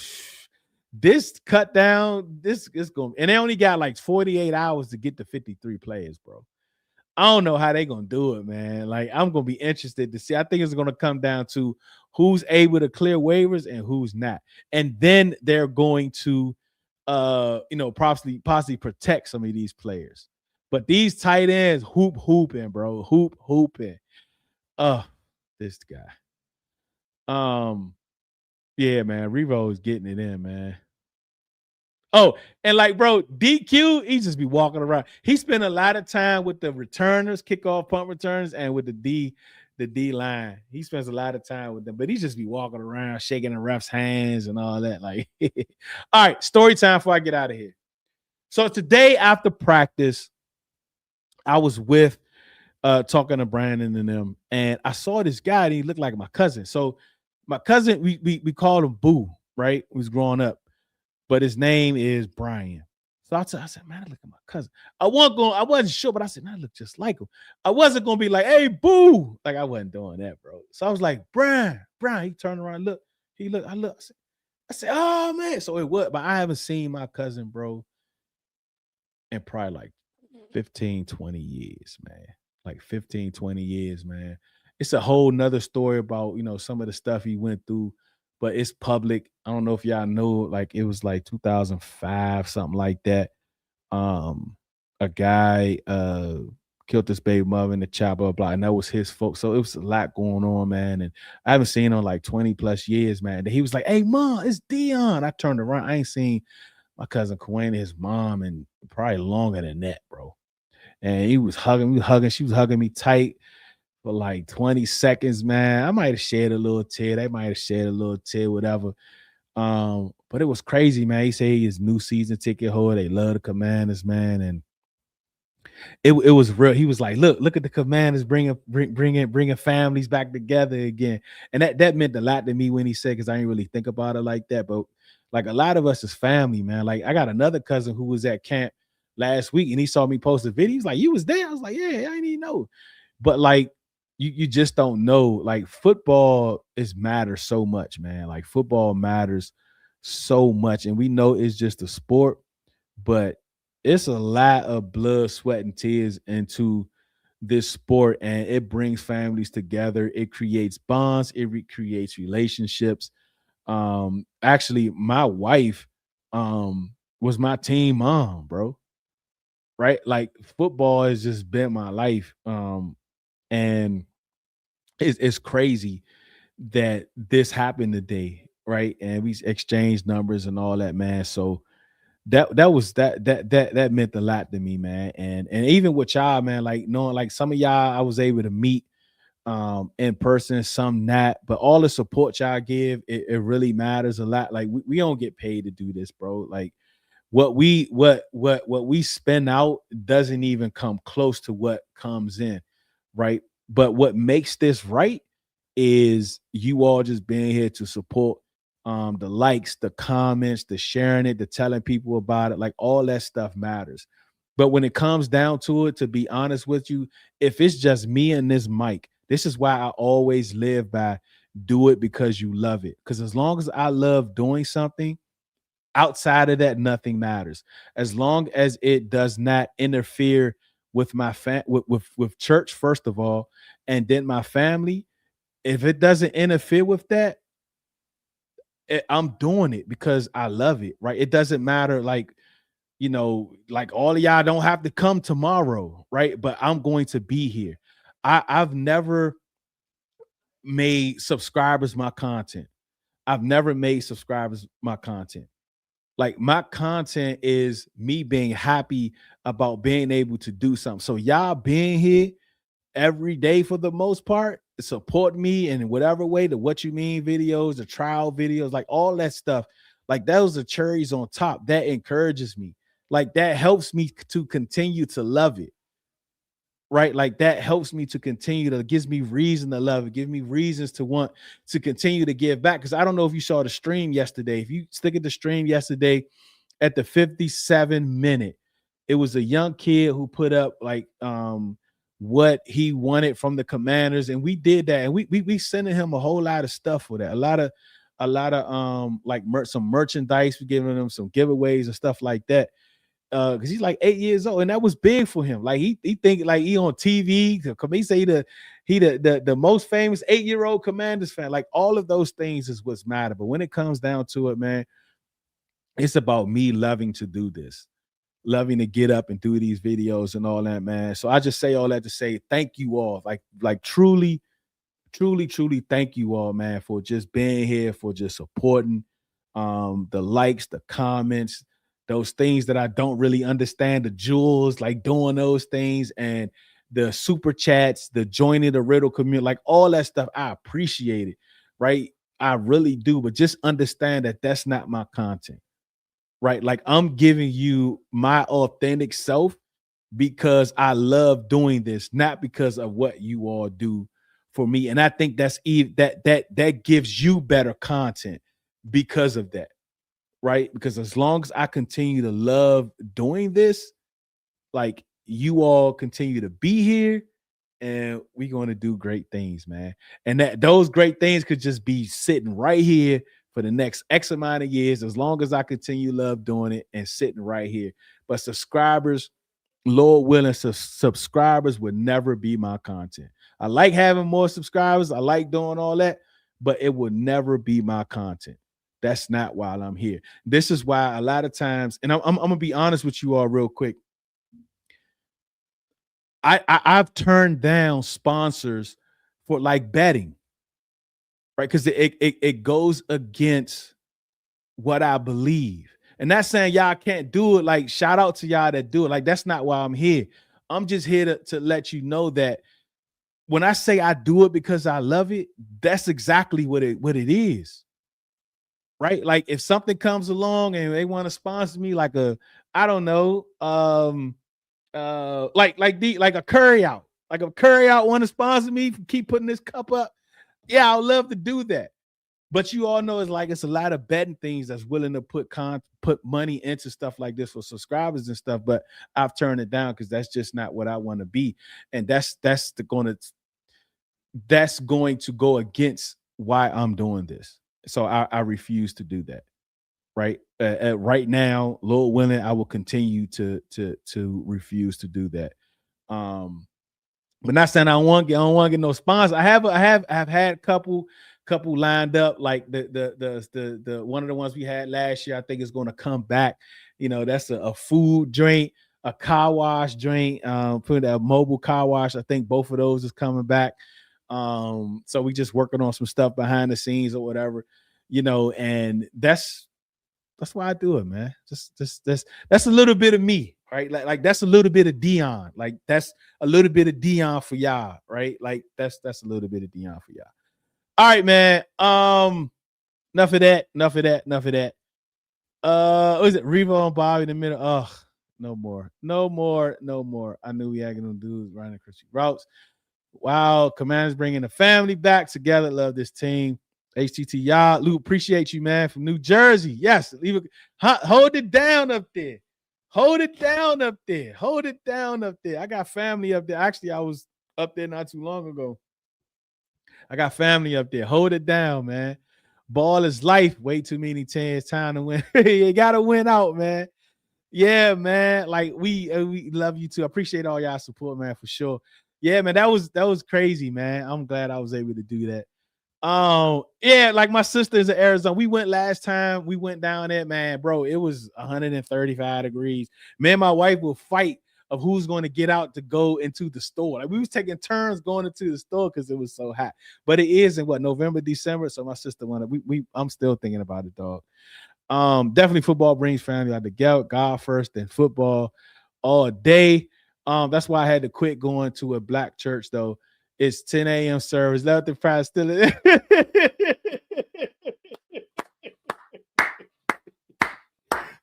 This cut down, this is going, and they only got like 48 hours to get to 53 players, bro. I don't know how they gonna do it, man. Like I'm gonna be interested to see. I think it's gonna come down to who's able to clear waivers and who's not, and then they're going to, possibly protect some of these players. But these tight ends hooping, bro, hooping. This guy. Yeah, man, Revo is getting it in, man. Oh, and bro, DQ, he just be walking around. He spent a lot of time with the returners, kickoff, punt returns, and with the D line. He spends a lot of time with them, but he just be walking around, shaking the refs' hands and all that. All right, story time before I get out of here. So today after practice, I was with talking to Brandon and them, and I saw this guy, and he looked like my cousin. So my cousin, we called him Boo, right? He was growing up. But his name is Brian. So I said, man, look at my cousin. I wasn't sure, but I said, man, I look just like him. I wasn't gonna be like, hey, Boo. Like I wasn't doing that, bro. So I was like, Brian. He turned around, look. He looked, I looked. I said, oh man. So it was, but I haven't seen my cousin, bro, in probably 15, 20 years, man. 15, 20 years, man. It's a whole nother story about, some of the stuff he went through. But it's public. I don't know if y'all know, it was 2005, something like that. A guy killed this baby mother in the chopper, blah, and that was his folks. So it was a lot going on, man. And I haven't seen him 20 plus years, man. And he was like, hey, Mom, it's Dion. I turned around. I ain't seen my cousin Quinn, his mom, and probably longer than that, bro. And he was hugging me, she was hugging me tight for 20 seconds, man. I might have shed a little tear. They might have shed a little tear, whatever. But it was crazy, man. He said he's new season ticket holder. They love the Commanders, man, and it was real. He was like, look at the Commanders bringing families back together again, and that meant a lot to me when he said, because I didn't really think about it like that, but like a lot of us is family, man. Like I got another cousin who was at camp last week, and he saw me post a video. He's like, "You was there?" I was like, "Yeah, I didn't even know." But like, you just don't know. Like football matters so much, man. Like football matters so much, and we know it's just a sport, but it's a lot of blood, sweat, and tears into this sport, and it brings families together. It creates bonds. It creates relationships. Actually, my wife was my team mom, bro. Right? Like football has just been my life. And it's crazy that this happened today, right? And we exchanged numbers and all that, man. So that meant a lot to me, man. And even with y'all, man, like knowing like some of y'all I was able to meet in person, some not, but all the support y'all give, it really matters a lot. Like we don't get paid to do this, bro. Like what we spend out doesn't even come close to what comes in, right? But what makes this right is you all just being here to support, the likes, the comments, the sharing it, the telling people about it, like all that stuff matters. But when it comes down to it, to be honest with you, if it's just me and this mic, this is why I always live by do it because you love it. Because as long as I love doing something, outside of that, nothing matters. As long as it does not interfere with my with church, first of all, and then my family. If it doesn't interfere with that, I'm doing it because I love it, right? It doesn't matter, like, like all of y'all don't have to come tomorrow, right? But I'm going to be here. I've never made subscribers my content. I've never made subscribers my content. Like my content is me being happy about being able to do something. So y'all being here every day for the most part, support me in whatever way, the What You Mean videos, the trial videos, like all that stuff. Like those are cherries on top. That encourages me. Like that helps me to continue to love it. Right? Like that helps me to continue to, gives me reason to love it, give me reasons to want to continue to give back. Because I don't know if you saw the stream yesterday. If you stick at the stream yesterday at the 57-minute, it was a young kid who put up like what he wanted from the Commanders, and we did that, and we sending him a whole lot of stuff for that, a lot of like some merchandise. We're giving him some giveaways and stuff like that, because he's like 8 years old, and that was big for him. Like he think like he on TV. He say the most famous 8-year-old Commanders fan. Like all of those things is what's matter. But when it comes down to it, man, it's about me loving to do this, loving to get up and do these videos and all that, man. So I just say all that to say thank you all. Like truly thank you all, man, for just being here, for just supporting, the likes, the comments, those things that I don't really understand, the jewels, like doing those things, and the super chats, the joining the RITL community, like all that stuff. I appreciate it, right? I really do. But just understand that that's not my content. Right? Like I'm giving you my authentic self because I love doing this, not because of what you all do for me. And I think that gives you better content because of that. Right? Because as long as I continue to love doing this, like you all continue to be here, and we're going to do great things, man. And that those great things could just be sitting right here for the next X amount of years, as long as I continue love doing it and sitting right here. But subscribers, Lord willing, subscribers would never be my content. I like having more subscribers. I like doing all that, but it will never be my content. That's not why I'm here. This is why a lot of times, and I'm gonna be honest with you all real quick. I've turned down sponsors for like betting, right? Because it goes against what I believe. And that's saying y'all can't do it. Like, shout out to y'all that do it. Like, that's not why I'm here. I'm just here to let you know that when I say I do it because I love it, that's exactly what it is. right? Like if something comes along and they want to sponsor me, like I don't know, like a curry out. Like a curry out want to sponsor me, keep putting this cup up. Yeah, I'd love to do that. But you all know it's a lot of betting things that's willing to put money into stuff like this for subscribers and stuff. But I've turned it down because that's just not what I want to be, and that's going to go against why I'm doing this. So I refuse to do that. Right, right now, Lord willing, I will continue to refuse to do that. But not saying I don't want to get no sponsors. I have had a couple lined up, like the one of the ones we had last year. I think is going to come back. You know, that's a food drink, a car wash drink, put a mobile car wash. I think both of those is coming back. So we just working on some stuff behind the scenes or whatever, you know, and that's why I do it, man. That's a little bit of me, right? Like that's a little bit of Dion. Like that's a little bit of Dion for y'all, right? Like that's a little bit of Dion for y'all. All right, man. Enough of that. What is it? Revo and Bobby in the middle. Oh, no more. I knew we had them dudes running Christian routes. Wow, Commanders bringing the family back together. Love this team. HTT, y'all. Lou, appreciate you, man, from New Jersey. Yes, hold it down up there. Hold it down up there. I got family up there. Actually, I was up there not too long ago. I got family up there. Hold it down, man. Ball is life. Way too many chances. Time to win. You gotta win out, man. Yeah, man. Like we love you too. I appreciate all y'all support, man, for sure. Yeah, man. That was crazy, man. I'm glad I was able to do that. Yeah, like my sister's in Arizona. We went last time. We went down there, man, bro. It was 135 degrees. Me and my wife will fight of who's going to get out to go into the store. Like we was taking turns going into the store because it was so hot. But it is in November, December. So my sister wanted. I'm still thinking about it, dog. Definitely football brings family out together. God first, then football all day. That's why I had to quit going to a black church though. It's 10 a.m. service. Let the prize still.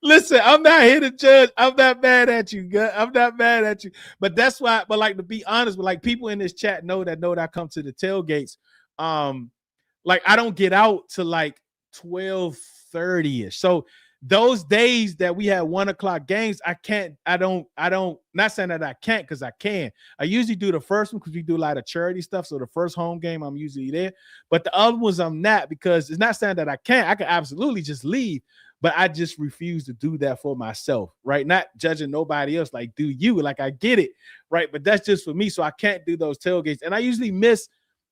Listen, I'm not here to judge. I'm not mad at you. But that's why. But like to be honest, but like people in this chat know that I come to the tailgates. Like I don't get out to like 12:30ish. So those days that we had 1:00 games, I don't, not saying that I can't because I can. I usually do the first one because we do a lot of charity stuff. So the first home game, I'm usually there. But the other ones, I'm not, because it's not saying that I can't. I can absolutely just leave, but I just refuse to do that for myself, right? Not judging nobody else. Like, do you? Like, I get it, right? But that's just for me. So I can't do those tailgates. And I usually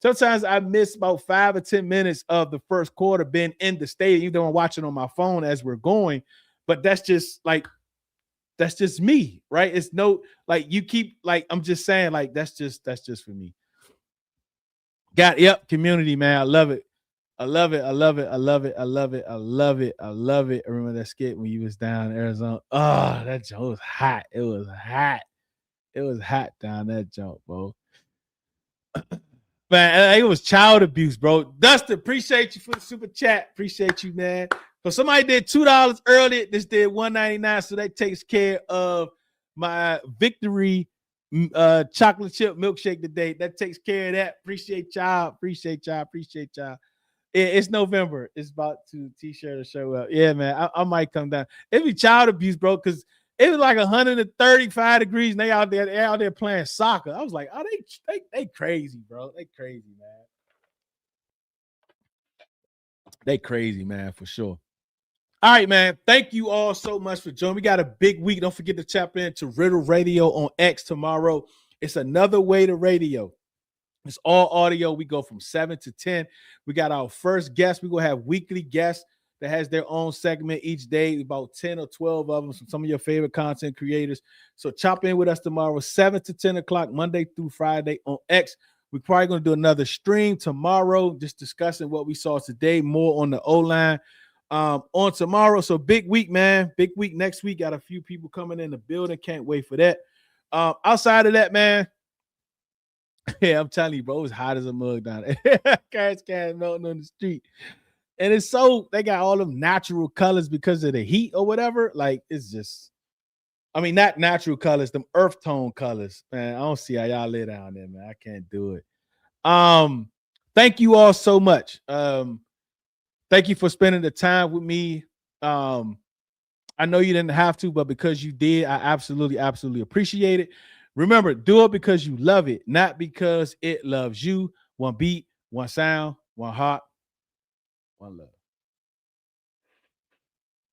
sometimes I miss about 5 or 10 minutes of the first quarter being in the stadium, even though I'm watching on my phone as we're going. But that's just me, right? It's no, like you keep, like, I'm just saying, like, that's just for me. Community, man. I love it. I remember that skit when you was down in Arizona. Oh, that joke was hot. It was hot down that joke, bro. Man, it was child abuse, bro. Dustin, appreciate you for the super chat. Appreciate you, man. So somebody did $2 earlier. This did $1.99, so that takes care of my victory chocolate chip milkshake today. That takes care of that. Appreciate y'all. It's November. It's about to t-shirt to show up. Yeah, man. I might come down. It'd be child abuse, bro, because it was like 135 degrees and they out there playing soccer. I was like, oh, they crazy, bro. They crazy, man. They crazy, man, for sure. All right, man. Thank you all so much for joining. We got a big week. Don't forget to tap into RITL Radio on X tomorrow. It's another way to radio. It's all audio. We go from 7 to 10. We got our first guest. We're going to have weekly guests that has their own segment each day, about 10 or 12 of them from some of your favorite content creators. So chop in with us tomorrow, 7 to 10 o'clock, Monday through Friday on X. We're probably going to do another stream tomorrow, just discussing what we saw today, more on the O-line on tomorrow. So big week, man. Big week next week. Got a few people coming in the building. Can't wait for that. Outside of that, man, yeah, I'm telling you, bro, it was hot as a mug down there. Cars melting on the street. And it's so they got all them natural colors because of the heat or whatever. Like it's just, I mean, not natural colors, them earth tone colors. Man, I don't see how y'all lay down there, man. I can't do it. Thank you all so much. Thank you for spending the time with me. I know you didn't have to, but because you did, I absolutely appreciate it. Remember, do it because you love it, not because it loves you. One beat, one sound, one heart, one love.